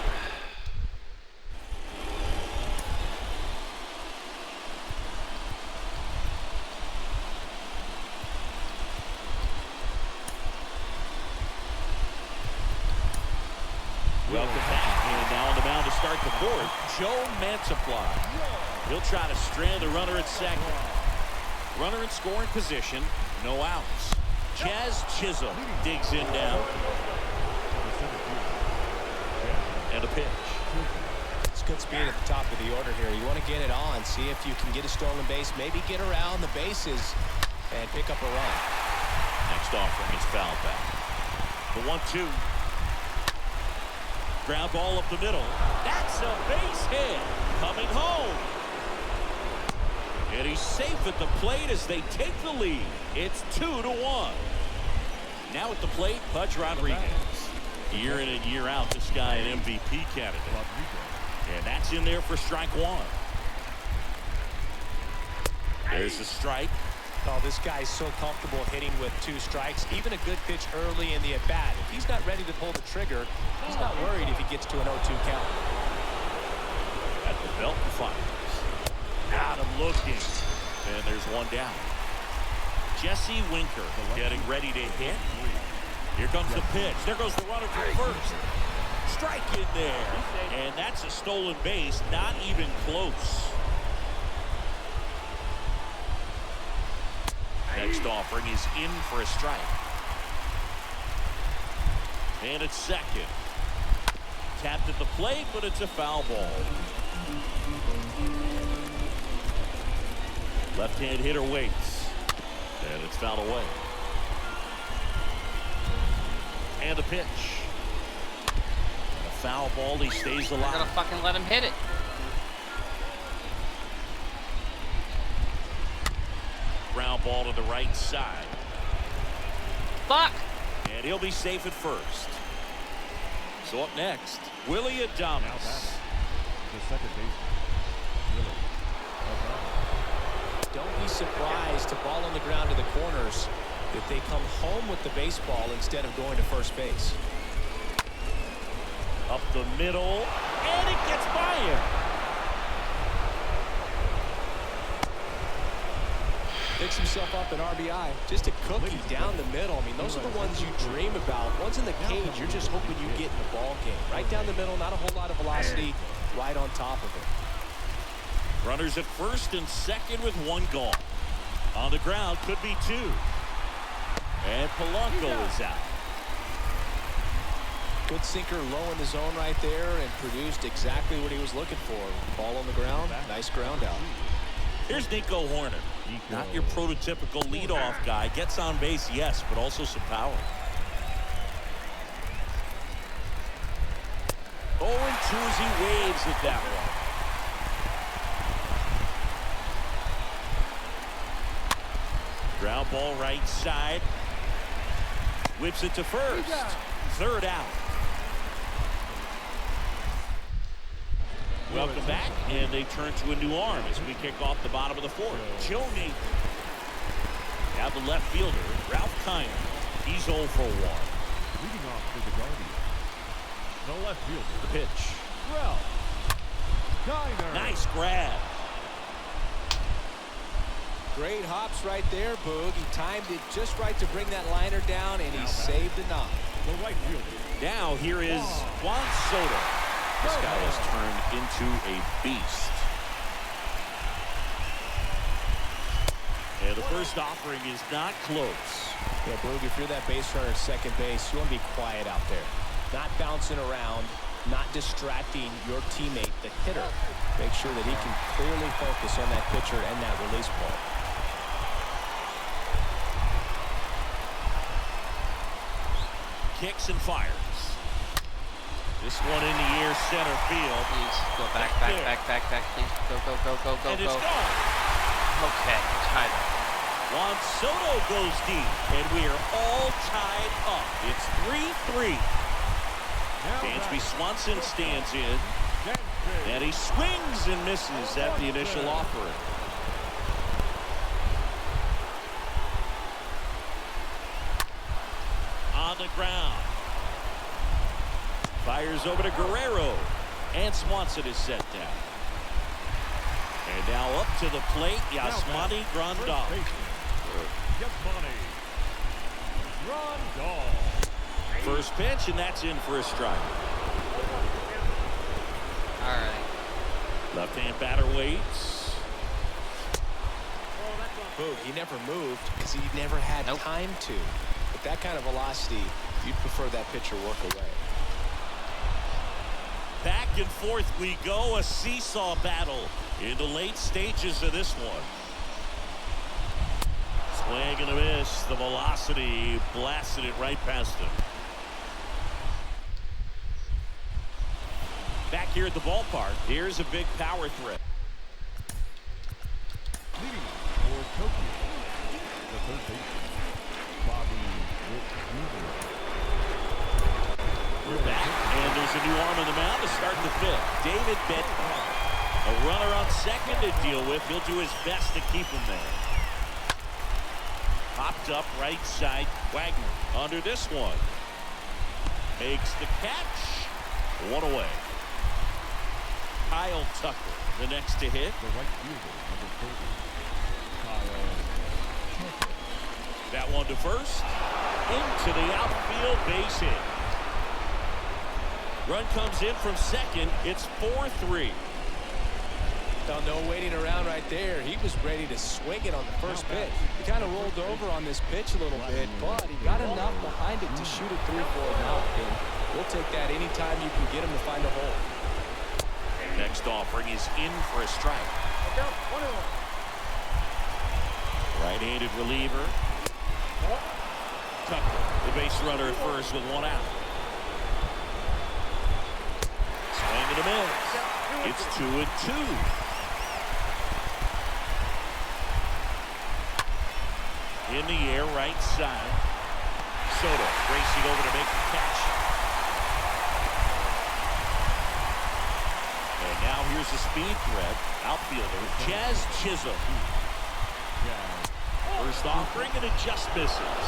Welcome back. And now on the mound to start the 4th, Joe Mantiply. He'll try to strand the runner at second. Runner in scoring position. No outs. Jazz Chisholm digs in now. And a pitch. It's good speed at the top of the order here. You want to get it on, see if you can get a stolen base, maybe get around the bases and pick up a run. Next offering is foul back. The 1-2. Ground ball up the middle. That's a base hit. Coming home. And he's safe at the plate as they take the lead. It's 2-1. Now at the plate, Pudge Rodriguez. Year in and year out, this guy an MVP candidate. And that's in there for strike 1. There's the strike. Oh, this guy's so comfortable hitting with 2 strikes. Even a good pitch early in the at-bat. If he's not ready to pull the trigger, he's not worried if he gets to an 0-2 count. At Belton fires. Got him looking. And there's one down. Jesse Winker getting ready to hit. Here comes the pitch. There goes the runner to first. Strike in there. And that's a stolen base. Not even close. Next offering is in for a strike. And it's second. Tapped at the plate, but it's a foul ball. Left-hand hitter waits. And it's fouled away. And a pitch. And a foul ball. He stays alive. You're gonna fucking let him hit it. Ground ball to the right side. Fuck! And he'll be safe at first. So up next, Willie Adames. The second baseman, Willie Adames. Don't be surprised to ball on the ground to the corners if they come home with the baseball instead of going to first base. Up the middle, and it gets by him. Picks himself up an RBI. Just a cookie down the middle. I mean, those are the ones you dream about. Once in the cage, you're just hoping you get in the ball game. Right down the middle, not a whole lot of velocity, right on top of it. Runners at first and second with one gone. On the ground, could be two. And Polanco is out. Good sinker low in the zone right there and produced exactly what he was looking for. Ball on the ground, nice ground out. Here's Nico Horner. Not your prototypical leadoff guy. Gets on base, yes, but also some power. 0-2 as he waves at that one. Ground ball right side. Whips it to first. Third out. Welcome back, and they turn to a new arm as we kick off the bottom of the fourth. Joe Nathan. Now the left fielder, Ralph Kiner. He's 0 for 1. Leading off for the Guardians, the left fielder, The pitch. Ralph Kiner. Nice grab. Great hops right there, Boog. He timed it just right to bring that liner down, and he saved a knock. The right fielder. Now here is Juan Soto. This guy has turned into a beast. And the first offering is not close. Yeah, Boog, if you're that base runner at second base, you want to be quiet out there. Not bouncing around, not distracting your teammate, the hitter. Make sure that he can clearly focus on that pitcher and that release ball. Kicks and fires. This one in the air, center field. Please go back, please. Go. And it's gone. Okay, tied up. Juan Soto goes deep, and we are all tied up. It's 3-3. Dansby Swanson stands in, and he swings and misses at the initial offering. On the ground. Fires over to Guerrero, and Swanson is set down. And now up to the plate, Yasmani Grandal. Yasmani Grandal. First pitch, and that's in for a strike. All right. Left-hand batter waits. Boog, he never moved because he never had time to. With that kind of velocity, you'd prefer that pitcher work away. Back and forth we go, a seesaw battle in the late stages of this one. Swing and a miss. The velocity blasted it right past him. Back here at the ballpark, here's a big power threat. Leading for Tokyo, the third baseman, Bobby Witt Jr. We're back, and there's a new arm on the mound to start the fifth. David Benton, a runner on second to deal with. He'll do his best to keep him there. Popped up right side. Wagner under this one. Makes the catch. One away. Kyle Tucker, the next to hit. The right fielder, number 30, Kyle Tucker. That one to first. Into the outfield, base hit. Run comes in from second. It's 4-3. Well, no waiting around right there. He was ready to swing it on the first pitch. He kind of rolled over on this pitch a little bit, but he got enough behind it to shoot it through for a knock. And we'll take that anytime you can get him to find a hole. Next offering is in for a strike. Right-handed reliever. Tucker, the base runner at first with one out. Swing and a miss. It's 2-2. In the air, right side. Soto racing over to make the catch. And now here's a speed threat. Outfielder, Jazz Chisholm. First offering, and it just misses.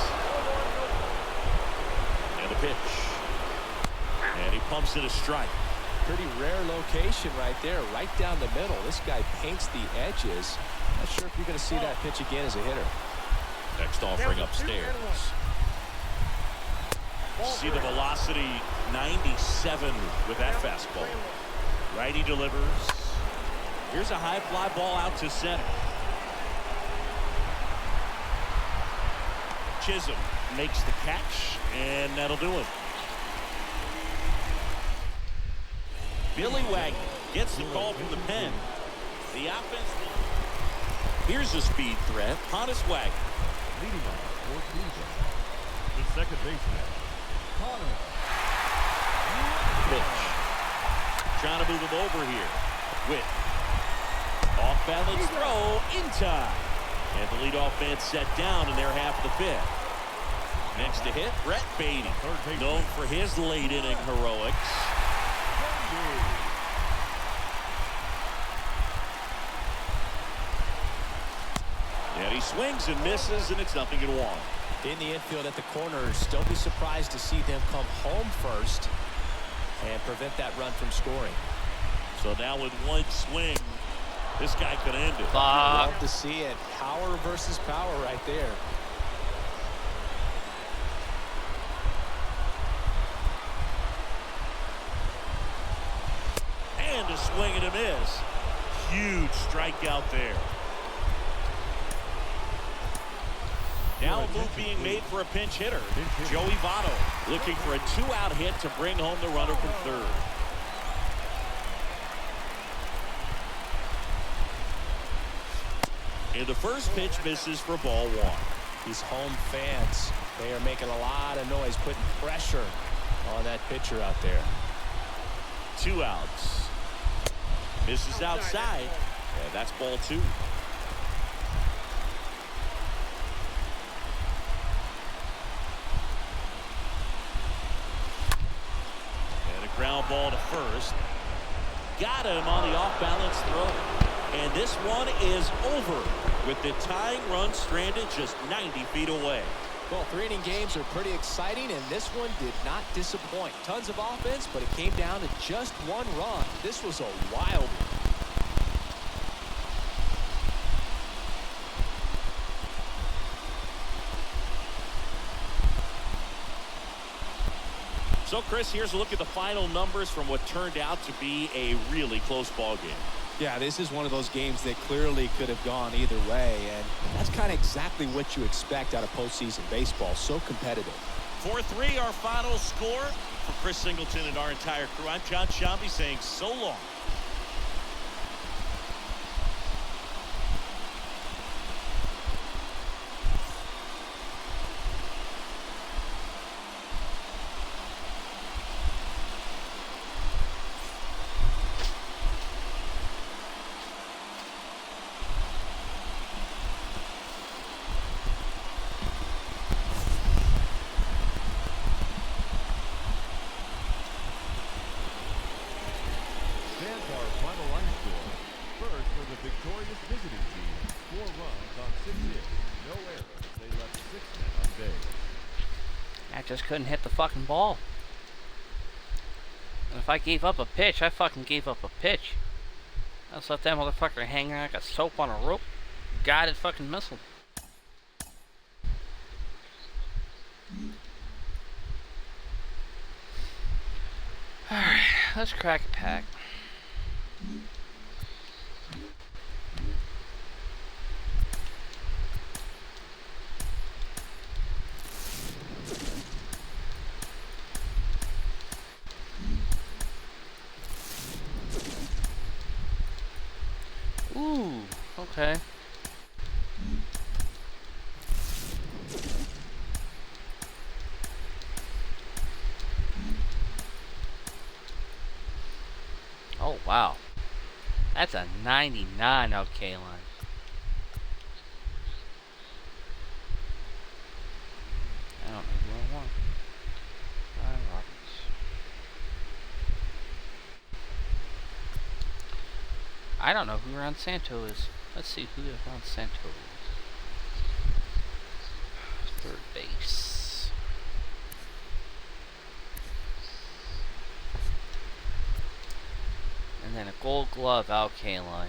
And a pitch. And he pumps it a strike. Pretty rare location right there, right down the middle. This guy paints the edges. Not sure if you're going to see that pitch again as a hitter. Next offering upstairs. See the velocity, 97 with that fastball. Righty delivers. Here's a high fly ball out to center. Chisholm makes the catch, and that'll do it. Billy Wagner gets the call from the pen. The offense. Here's a speed threat. Honest Wagner. Leading off for Cleveland, the second baseman, Connor. Pitch. Trying to move him over here. Witt. Off balance throw in time. And the leadoff man set down in their half of the fifth. Next to hit, Brett Beatty, known for his late inning heroics. And he swings and misses, and it's 0-1. In the infield at the corners, don't be surprised to see them come home first and prevent that run from scoring. So now with one swing, this guy could end it. Love to see it. Power versus power right there. And a swing and a miss. Huge strikeout there. Now a move being made for a pinch hitter. Joey Votto looking for a 2-out hit to bring home the runner from third. And the first pitch misses for ball one. These home fans, they are making a lot of noise, putting pressure on that pitcher out there. 2 outs. Misses outside. And that's ball 2. And a ground ball to first. Got him on the off-balance throw. And this one is over with the tying run stranded just 90 feet away. Well, 3-inning games are pretty exciting, and this one did not disappoint. Tons of offense, but it came down to just 1 run. This was a wild one. So, Chris, here's a look at the final numbers from what turned out to be a really close ball game. Yeah, this is one of those games that clearly could have gone either way, and that's kind of exactly what you expect out of postseason baseball. So competitive. 4-3, our final score. For Chris Singleton and our entire crew, I'm John Shambi saying so long. victorious visiting team, 4 runs on 6 hits, no errors. They left 6 men on base. I just couldn't hit the fucking ball. And if I gave up a pitch, I fucking gave up a pitch. I just let that motherfucker hang like a soap on a rope. Guided fucking missile. Alright, let's crack a pack. Ooh, okay. Oh, wow. That's a 99 OK line. I don't know who I want. Ryan Roberts. I don't know who Ron Santo is. Let's see who Ron Santo is. Third base. And then a Gold Glove Al Kaline.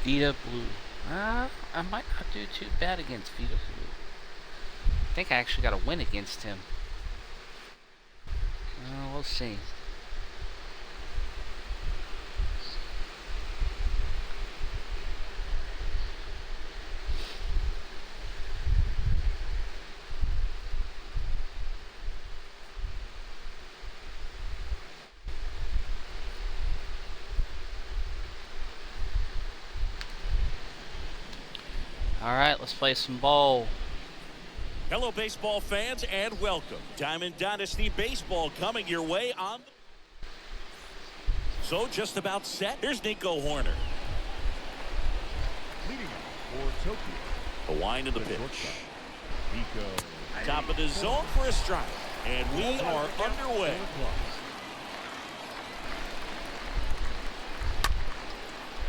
Vita Blue. I might not do too bad against Vita Blue. I think I actually got a win against him. We'll see. Alright, let's play some ball. Hello, baseball fans, and welcome. Diamond Dynasty Baseball coming your way on. So, just about set. Here's Nico Horner. Leading off for Tokyo. The wind of the pitch. Nico. Top of the zone for a strike. And we are underway.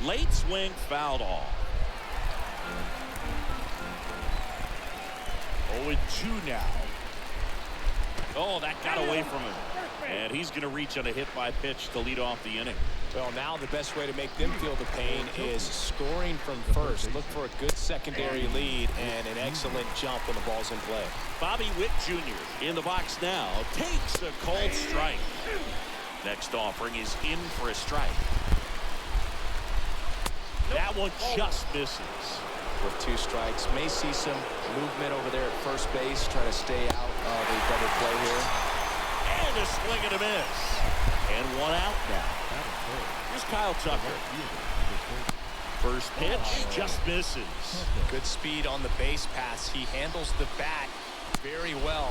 Late swing fouled off. 0-2 now. Oh, that got away from him. And he's going to reach on a hit by pitch to lead off the inning. Well, now the best way to make them feel the pain is scoring from first. Look for a good secondary lead and an excellent jump when the ball's in play. Bobby Witt Jr. in the box now takes a cold strike. Next offering is in for a strike. That one just misses. With 2 strikes, may see some movement over there at first base, trying to stay out of a double play here. And a swing and a miss. And 1 out now. Here's Kyle Tucker. First pitch just misses. Good speed on the base pass. He handles the bat very well.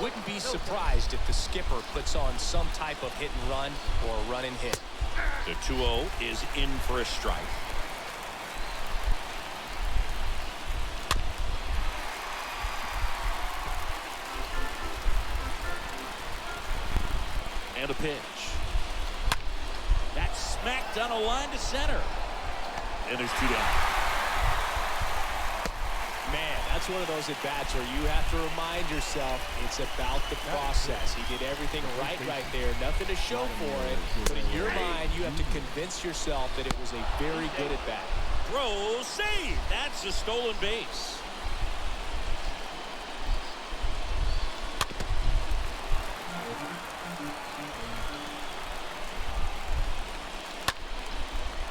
Wouldn't be surprised if the skipper puts on some type of hit and run or run and hit. The 2-0 is in for a strike. And a pitch. That's smacked on a line to center. And there's 2 down. Man, that's That's one of those at-bats where you have to remind yourself it's about the process. He did everything right there. Nothing to show for it. But in your mind, you have to convince yourself that it was a very good at-bat. Throw, save. That's a stolen base.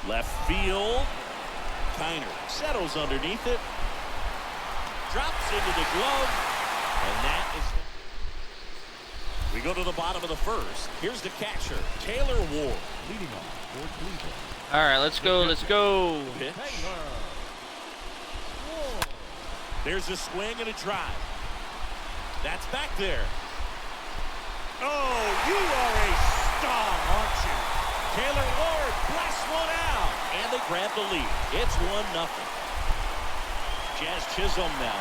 Left field. Kiner settles underneath it. Drops into the glove. And that is... We go to the bottom of the first. Here's the catcher, Taylor Ward. Leading off for Cleveland. All right, let's go. Let's go. Pitch. There's a swing and a drive. That's back there. Oh, you are a star, aren't you? Taylor Ward blasts one out. And they grab the lead. It's 1-0. Jazz Chisholm now.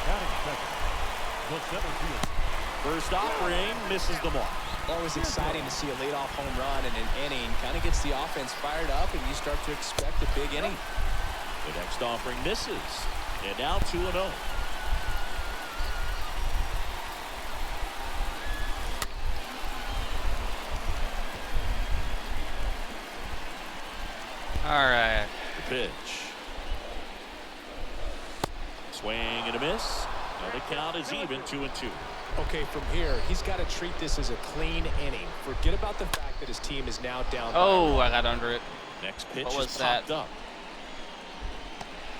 Batting second. The center field. First offering misses the mark. Always exciting to see a leadoff home run in an inning. Kind of gets the offense fired up, and you start to expect a big inning. The next offering misses. And now 2-0. All right. The pitch. Swing and a miss. Now the count is even, 2-2. Okay, from here, he's got to treat this as a clean inning. Forget about the fact that his team is now down. Oh, I got under it. Next pitch What was is popped that? up.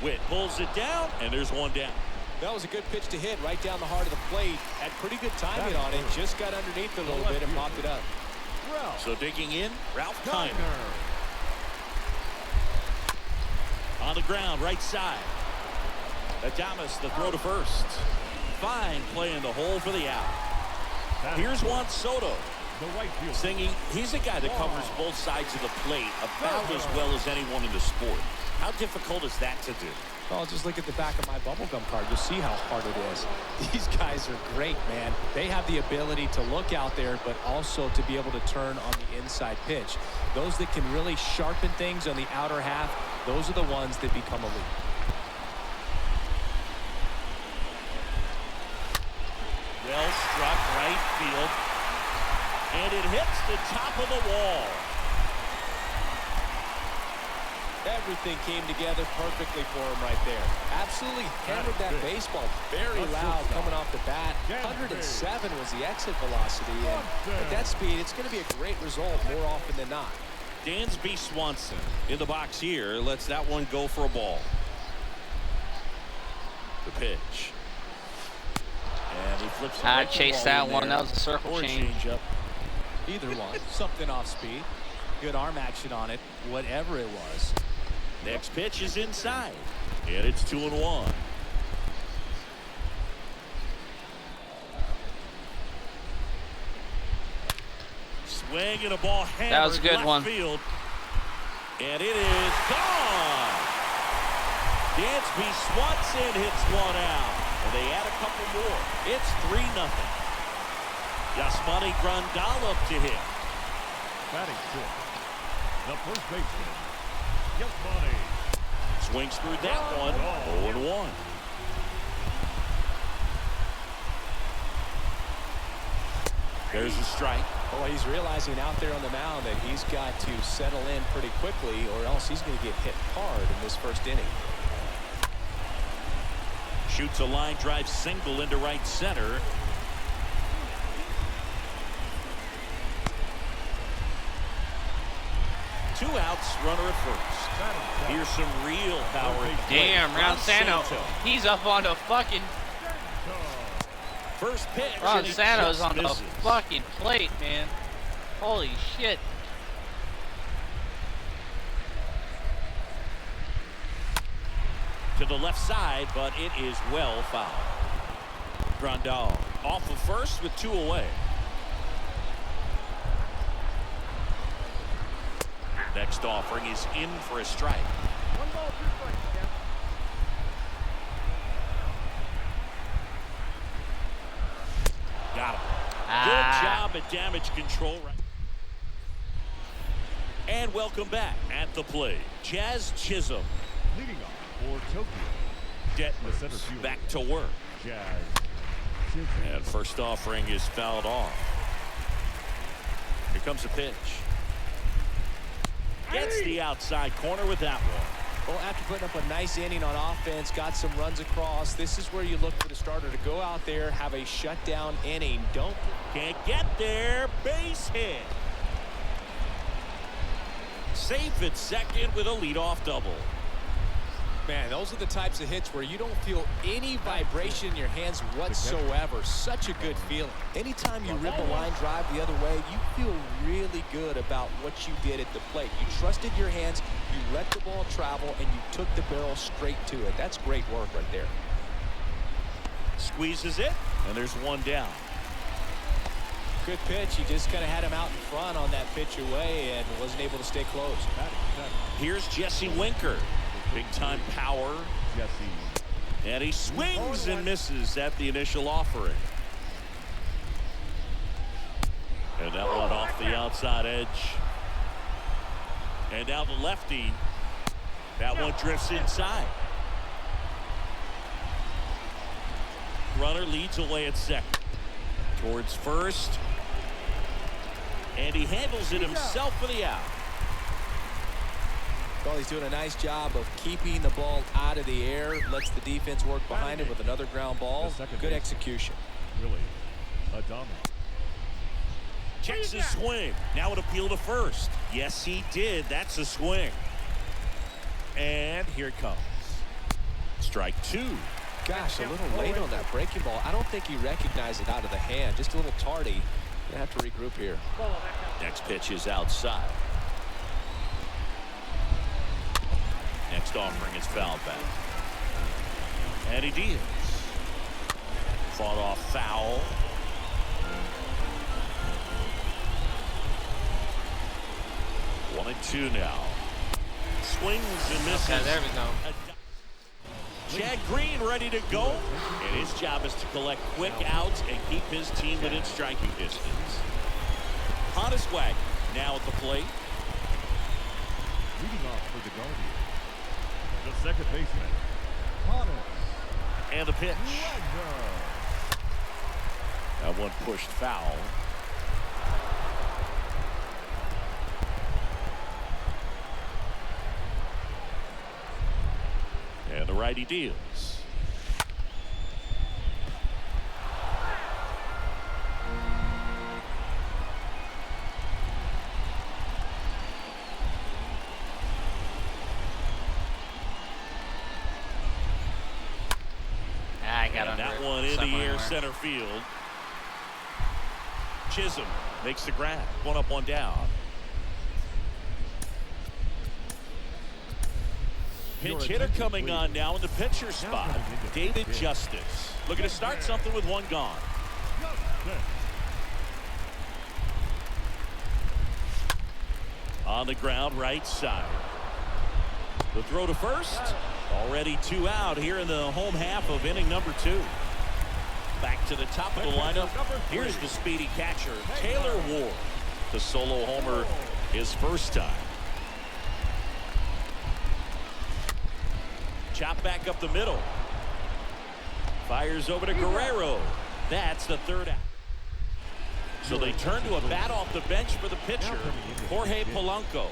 Witt pulls it down, and there's one down. That was a good pitch to hit right down the heart of the plate. Had pretty good timing on it. Just got underneath it a little bit and popped it up. So digging in, Ralph Kiner. On the ground, right side. Adames, the throw to first. Fine play in the hole for the out. Here's Juan Soto. The right field. Singing, he's a guy that covers both sides of the plate about as well as anyone in the sport. How difficult is that to do? Oh, just look at the back of my bubblegum card. You'll see how hard it is. These guys are great, man. They have the ability to look out there, but also to be able to turn on the inside pitch. Those that can really sharpen things on the outer half, those are the ones that become elite. Well struck right field. And it hits the top of the wall. Everything came together perfectly for him right there. Absolutely hammered that baseball. Very loud coming off the bat. 107 was the exit velocity. And at that speed, it's going to be a great result more often than not. Dansby Swanson in the box here. Lets that one go for a ball. The pitch. And he flips it. I chased that one. That was a circle change. Up. Either one. Something off speed. Good arm action on it. Whatever it was. Next pitch is inside. And it's 2-1. Swing and a ball hammered. That was a good left one. Field. And it is gone. Dansby Swanson hits one out. And they add a couple more. It's 3-0. Yasmani Grandal up to hit. Batting sixth. The first baseman. Yasmani. Swings through that one. 0-1. There's a strike. Well, he's realizing out there on the mound that he's got to settle in pretty quickly or else he's going to get hit hard in this first inning. Shoots a line drive single into right center. Two outs, runner at first. Here's some real power. Damn, Ronsanto. He's up on the fucking... First pitch. Ronsanto's on the fucking plate, man. Holy shit. To the left side, but it is well fouled. Grandal off of first with 2 away. Next offering is in for a strike. 1 ball, 2 strikes, Jeff. Got him. Good job at damage control. And welcome back at the plate, Jazz Chisholm. Leading off For Tokyo, the center Detmers fielder, back to work. Jazz And first offering is fouled off. Here comes a pitch. Gets the outside corner with that one. Well, after putting up a nice inning on offense, got some runs across, this is where you look for the starter to go out there, have a shutdown inning. Can't get there. Base hit. Safe at second with a leadoff double. Man, those are the types of hits where you don't feel any vibration in your hands whatsoever. Such a good feeling. Anytime you rip a line drive the other way, you feel really good about what you did at the plate. You trusted your hands, you let the ball travel, and you took the barrel straight to it. That's great work right there. Squeezes it, and there's one down. Good pitch. You just kind of had him out in front on that pitch away and wasn't able to stay close. Here's Jesse Winker. Big time power. Jesse. And he swings and misses at the initial offering. And that one off the outside edge. And now the lefty. That one drifts inside. Runner leads away at second. Towards first. And he handles it himself for the out. Well, he's doing a nice job of keeping the ball out of the air. Lets the defense work behind him with another ground ball. Good execution. Really a dominant. Checks his swing. Now an appeal to first. Yes, he did. That's a swing. And here it comes. Strike two. Gosh, a little late on that breaking ball. I don't think he recognized it out of the hand. Just a little tardy. Gonna have to regroup here. Next pitch is outside. Next offering is fouled back. And he deals. Fought off foul. One and two now. Swings and misses. Okay, there we go. Chad Green ready to go. And his job is to collect quick outs and keep his team within striking distance. Honestwag now at the plate. Leading off for the Guardians, the second baseman, Honus. And the pitch. That one pushed foul. And the righty deals. I got And that one in the air center field. Chisholm makes the grab. One up, one down. Pinch hitter coming on now in the pitcher spot. David Justice. Looking to start something with one gone. On the ground, right side. The throw to first. Already two out here in the home half of inning number two. Back to the top of the lineup. Here's the speedy catcher, Taylor Ward. The solo homer his first time. Chop back up the middle. Fires over to Guerrero. That's the third out. So they turn to a bat off the bench for the pitcher, Jorge Polanco.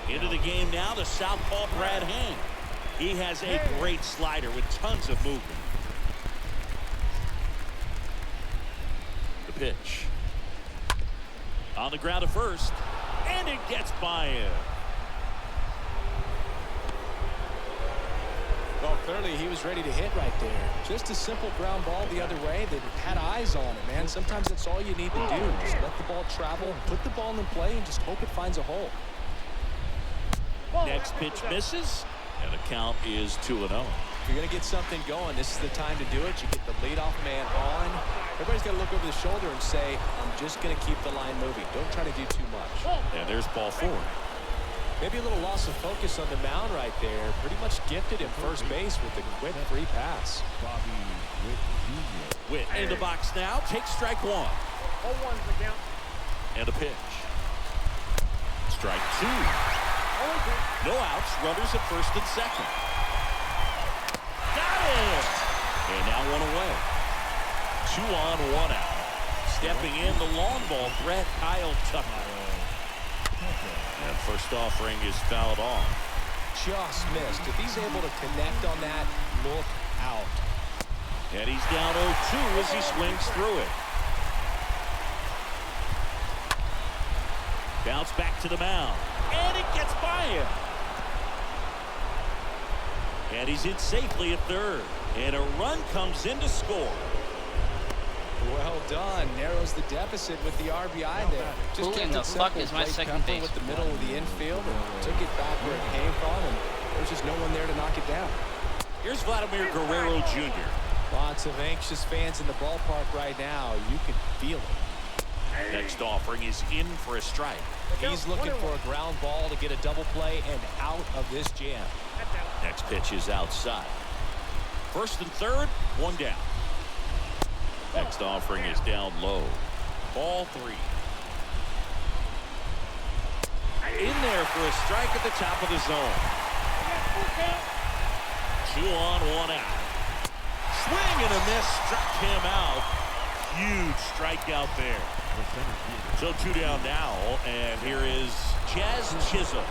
Into the game now, the southpaw Brad Hand. He has a great slider with tons of movement. The pitch. On the ground to first. And it gets by him. Well, clearly he was ready to hit right there. Just a simple ground ball the other way that had eyes on it, man. Sometimes that's all you need to do. Just let the ball travel, put the ball in play, and just hope it finds a hole. Next pitch misses, and the count is 2-0. If you're going to get something going, this is the time to do it. You get the leadoff man on. Everybody's got to look over the shoulder and say, I'm just going to keep the line moving. Don't try to do too much. And there's ball four. Maybe a little loss of focus on the mound right there. Pretty much gifted at first base with a quick free pass. Bobby Witt Jr. Witt in the box now. Takes strike one. 0-1's the count. And a pitch. Strike two. No outs, runners at first and second. Got it! And now one away. 2 on, 1 out. Stepping in the long ball threat, Kyle Tucker. And first offering is fouled off. Just missed. If he's able to connect on that, look out. And he's down 0-2 as he swings through it. Bounce back to the mound. And it gets by him. And he's in safely at third. And a run comes in to score. Well done. Narrows the deficit with the RBI there. Who in the fuck is my second base? With the middle of the infield and took it back where it came from, and there's just no one there to knock it down. Here's Vladimir Guerrero Jr. Lots of anxious fans in the ballpark right now. You can feel it. Next offering is in for a strike. He's looking for a ground ball to get a double play and out of this jam. Next pitch is outside. First and third, 1 down. Next offering is down low. Ball 3. In there for a strike at the top of the zone. 2 on, 1 out. Swing and a miss, struck him out. Huge strikeout there. So 2 down now, and here is Jazz Chisholm.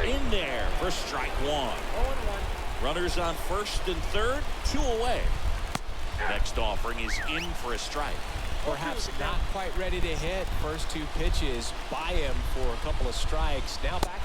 In there for strike 1. Runners on first and third, 2 away. Next offering is in for a strike. Perhaps not quite ready to hit. First 2 pitches by him for a couple of strikes. Now back.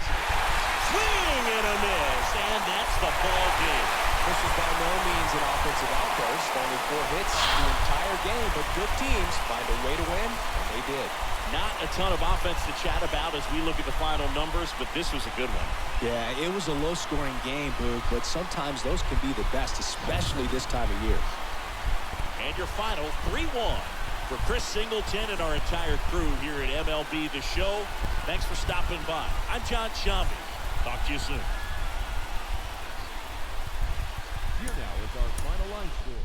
Swing and a miss, and that's the ball game. This is by no means an offensive outburst. Only 4 hits the entire game, but good teams find a way to win, and they did. Not a ton of offense to chat about as we look at the final numbers, but this was a good one. Yeah, it was a low-scoring game, Boog, but sometimes those can be the best, especially this time of year. And your final 3-1 for Chris Singleton and our entire crew here at MLB The Show. Thanks for stopping by. I'm John Shambi. Talk to you soon. Here now is our final line score.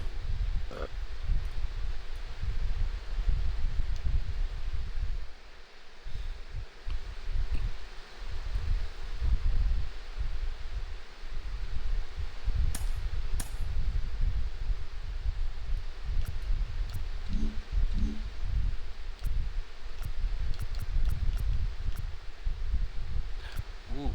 Ooh.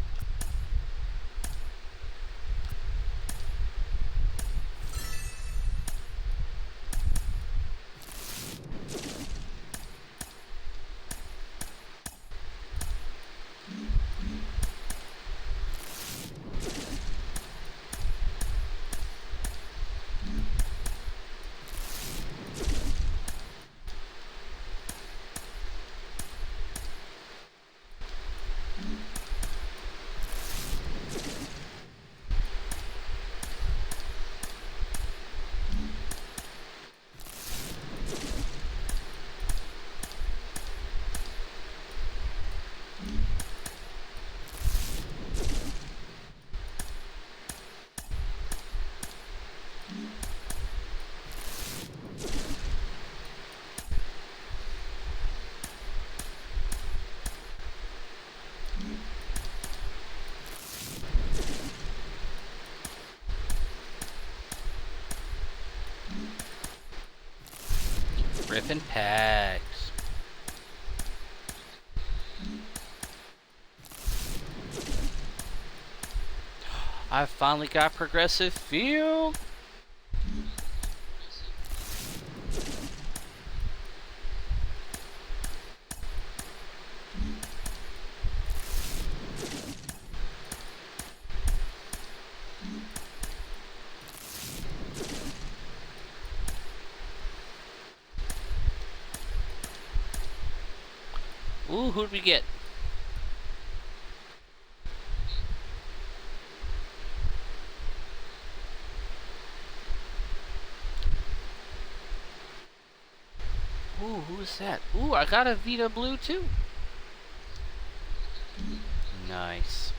Ripping packs. I finally got progressive field. Ooh, who'd we get? Ooh, who's that? Ooh, I got a Vita Blue too. Nice.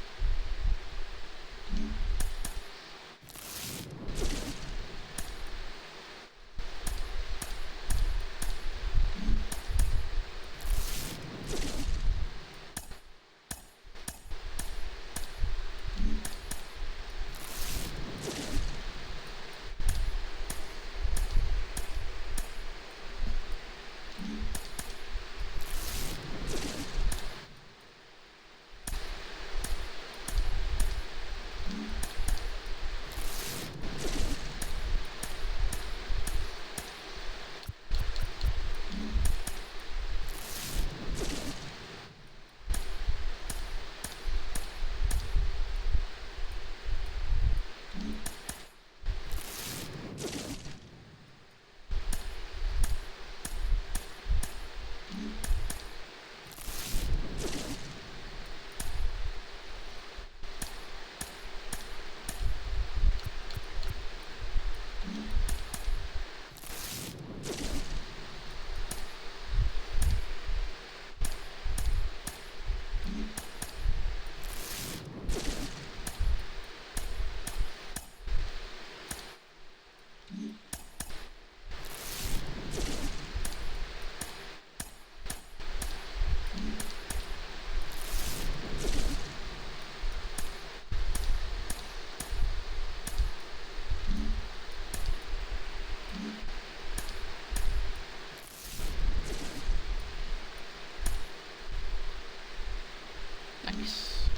Nice.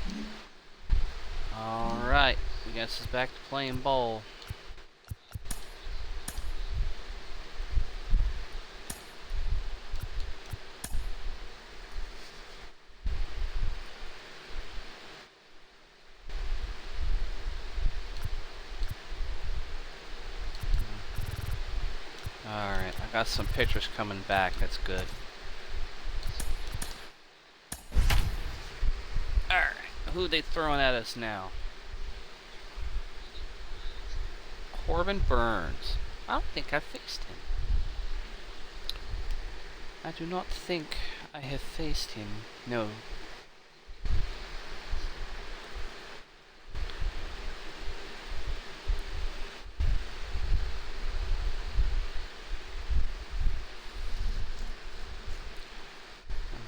Alright, I guess it's back to playing ball. Alright, I got some pitchers coming back, that's good. Alright, who are they throwing at us now? Corbin Burns. I don't think I faced him. I do not think I have faced him. No.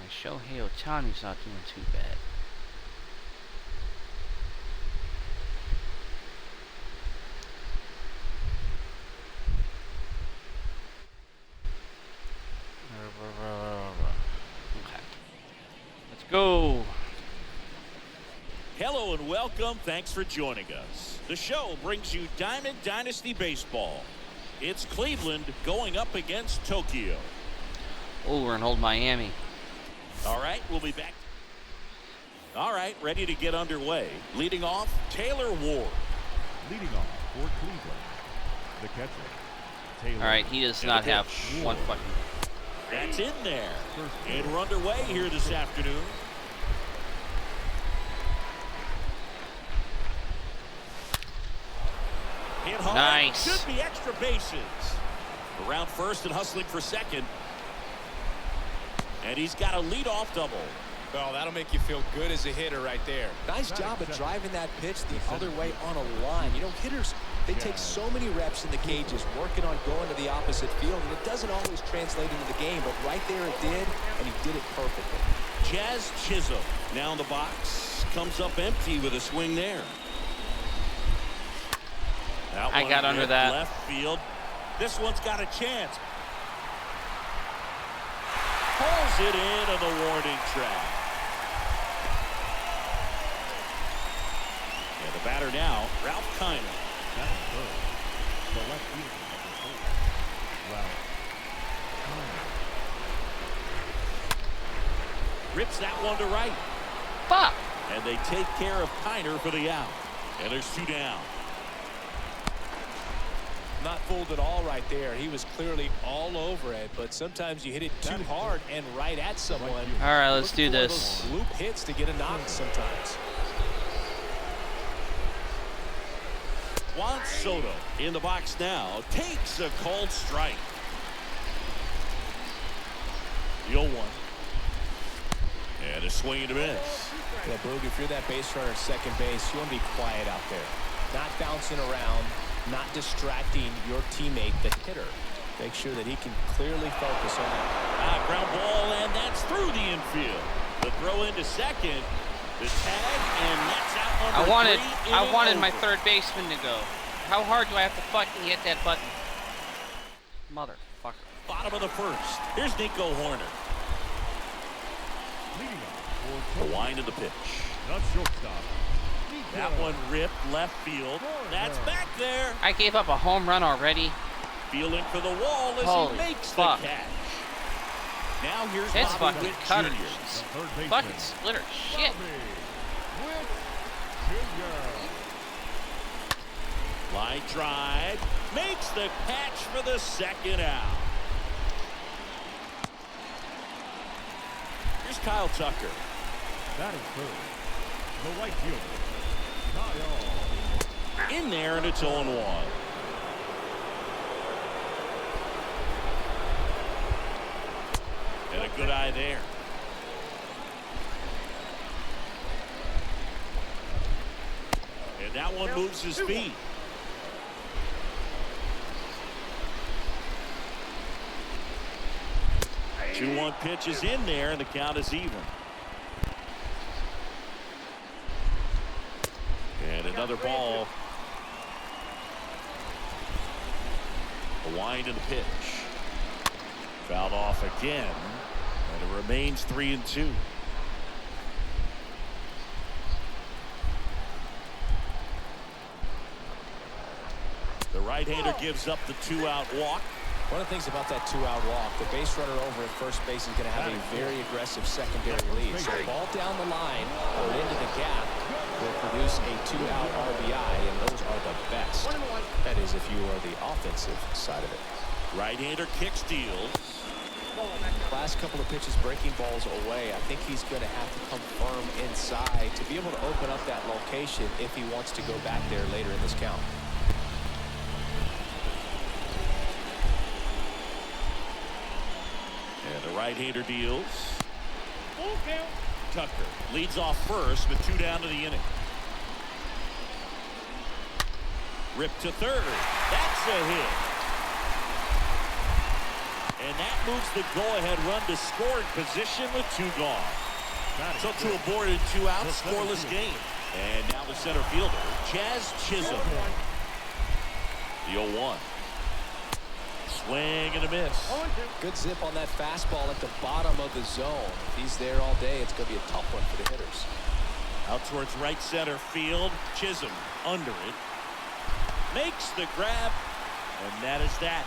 Shohei Ohtani's not doing too bad. Okay. Let's go. Hello and welcome. Thanks for joining us. The show brings you Diamond Dynasty Baseball. It's Cleveland going up against Tokyo. Oh, we're in Old Miami. All right, we'll be back. All right, ready to get underway. Leading off, Taylor Ward. Leading off for Cleveland, the catcher, Taylor. All right, he does not have one fucking. That's in there. And we're underway here this afternoon. Hit hard. Nice. Should be extra bases. Around first and hustling for second. And he's got a leadoff double. Oh, that'll make you feel good as a hitter right there. Nice job of driving that pitch the other way on a line. You know, hitters, they take so many reps in the cages working on going to the opposite field, and it doesn't always translate into the game, but right there it did, and he did it perfectly. Jazz Chisholm now in the box. Comes up empty with a swing there. That I one got under hit that. left field. This one's got a chance. Pulls it in on the warning track. And the batter now, Ralph Kiner. The left fielder of the Ralph Kiner. Rips that one to right. Fuck. And they take care of Kiner for the out. And there's two down. Not fooled at all right there. He was clearly all over it, but sometimes you hit it too hard and right at someone. All right, let's do this. Loop hits to get a knock sometimes. Juan Soto in the box now takes a called strike. The 0-1. And a swing and a miss. Yeah, Boog, if you're that base runner at second base, you want to be quiet out there. Not bouncing around, not distracting your teammate, the hitter. Make sure that he can clearly focus on that. Ground ball, and that's through the infield. The throw into second. The tag, and that's out number I wanted my over. third baseman to go. How hard do I have to fucking hit that button? Motherfucker. Bottom of the first. Here's Nico Horner. Leading off for The wind of the pitch. the shortstop. That one ripped left field. That's back there. I gave up a home run already. Feeling for the wall as Holy he makes fuck. the catch. Now here's It's Bobby fucking Witt cutters. Jr. Third baseman. Fucking splitter shit. Witt Jr. Line drive. Makes the catch for the second out. Here's Kyle Tucker. That is third. The right fielder, Kyle. In there, and it's 0-1. And a good eye there. And that one moves his feet. 2-1 pitch is in there, and the count is even. And another ball. A wind of the pitch. Fouled off again. And it remains 3-2. right-hander gives up the 2-out walk. One of the things about that 2-out walk, the base runner over at first base is going to have a very aggressive secondary lead. So ball down the line or into the gap will produce a 2-out RBI, and those are the best. That is if you are the offensive side of it. Right-hander kick steals. Last couple of pitches breaking balls away. I think he's going to have to come firm inside to be able to open up that location if he wants to go back there later in this count. And the right-hander deals. Tucker leads off first with 2 down to the inning. Rip to third. That's a hit. And that moves the go-ahead run to scoring position with 2 gone. So 2 aboard and 2 out, scoreless game. And now the center fielder, Jazz Chisholm. The 0-1. Swing and a miss. Good zip on that fastball at the bottom of the zone. If he's there all day, it's going to be a tough one for the hitters. Out towards right center field. Chisholm under it. Makes the grab. And that is that.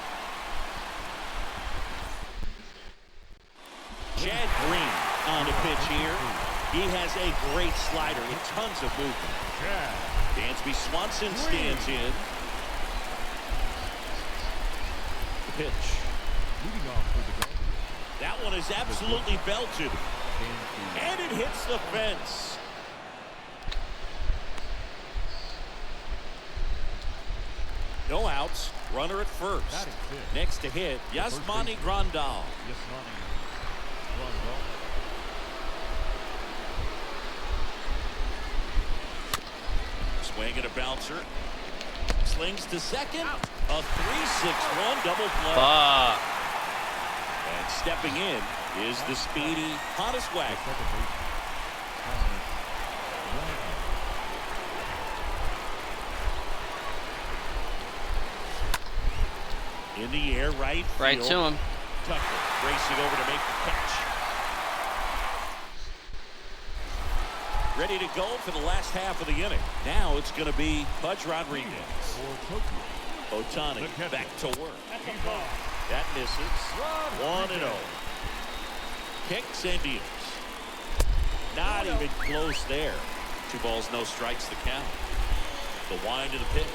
Chad Green on the pitch here. He has a great slider with tons of movement. Dansby Swanson stands in. The pitch. Leading off for the Guardians. That one is absolutely belted. And it hits the fence. No outs. Runner at first. Next to hit, Yasmani Grandal. Swing and a bouncer. Slings to second. A 3-6-1 double play. And stepping in is the speedy Honus Wagner. In the air, right field. Right to him. Tucker racing over to make the catch. Ready to go for the last half of the inning. Now it's going to be Pudge Rodriguez. Otani back to work. That misses. 1-0. Kicks and deals. Not even close there. 2 balls, no strikes the count. The wind of the pitch.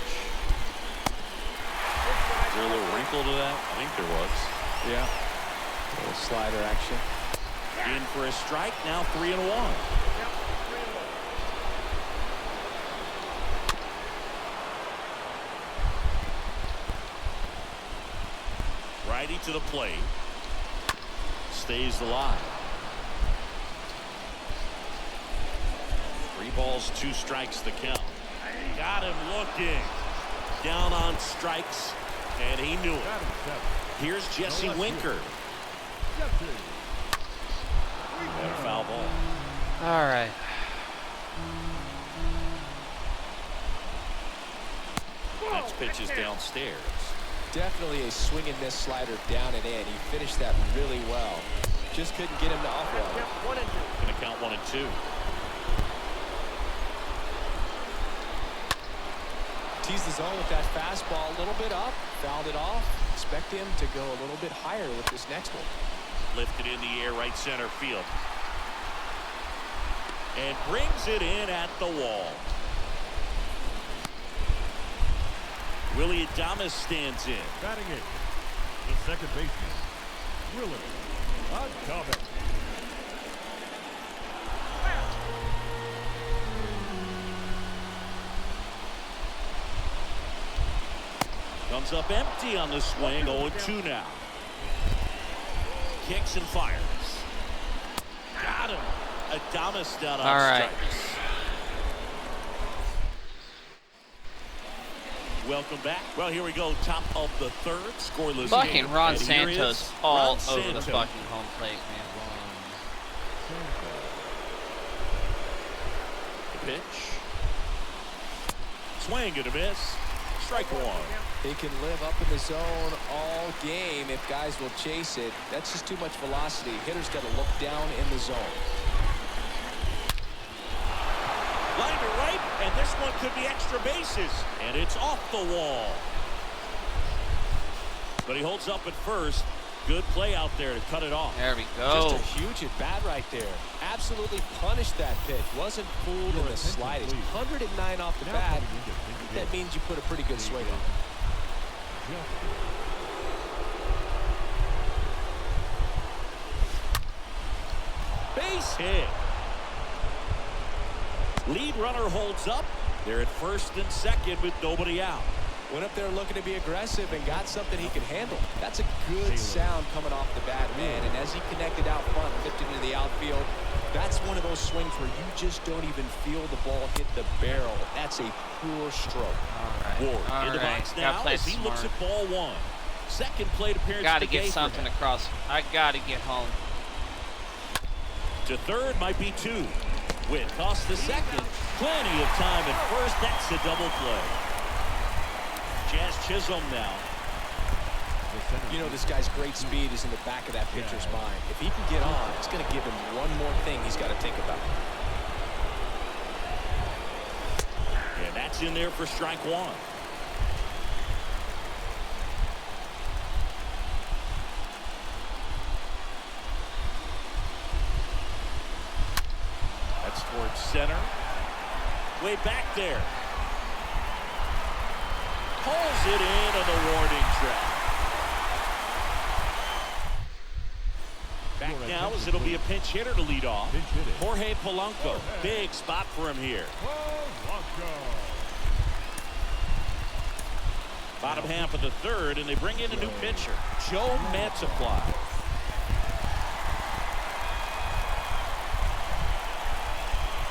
Is there a little wrinkle to that? I think there was. Yeah. A little slider action. In for a strike. Now 3-1. Righty to the plate. Stays alive. 3 balls, 2 strikes the count. Got him looking. Down on strikes, and he knew it. Here's Jesse Winker. And a foul ball. All right. Next pitch is downstairs. Definitely a swing and miss slider down and in. He finished that really well. Just couldn't get him to off-road. Going to count 1 and 2. Teased the zone with that fastball a little bit up. Fouled it off. Expect him to go a little bit higher with this next one. Lifted in the air, right center field. And brings it in at the wall. Willie Adames stands in. Batting it, the second baseman, Willie Adames. Comes up empty on the swing. 0-2 now. Kicks and fires. Got him. Adames down on strikes. Welcome back. Well, here we go. Top of the third. Scoreless Fucking game. Ron And here Santos is all Ron over the Santos. fucking home plate, man. The pitch. Swing and a miss. Strike 1. He can live up in the zone all game if guys will chase it. That's just too much velocity. Hitters got to look down in the zone. Line to right, and this one could be extra bases. And it's off the wall. But he holds up at first. Good play out there to cut it off. There we Just go. a huge at bat right there. Absolutely punished that pitch. Wasn't fooled in the slightest. 109 off the bat. That means you put a pretty good swing on. Base hit. Lead runner holds up. They're at first and second with nobody out. Went up there looking to be aggressive and got something he can handle. That's a good sound coming off the bat, man. And as he connected out front, lifted into the outfield, that's one of those swings where you just don't even feel the ball hit the barrel. That's a pure stroke. Ward in the box now as he looks at ball one. Second plate appearance. Got to get something across. I got to get home. To third might be two. Witt toss the second. Plenty of time at first. That's a double play. Jazz Chisholm now. You know, this guy's great speed is in the back of that pitcher's mind. If he can get on, it's going to give him one more thing he's got to think about. And that's in there for strike one. That's towards center. Way back there. Pulls it in on the warning track. Back now as it'll be a pinch hitter to lead off. Jorge Polanco. Big spot for him here. Bottom half of the third, and they bring in a new pitcher, Joe Mantiply.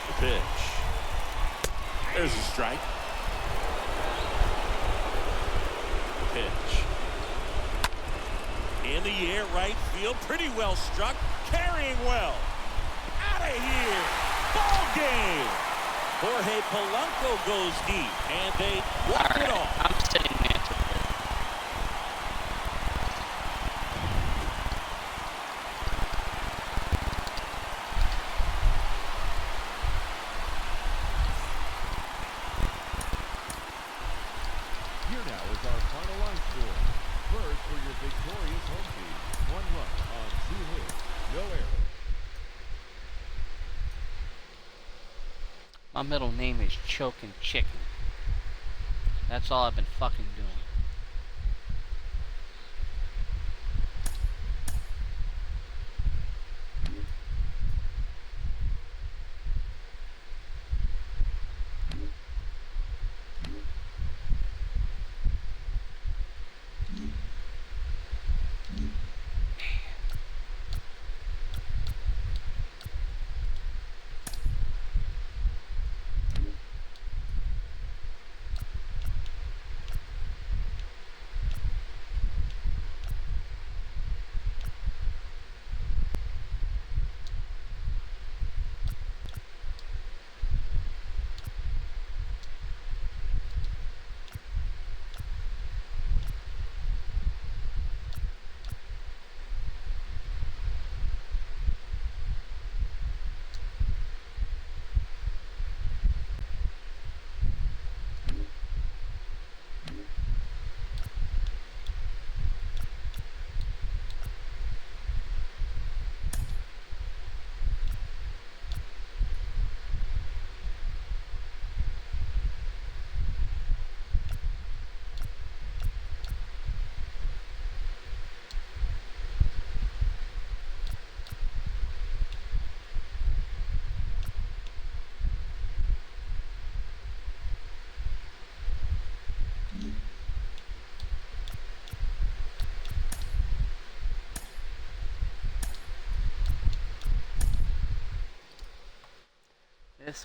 The pitch. There's a strike. The pitch. In the air, right field, pretty well struck, carrying well. Out of here. Ball game. Jorge Polanco goes deep, and they walk it off. I'm sitting there. Here now is our final line score. First for your victorious home team. 1 run on 2 hits. No errors. My middle name is Chokin' Chicken. That's all I've been fucking doing.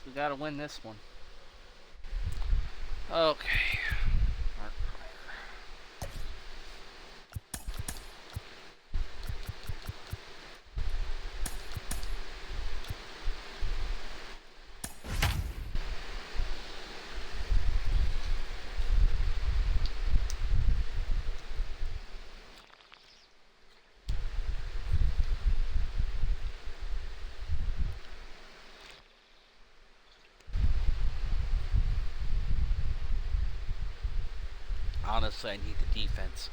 We gotta win this one. Okay. Honestly, I need the defense.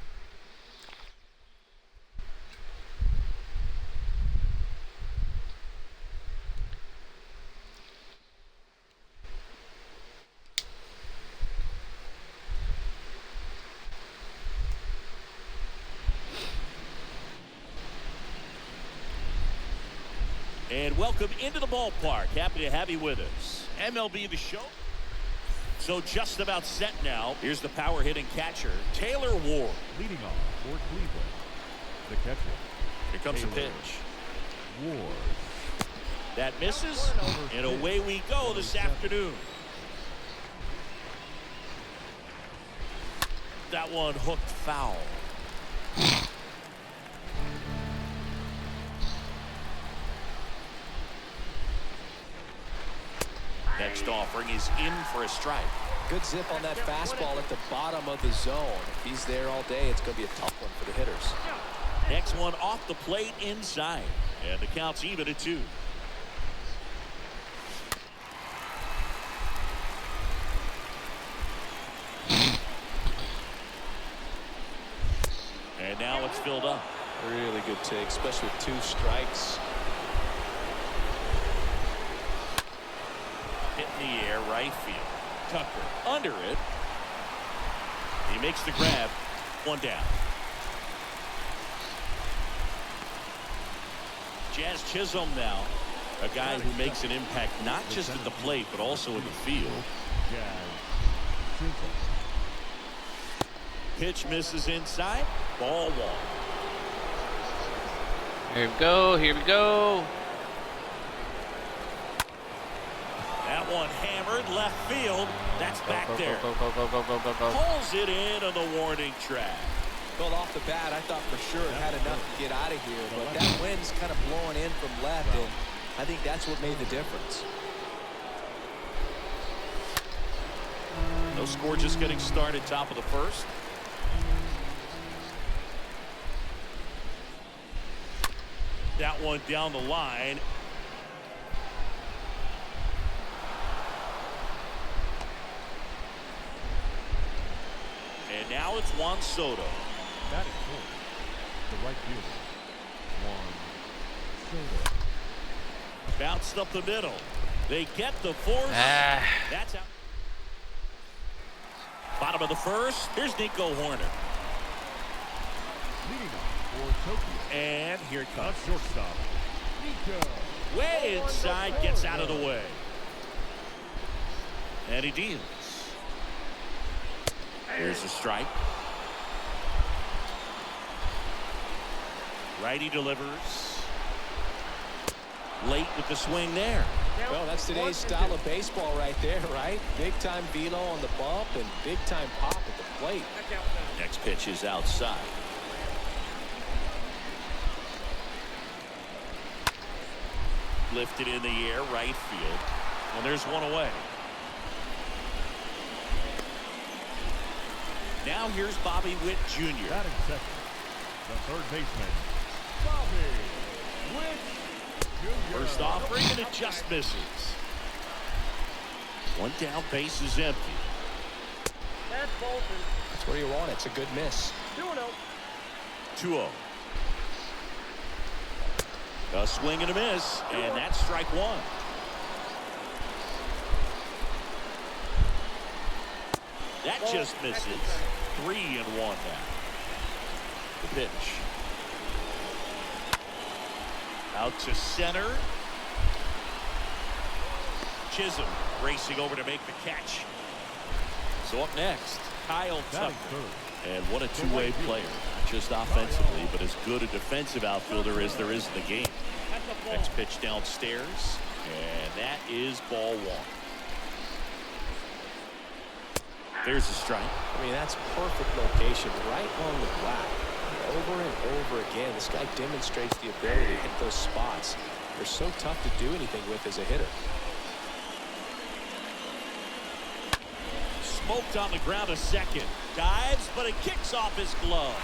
welcome into the ballpark. Happy to have you with us. MLB The Show. So just about set now. Here's the power hitting catcher, Taylor Ward. Leading off for Cleveland, the catcher. Here comes the Taylor pitch. Ward. That misses, and away we go this afternoon. That one hooked foul. Next offering is in for a strike. Good zip on that fastball at the bottom of the zone. If he's there all day, it's going to be a tough one for the hitters. Next one off the plate inside. And the count's even at 2. And now it's filled up. Really good take, especially with 2 strikes. Hit in the air, right field. Tucker under it. He makes the grab. 1 down. Jazz Chisholm now, a guy who makes an impact not just at the plate but also in the field. Jazz Chisholm. Pitch misses inside. Ball 1. Here we go. Here we go. That one hammered left field. That's back there. Go, go, go, go, go, go, go. Pulls it in on the warning track. Well, off the bat, I thought for sure it had enough to get out of here, but that wind's kind of blowing in from left, and I think that's what made the difference. No score, just getting started, top of the first. That one down the line. And now it's Juan Soto. Batting fourth, the right fielder, Juan Soto. Bounced up the middle. They get the force. That's out. Bottom of the first. Here's Nico Horner. Leading off for Tokyo, And here it the comes. shortstop, Nico. Way inside, gets out of the way. And he deals. Here's a strike. Righty delivers. Late with the swing there. Well, that's today's style of baseball right there, right? Big-time velo on the bump and big-time pop at the plate. Next pitch is outside. Lifted in the air, right field. And there's one away. Now here's Bobby Witt Jr. Batting second, the third baseman, Bobby Witt Jr. First offering, and it just misses. 1 down, base is empty. That's Bolton. That's where you want it. It's a good miss. 2-0. 2-0. A swing and a miss, and that's strike 1. That just misses. 3-1 now. The pitch. Out to center. Chisholm racing over to make the catch. So up next, Kyle Tucker. Batting third, And what a two-way player. Not just offensively, but as good a defensive outfielder as there is in the game. Next pitch downstairs. And that is ball 1. There's a strike. I mean, that's perfect location right on the black. Over and over again, this guy demonstrates the ability to hit those spots. They're so tough to do anything with as a hitter. Smoked on the ground a second. Dives, but it kicks off his glove.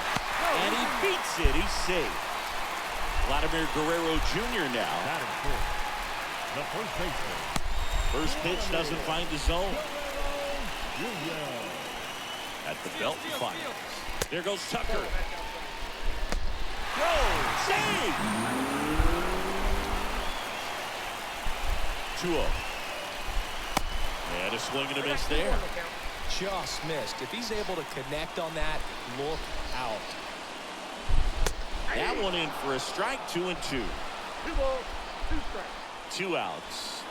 And he beats it. He's safe. Vladimir Guerrero Jr. now. batting fourth, the first baseman, First pitch doesn't find the zone. Jr. At the belt finals. There goes Tucker. Whoa! Save! 2-0. And a swing and a miss there. Just missed. If he's able to connect on that, look out. That one in for a strike, 2-2. 2 balls, 2 strikes. 2 outs.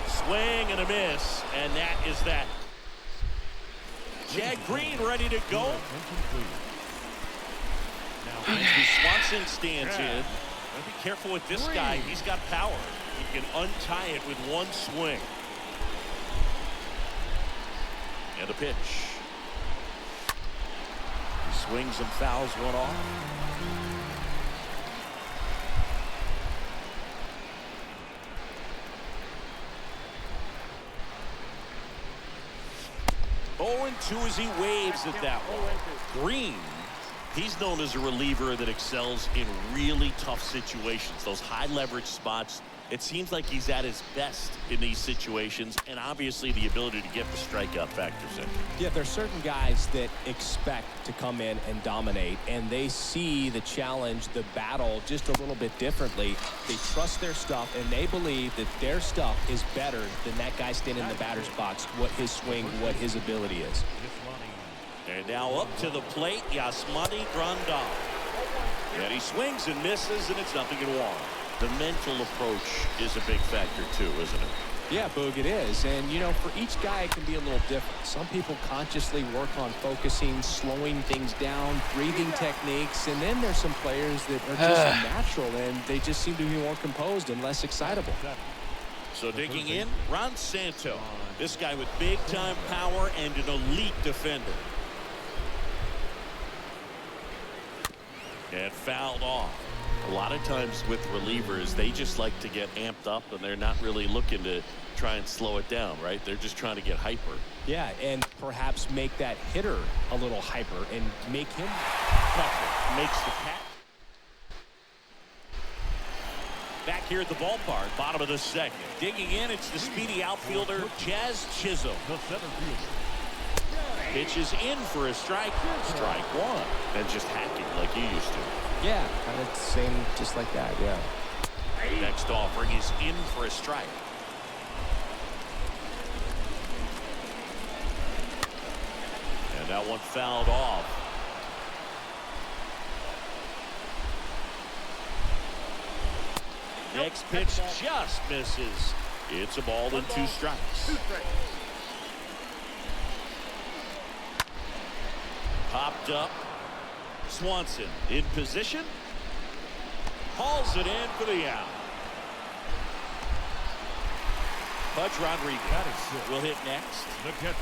Swing and a miss, and that is that. Chad Green ready to go. Now Swanson stands in. Be careful with this guy. He's got power. He can untie it with one swing. And a pitch. He swings and fouls one off. Oh, 2 as he waves at that one. Green, he's known as a reliever that excels in really tough situations, those high leverage spots. It seems like he's at his best in these situations, and obviously the ability to get the strikeout factors in. Yeah, there's certain guys that expect to come in and dominate, and they see the challenge, the battle just a little bit differently. They trust their stuff, and they believe that their stuff is better than that guy standing in the batter's box, what his swing, what his ability is. And now up to the plate, Yasmani Grandal. And he swings and misses, and it's 0-1. The mental approach is a big factor too, isn't it? Yeah, Boog, it is. And, you know, for each guy, it can be a little different. Some people consciously work on focusing, slowing things down, breathing techniques. And then there's some players that are just natural, and they just seem to be more composed and less excitable. So digging in, Ron Santo. This guy with big-time power and an elite defender. And fouled off. A lot of times with relievers, they just like to get amped up, and they're not really looking to try and slow it down, right? They're just trying to get hyper. Yeah, and perhaps make that hitter a little hyper and make him tougher. Makes the catch. Back here at the ballpark, bottom of the second. Digging in, it's the speedy outfielder, Jazz Chisholm. The center fielder. Pitches in for a strike. Strike one. And just hacking like you used to. Yeah, kind of same, just like that, yeah. Next offering is in for a strike. And that one fouled off. Next pitch just misses. It's a ball and 2 strikes. Popped up. Swanson in position. Hauls it in for the out. Pudge Rodriguez will hit next. The catcher,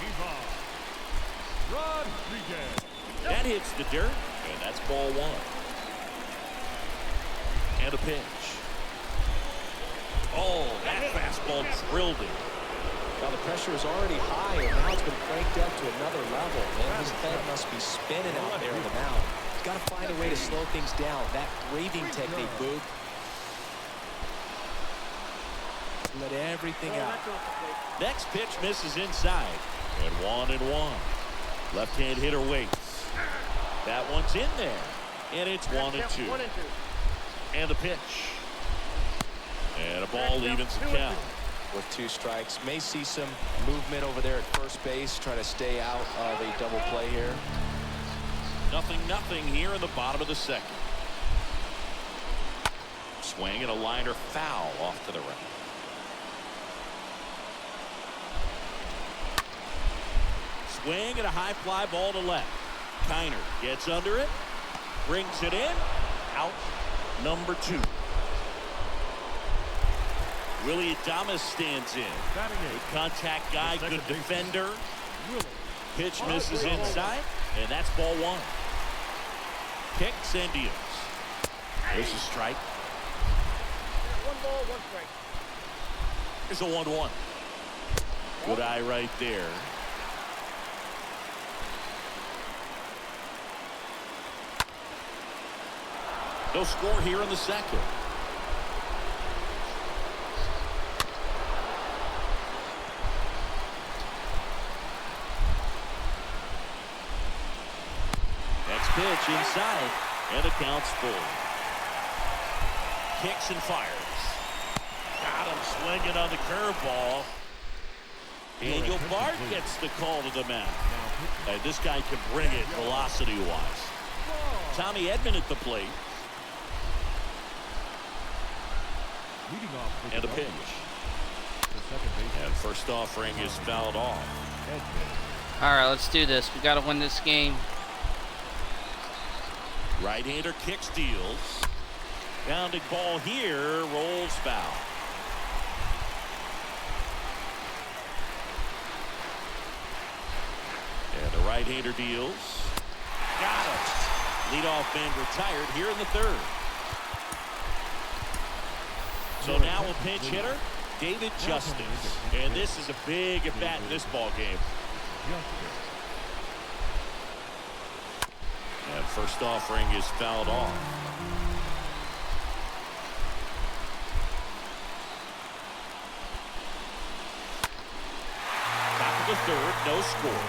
Ivan Rodriguez. That hits the dirt, and that's ball 1. And a pitch. Oh, that fastball drilled him. Now the pressure is already high, and now it's been cranked up to another level. And his head must be spinning out there in the mound. He's got to find a way to slow things down. That breathing technique, Boog. Let everything out. Next pitch misses inside. And 1-1. Left-hand hitter waits. That one's in there. And it's 1-2. And the pitch. And a ball evens the count. With 2 strikes, may see some movement over there at first base, try to stay out of a double play here. 0-0 here in the bottom of the second. Swing and a liner foul off to the right. Swing and a high fly ball to left. Kiner gets under it, brings it in, out number 2. Willie Adames stands in. Good contact guy, good defender. Pitch misses inside, and that's ball 1. Kicks and deals. There's a strike. 1 ball, 1 strike. There's a 1-1. Good eye right there. No score here in the second. Pitch inside, and the count's full. Kicks and fires. Got him swinging on the curveball. Daniel Bard gets the call to the mound. And this guy can bring it velocity-wise. Tommy Edman at the plate. Leading off for And a Philadelphia, pitch. the second baseman. And first offering is fouled off. Edman. All right, let's do this. We got to win this game. Right-hander kicks, deals. Grounding ball here, rolls foul. And the right-hander deals. Got him. Leadoff man retired here in the third. So now a pinch hitter, David Justice. And this is a big at-bat in this ball game. And first offering is fouled off. Top of the third, no score.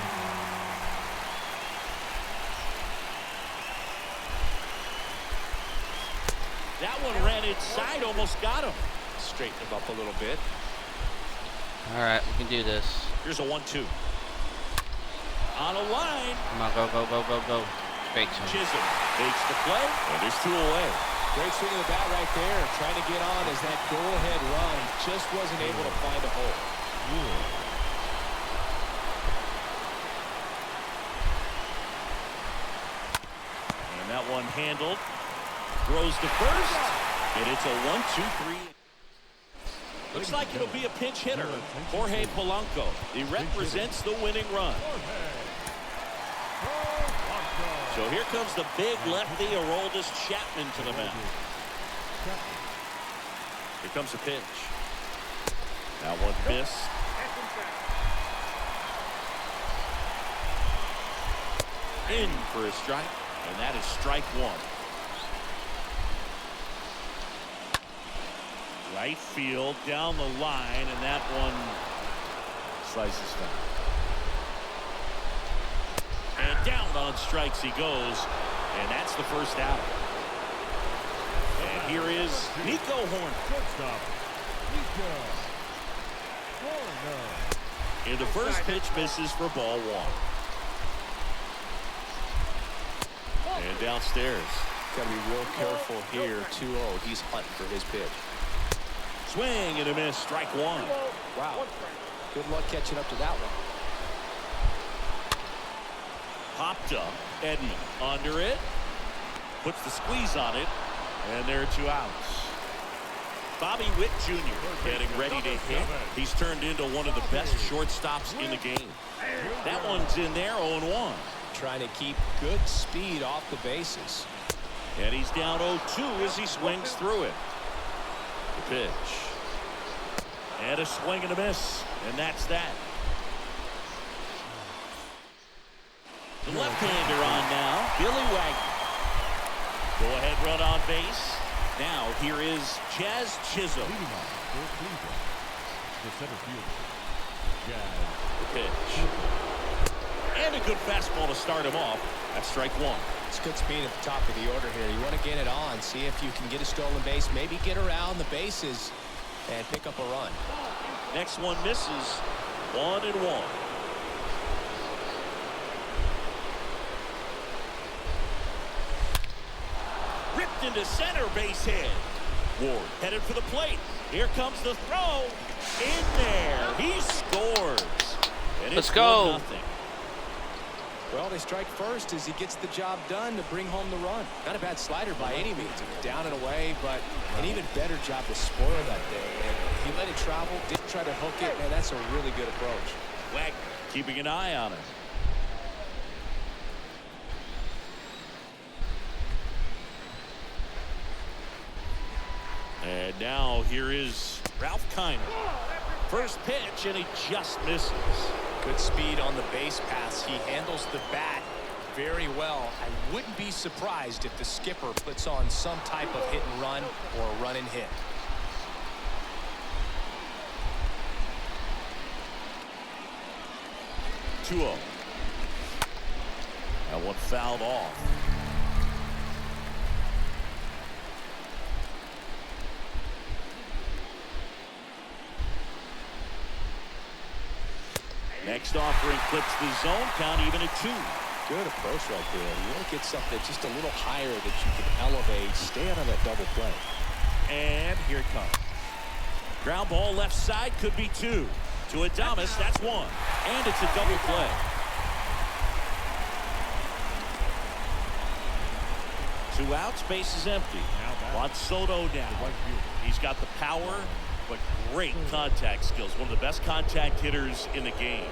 That one ran inside, almost got him. Straighten him up a little bit. All right, we can do this. Here's a 1-2. On a line. Come on, go, go, go, go, go. Straight to him. Chisholm takes the play, and there's 2 away. Great swing of the bat right there. Trying to get on as that go-ahead run. Just wasn't able to find a hole. And that one handled. Throws to first, and it's a 1-2-3. Looks like it'll be a pinch hitter, Jorge Polanco. He represents the winning run. So here comes the big lefty, Aroldis Chapman, to the mound. Here comes the pitch. That one missed. In for a strike, and that is strike 1. Right field, down the line, and that one slices foul. And down on strikes he goes, and that's the first out. And here is Nico Horner. Shortstop, Nico Horner. And the first pitch misses for ball 1. And downstairs. Got to be real careful here. 2-0. He's hunting for his pitch. Swing and a miss, strike 1. Wow. Good luck catching up to that one. Popped up, Edman under it, puts the squeeze on it, and there are 2 outs. Bobby Witt Jr. getting ready to hit. He's turned into one of the best shortstops in the game. That one's in there, 0-1. Trying to keep good speed off the bases. And he's down 0-2 as he swings through it. The pitch. And a swing and a miss, and that's that. The left-hander on now, Billy Wagner. Go-ahead run on base. Now here is Jazz Chisholm. Leading off for Cleveland, the center fielder, Jazz. The pitch. And a good fastball to start him off. That's strike 1. It's good speed at the top of the order here. You want to get it on, see if you can get a stolen base, maybe get around the bases and pick up a run. Next one misses. 1-1. Ripped into center, base hit. Ward headed for the plate. Here comes the throw. In there. He scores. And Let's it's go. 1-0. Well, they strike first as he gets the job done to bring home the run. Not a bad slider by any means. Down and away, but an even better job to spoil that day. And he let it travel, didn't try to hook it. Man, that's a really good approach. Wagner keeping an eye on him. And now here is Ralph Kiner. First pitch, and he just misses. Good speed on the base pass. He handles the bat very well. I wouldn't be surprised if the skipper puts on some type of hit and run or a run and hit. That one fouled off. Next offering clips the zone, count even at 2. Good approach right there. You want to get something that's just a little higher that you can elevate. Stay out of that double play. And here it comes. Ground ball left side could be 2. To Adames, that's 1. And it's a double play. Two outs, base is empty. Juan Soto now. He's got the power, but great contact skills. One of the best contact hitters in the game.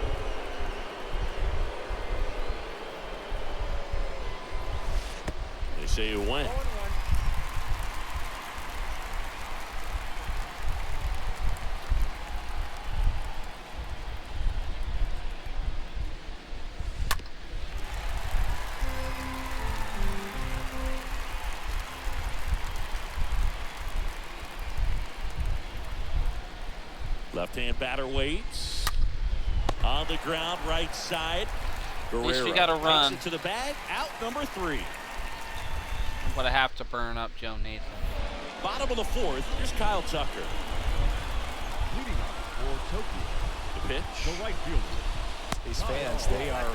They say you win. Left-hand batter waits. On the ground, right side. Guerrero. At least we got a run. Takes it to the bag. Out number 3. I'm going to have to burn up Joe Nathan. Bottom of the 4th. Here's Kyle Tucker. Leading off for Tokyo, The pitch. the right fielder. These fans, they are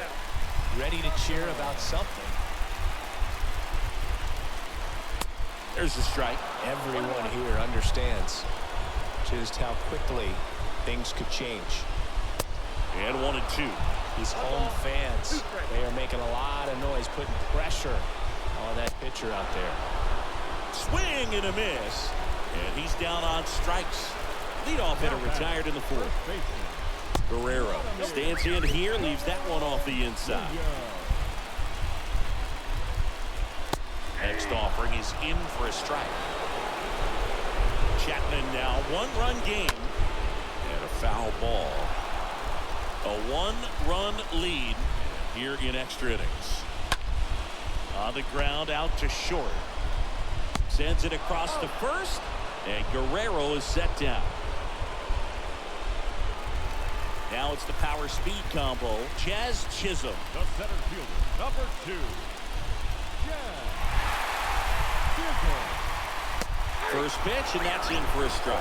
ready to cheer about something. There's the strike. Everyone here understands just how quickly things could change. And 1 and 2. These home fans, they are making a lot of noise, putting pressure on that pitcher out there. Swing and a miss. And he's down on strikes. Leadoff hitter retired in the 4th. Guerrero stands in here, leaves that one off the inside. Next offering is in for a strike. Chapman now 1-run game and a foul ball. A 1-run lead here in extra innings. On the ground out to short. Sends it across to first, and Guerrero is set down. Now it's the power speed combo. Jazz Chisholm. The center fielder, number 2, Jazz Chisholm. First pitch, and that's in for a strike.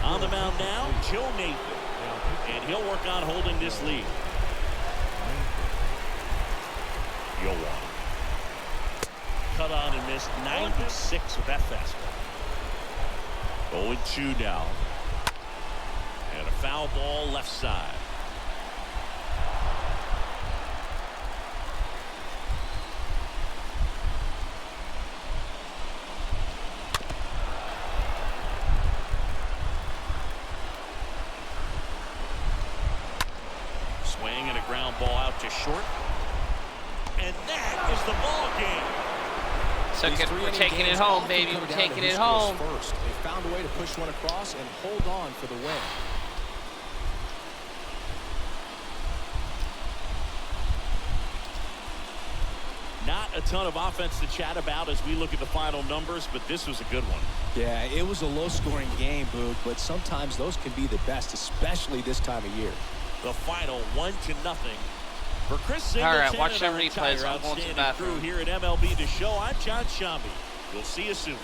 On the mound now, Joe Nathan. And he'll work on holding this lead. You'll want it. Cut on and missed 96 with that fastball. 0-2 now. And a foul ball left side. Swing and a ground ball out to short. And that is the ball game. We're taking it home, baby. We're taking it home. First. They found a way to push one across and hold on for the win. Not a ton of offense to chat about as we look at the final numbers, but this was a good one. Yeah, it was a low-scoring game, Boog, but sometimes those can be the best, especially this time of year. The final 1-0 for Chris Singleton. All right, watch and them our replays. entire I'm going to the outstanding bathroom. crew here at MLB The Show. I'm John Shambi. We'll see you soon.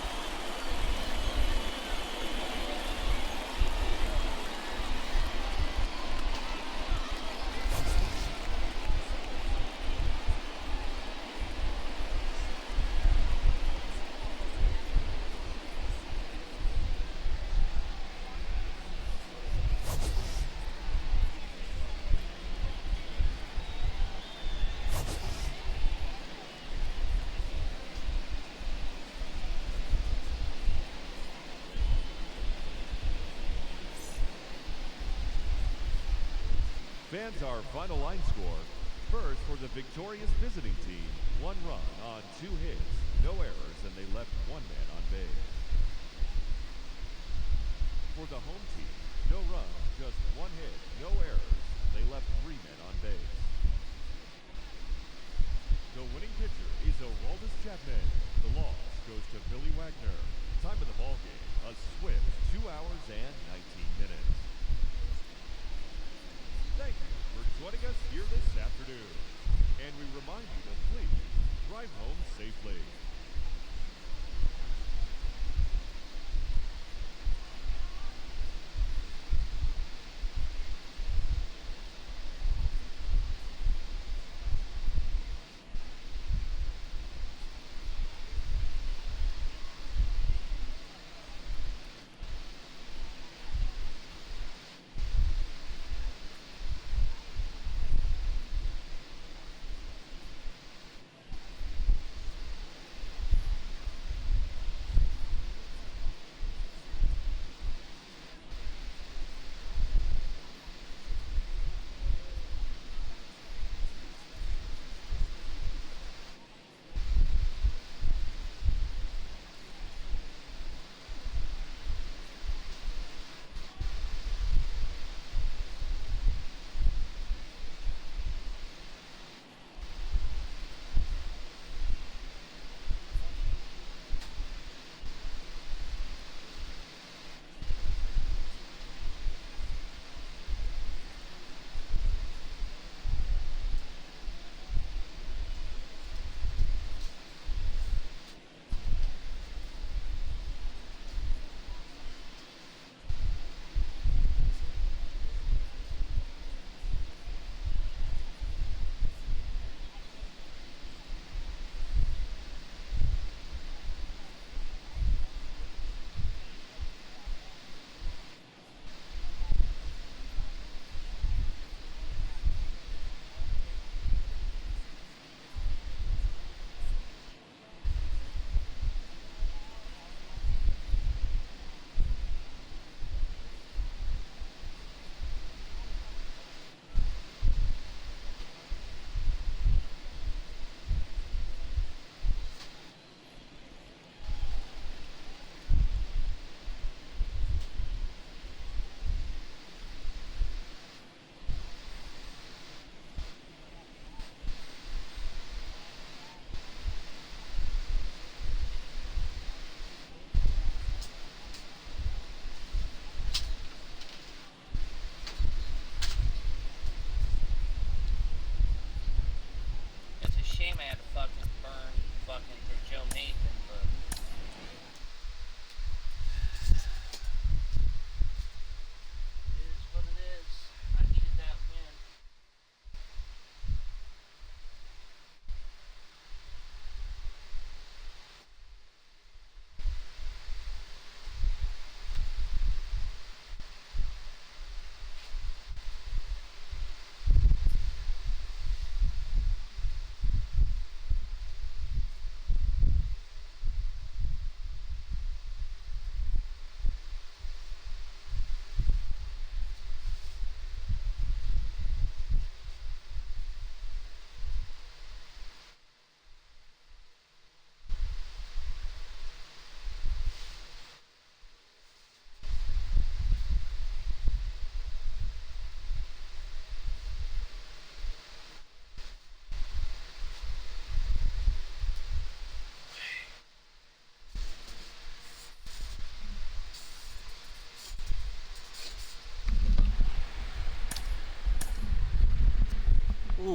Fans, our final line score. First, for the victorious visiting team, 1 run on 2 hits, no errors, and they left 1 man on base. For the home team, no runs, just 1 hit, no errors, they left 3 men on base. The winning pitcher is Aroldis Chapman. The loss goes to Billy Wagner. Time of the ball game, a swift 2 hours and 19 minutes. Thank you for joining us here this afternoon. And we remind you to please drive home safely.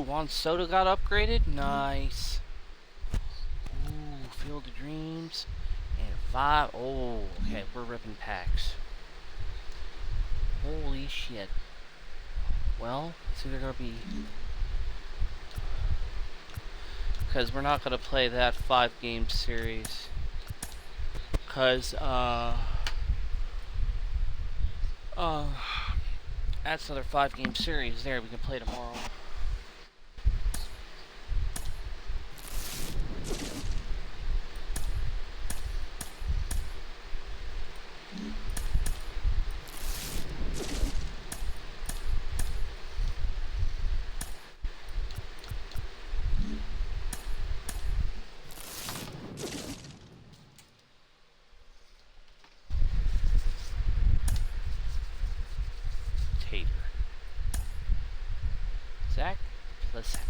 Juan Soto got upgraded. Nice. Ooh, Field of Dreams. And 5. Oh, okay. We're ripping packs. Holy shit. Well, it's either going to be... Because we're not going to play that 5-game series. Because, that's another 5-game series there we can play tomorrow. Tater. Zach Plesak.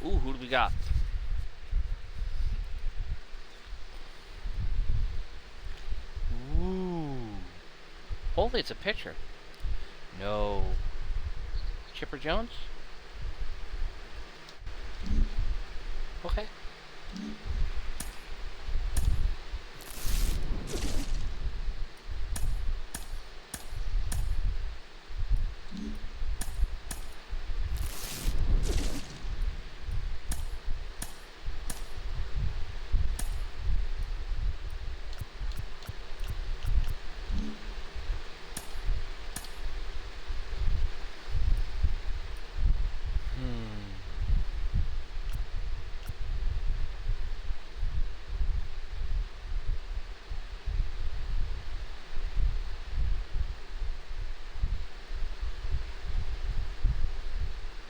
Ooh, who do we got? Ooh. Hopefully it's a pitcher. No. Chipper Jones? Okay.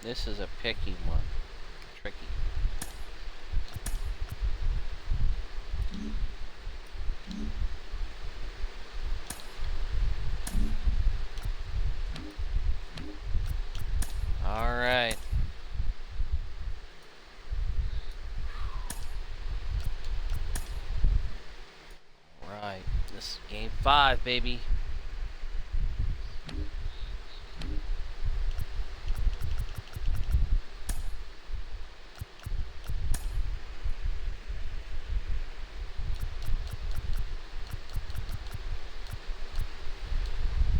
This is a picky one. Tricky. All right. All right. This is game 5, baby.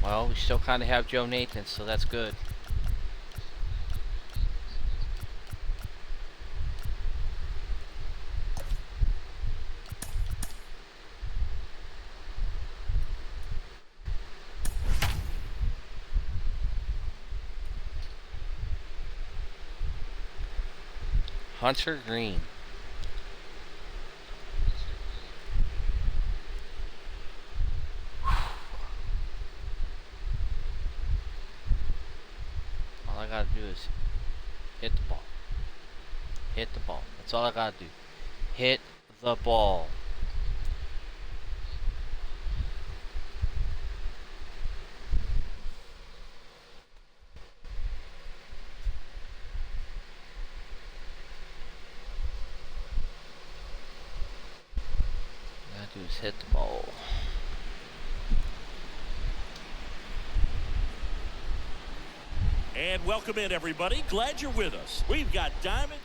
Well, we still kind of have Joe Nathan, so that's good. Hunter Green. All I gotta do is hit the ball. Hit the ball. That's all I gotta do. Hit the ball. All I gotta do is hit the ball. And welcome in, everybody. Glad you're with us. We've got Diamond.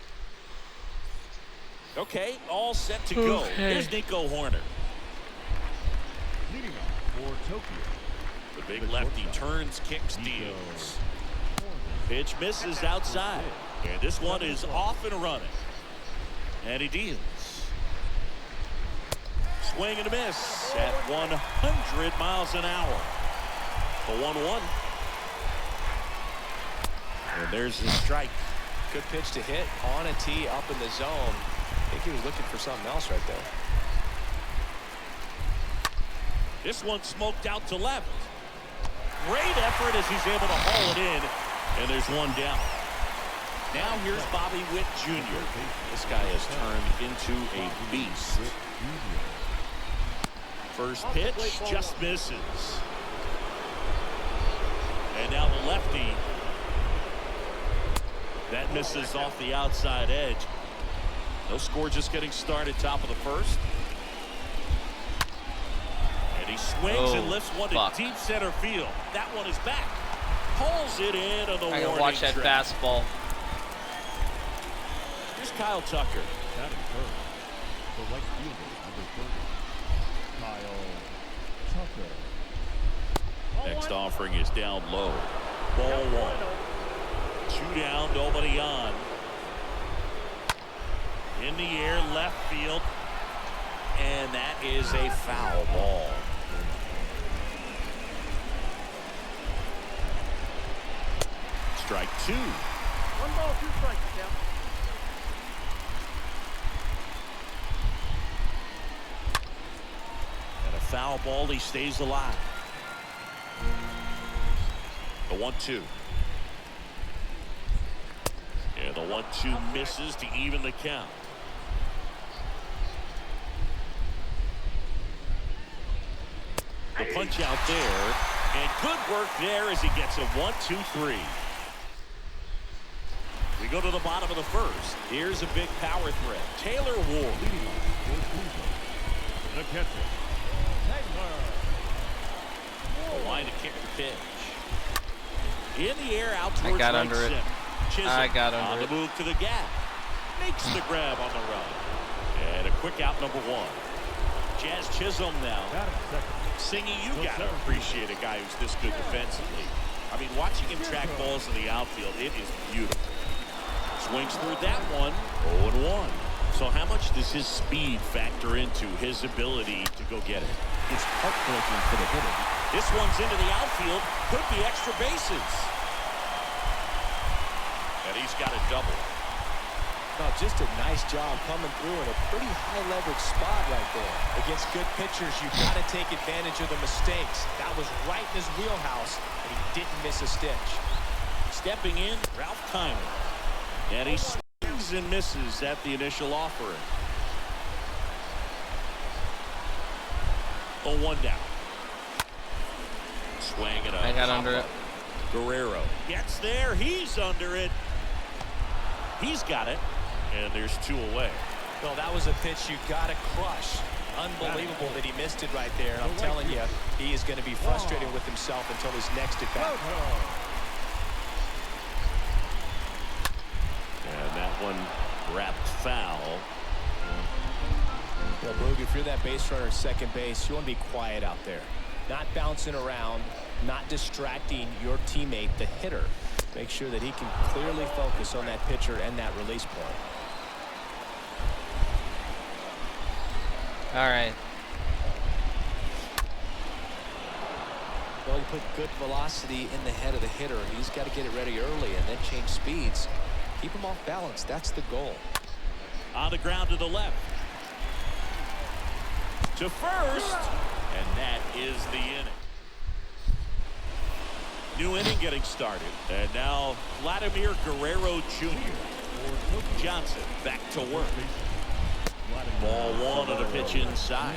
Okay, all set to go. Here's Nico Horner. Leading off for Tokyo. The big lefty turns, kicks, deals. Pitch misses outside. And this one is off and running. And he deals. Swing and a miss at 100 miles an hour. The 1-1. And there's the strike. Good pitch to hit on a tee up in the zone. I think he was looking for something else right there. This one smoked out to left. Great effort as he's able to haul it in. And there's one down. Now here's Bobby Witt Jr. This guy has turned into a beast. First pitch just misses. And now the lefty. That misses off the outside edge. No score, just getting started, top of the first. And he swings and lifts one to deep center field. That one is back. Pulls it in on the I warning gotta watch that track. fastball. Here's Kyle Tucker. Batting third, the right fielder, number 30, Kyle Tucker. Next offering is down low. Ball one. 2 down, nobody on. In the air, left field. And that is a foul ball. Strike 2. 1 ball, 2 strikes, Tim. And a foul ball, he stays alive. The 1-2. And the 1-2 misses to even the count. The punch out there, and good work there as he gets a 1-2-3. We go to the bottom of the first. Here's a big power threat. Taylor Ward. The catcher, Taylor. The line to kick the pitch. In the air, out towards I got right under it. center. Chisholm I got on under the it. move to the gap. Makes the grab on the run. And a quick out, number 1. Jazz Chisholm now. Batting second, Singy, you got to appreciate a guy who's this good defensively. I mean, watching him track balls in the outfield, it is beautiful. Swings through that one, 0-1. So how much does his speed factor into his ability to go get it? It's heartbreaking for the hitter. This one's into the outfield, could be extra bases. And he's got a double. No, just a nice job coming through in a pretty high leverage spot right there. Against good pitchers, you've got to take advantage of the mistakes. That was right in his wheelhouse, and he didn't miss a stitch. Stepping in, Ralph Kiner. And he swings and misses at the initial offering. A 1 down. Swing it up. I got under it. Guerrero gets there. He's under it. He's got it. And there's 2 away. Well, that was a pitch you got to crush. Unbelievable that he missed it right there. I'm telling you, he is going to be frustrated with himself until his next at bat. And that one wrapped foul. Well, Boog, if you're that base runner at second base, you want to be quiet out there. Not bouncing around, not distracting your teammate, the hitter. Make sure that he can clearly focus on that pitcher and that release point. All right. Well, you put good velocity in the head of the hitter. He's got to get it ready early and then change speeds. Keep him off balance. That's the goal. On the ground to the left. To first. And that is the inning. New inning getting started. And now Vladimir Guerrero Jr. Johnson back to work. Ball 1 on a pitch inside.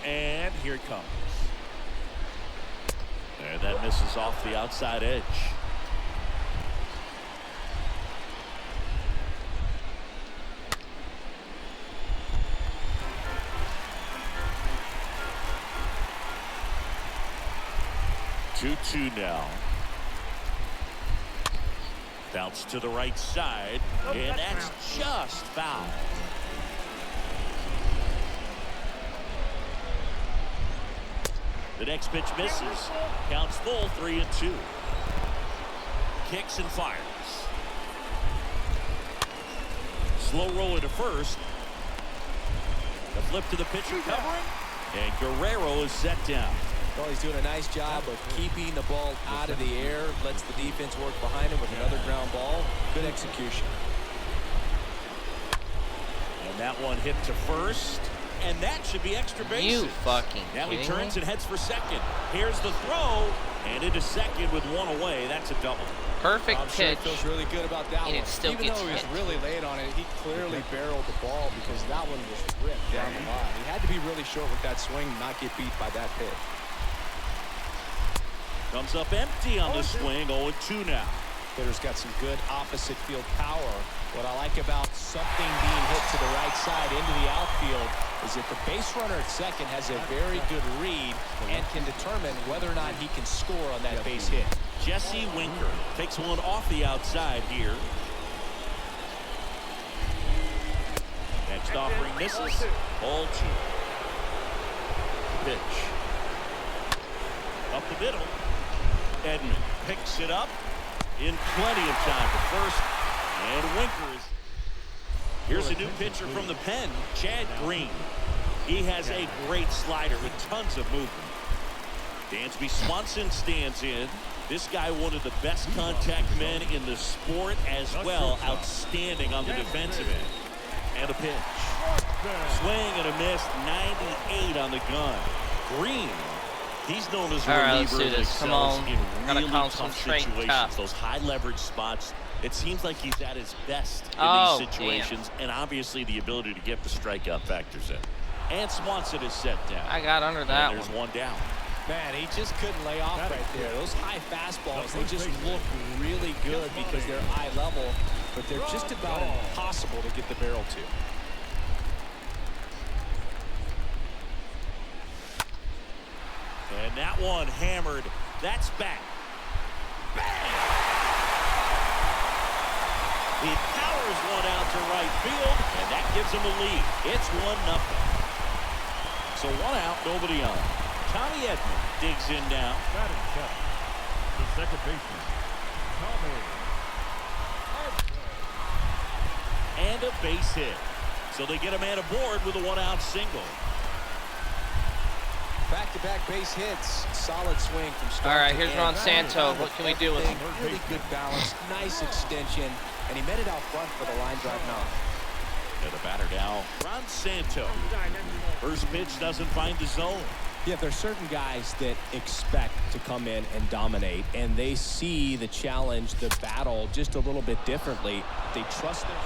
And here it comes. And that misses off the outside edge. Two now. Bounce to the right side, and that's just foul. The next pitch misses. Counts full, 3-2. Kicks and fires. Slow roller to first. The flip to the pitcher covering, and Guerrero is set down. Well, he's doing a nice job of keeping the ball out of the air. Lets the defense work behind him with another ground ball. Good execution. And that one hit to first. And that should be extra bases. You fucking Now he kidding turns me? and heads for second. Here's the throw. And into second with 1 away. That's a double. Perfect I'm sure he pitch. feels really good about that And one. it still Even gets though he was hit. really late on it, he clearly barreled the ball because that one was ripped down the line. He had to be really short with that swing and not get beat by that pitch. Comes up empty on the swing. 0-2 now. Hitter's got some good opposite field power. What I like about something being hit to the right side into the outfield is that the base runner at second has a very good read and can determine whether or not he can score on that base hit. Jesse Winker takes one off the outside here. Next offering misses. Ball 2. Pitch. Up the middle. Edman picks it up in plenty of time for first. And Winker is. Here's a new pitcher from the pen, Chad Green. He has a great slider with tons of movement. Dansby Swanson stands in. This guy, one of the best contact men in the sport as well. Outstanding on the defensive end. And a pitch. Swing and a miss. 98 on the gun. Green. He's known as a reliever that excels in really tough situations. Those high leverage spots. It seems like he's at his best in these situations. Damn. And obviously the ability to get the strikeout factors in. And Swanson is set down. I got under that There's one down. Man, he just couldn't lay off right there. Those high fastballs, they just look really good because they're high level, but they're just about impossible to get the barrel to. And that one hammered. That's back. Bang! He powers one out to right field, and that gives him the lead. It's 1-0. So 1 out, nobody on. Tommy Edman digs in now. Batting seventh, the second baseman, Tommy Edman. And a base hit. So they get a man aboard with a 1-out single. Back-to-back base hits. Solid swing from start. All right, to here's end. Ron Santo. What can we do with him? Really good balance, nice extension, and he met it out front for the line drive knock. And the batter now, Ron Santo. First pitch doesn't find the zone. Yeah, there's certain guys that expect to come in and dominate, and they see the challenge, the battle, just a little bit differently. They trust them.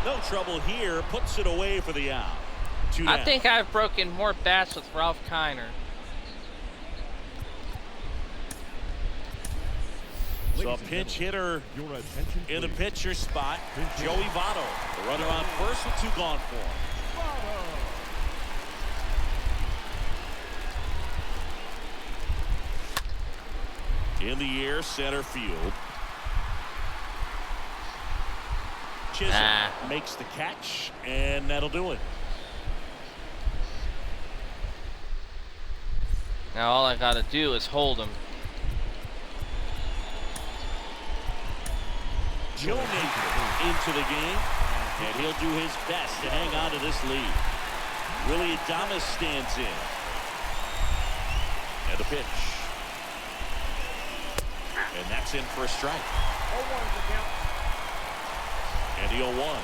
No trouble here. Puts it away for the out. 2 down. I think I've broken more bats with Ralph Kiner. So a pinch hitter in the pitcher spot, Joey Votto. The runner on first with 2 gone for him. In the air, center field. Chisholm makes the catch, and that'll do it. Now all I gotta do is hold him. Joe Napier into the game, and he'll do his best to hang on to this lead. Willie Adames stands in. And the pitch. And that's in for a strike. 0-1's the count. And the 0-1.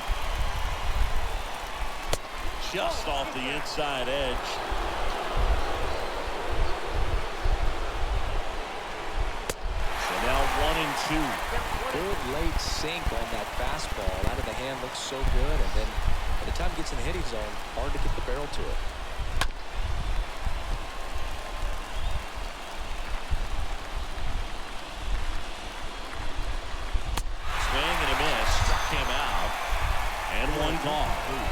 Just off the inside edge. So now 1-2. Good late sink on that fastball. Out of the hand looks so good, and then by the time it gets in the hitting zone, hard to get the barrel to it. Swing and a miss. Struck him out. And 1 gone.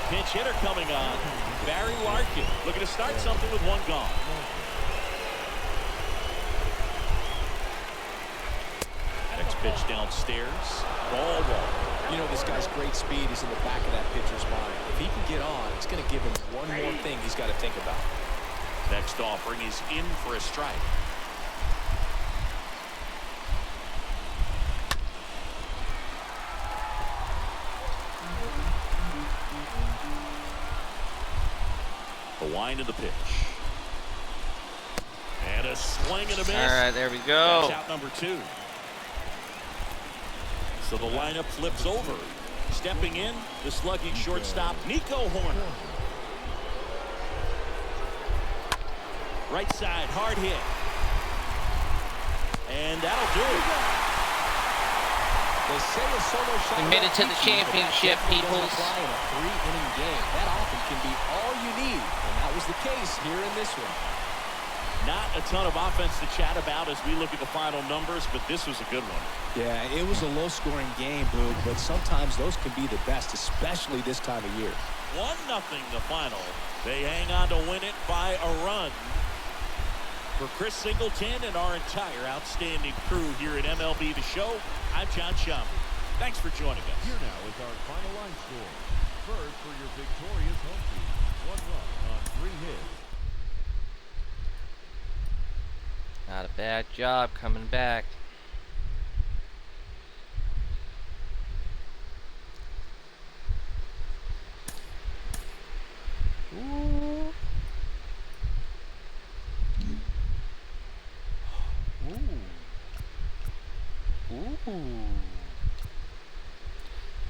Pinch hitter coming on. Barry Larkin looking to start something with 1 gone. Next pitch downstairs. Ball 1. You know, this guy's great speed is in the back of that pitcher's mind. If he can get on, it's going to give him one more thing he's got to think about. Next offering is in for a strike. The wind of the pitch. And a swing and a miss. All right, there we go. That's out number 2. So the lineup flips over. Stepping in, the slugging shortstop, Nico Horner. Right side, hard hit. And that'll do it. They say a solo shot. We made it to the championship, peoples. In a 3-inning game, that often can be all you need, and that was the case here in this one. Not a ton of offense to chat about as we look at the final numbers, but this was a good one. Yeah, it was a low-scoring game, Boog, but sometimes those can be the best, especially this time of year. 1-0 the final. They hang on to win it by a run. For Chris Singleton and our entire outstanding crew here at MLB The Show, I'm John Shambi. Thanks for joining us. Here now is our final line score. First for your victorious home team. 1 run on 3 hits. Not a bad job coming back. Ooh. Ooh. Ooh.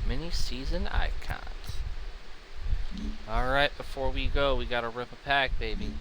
Mini season icons. Alright, before we go, we gotta rip a pack, baby.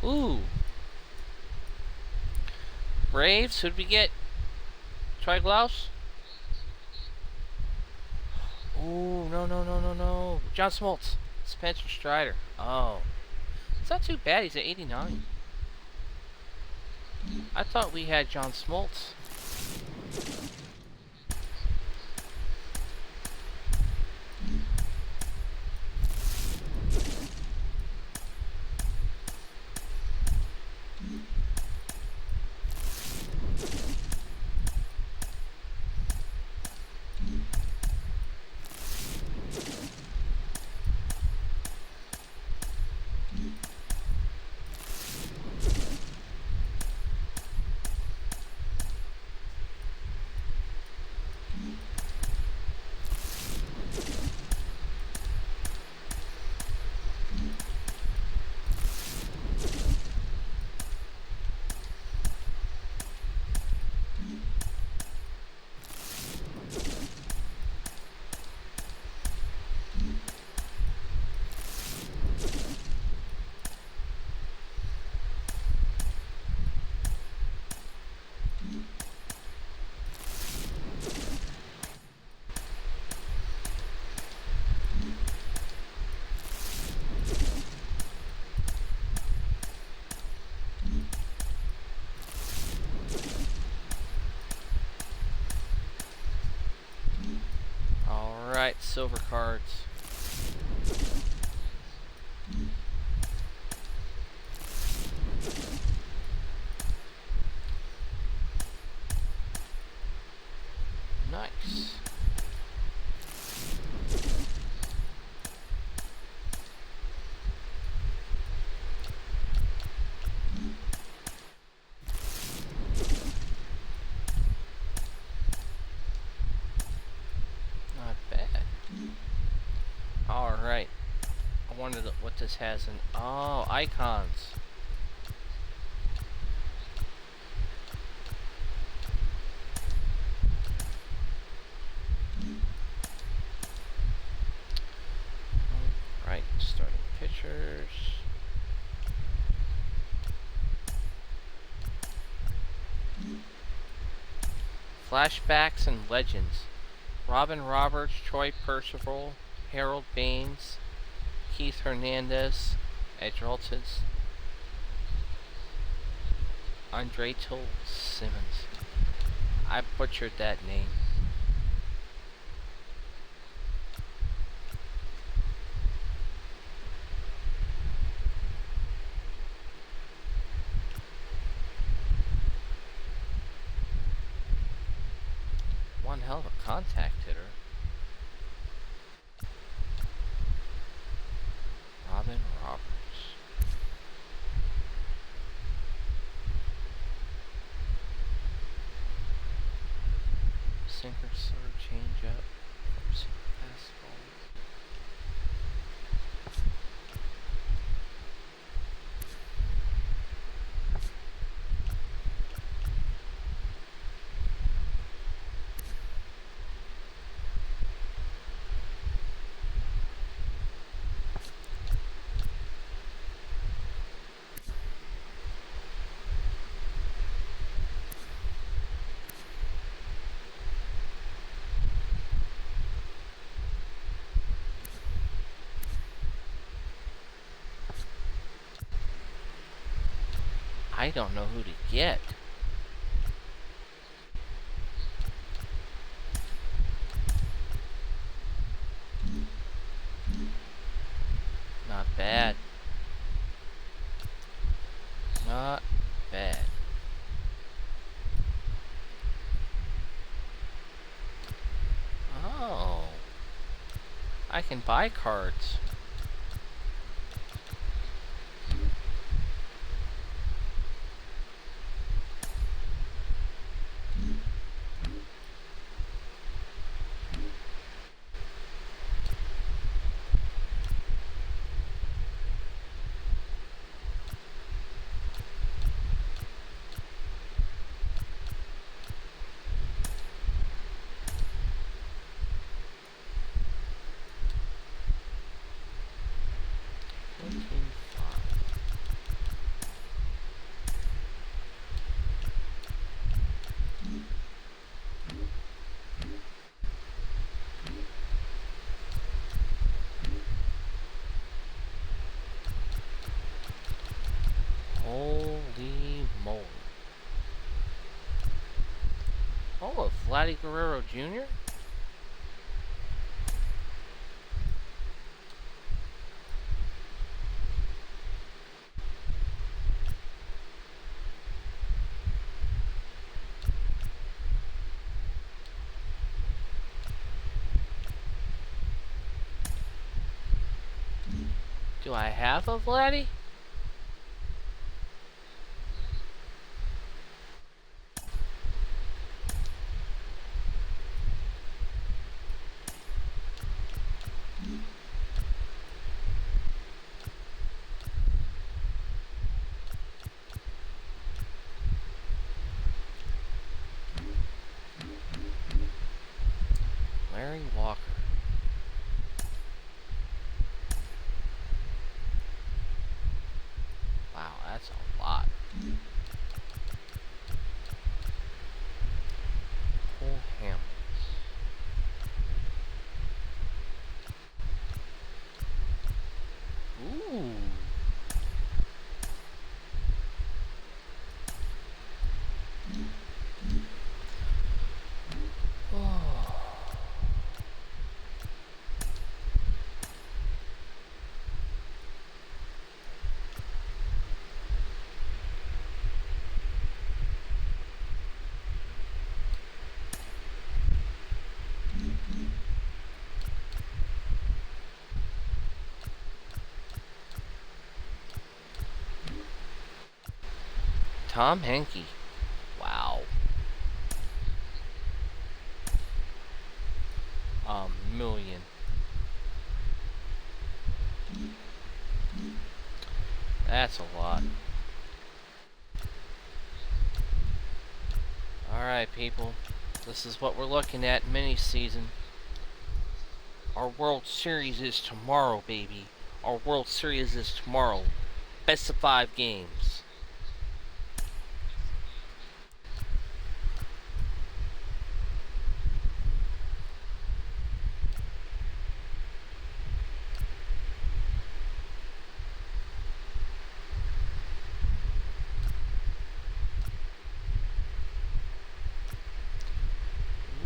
Ooh. Braves, who'd we get? Triglaus? Ooh, no. John Smoltz. Spencer Strider. Oh. It's not too bad, he's at 89. I thought we had John Smoltz. Alright, silver cards. Nice. Not bad. Alright. I wonder what this has in... Oh, icons. Right, starting pitchers. Flashbacks and legends. Robin Roberts, Troy Percival, Harold Baines, Keith Hernandez, Edgerton, Andre Till Simmons. I butchered that name. One hell of a contact hitter. Robin Roberts. Sinker, slur, change up, fastball. I don't know who to get. Not bad. Not bad. Oh. I can buy cards. Holy moly. Oh, a Vladdy Guerrero Jr.? Do I have a Vladdy? Larry Walker. Wow, that's a lot. Cole Hamels. Ooh. Oh. Tom Henke. Wow. A million. That's a lot. Alright, people. This is what we're looking at mini season. Our World Series is tomorrow, baby. Our World Series is tomorrow. Best of 5 games.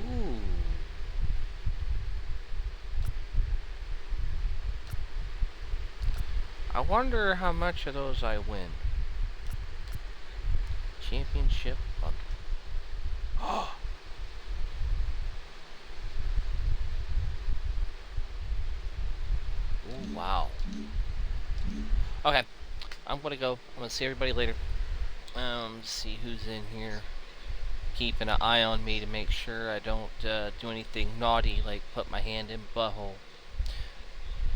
Ooh. I wonder how much of those I win. Championship bundle. Oh. Ooh, wow. Okay, I'm gonna go. I'm gonna see everybody later. See who's in here. Keeping an eye on me to make sure I don't do anything naughty like put my hand in butthole.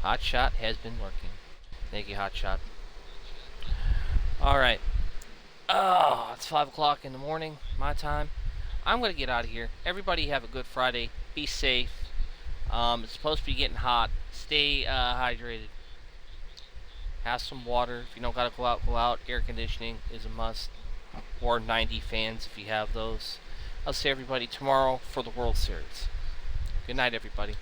Hotshot has been working. Thank you, Hotshot. Alright. Oh, it's 5 o'clock in the morning, my time. I'm going to get out of here. Everybody have a good Friday. Be safe. It's supposed to be getting hot. Stay hydrated. Have some water. If you don't got to go out, go out. Air conditioning is a must. Or 90 fans if you have those. I'll see everybody tomorrow for the World Series. Good night, everybody.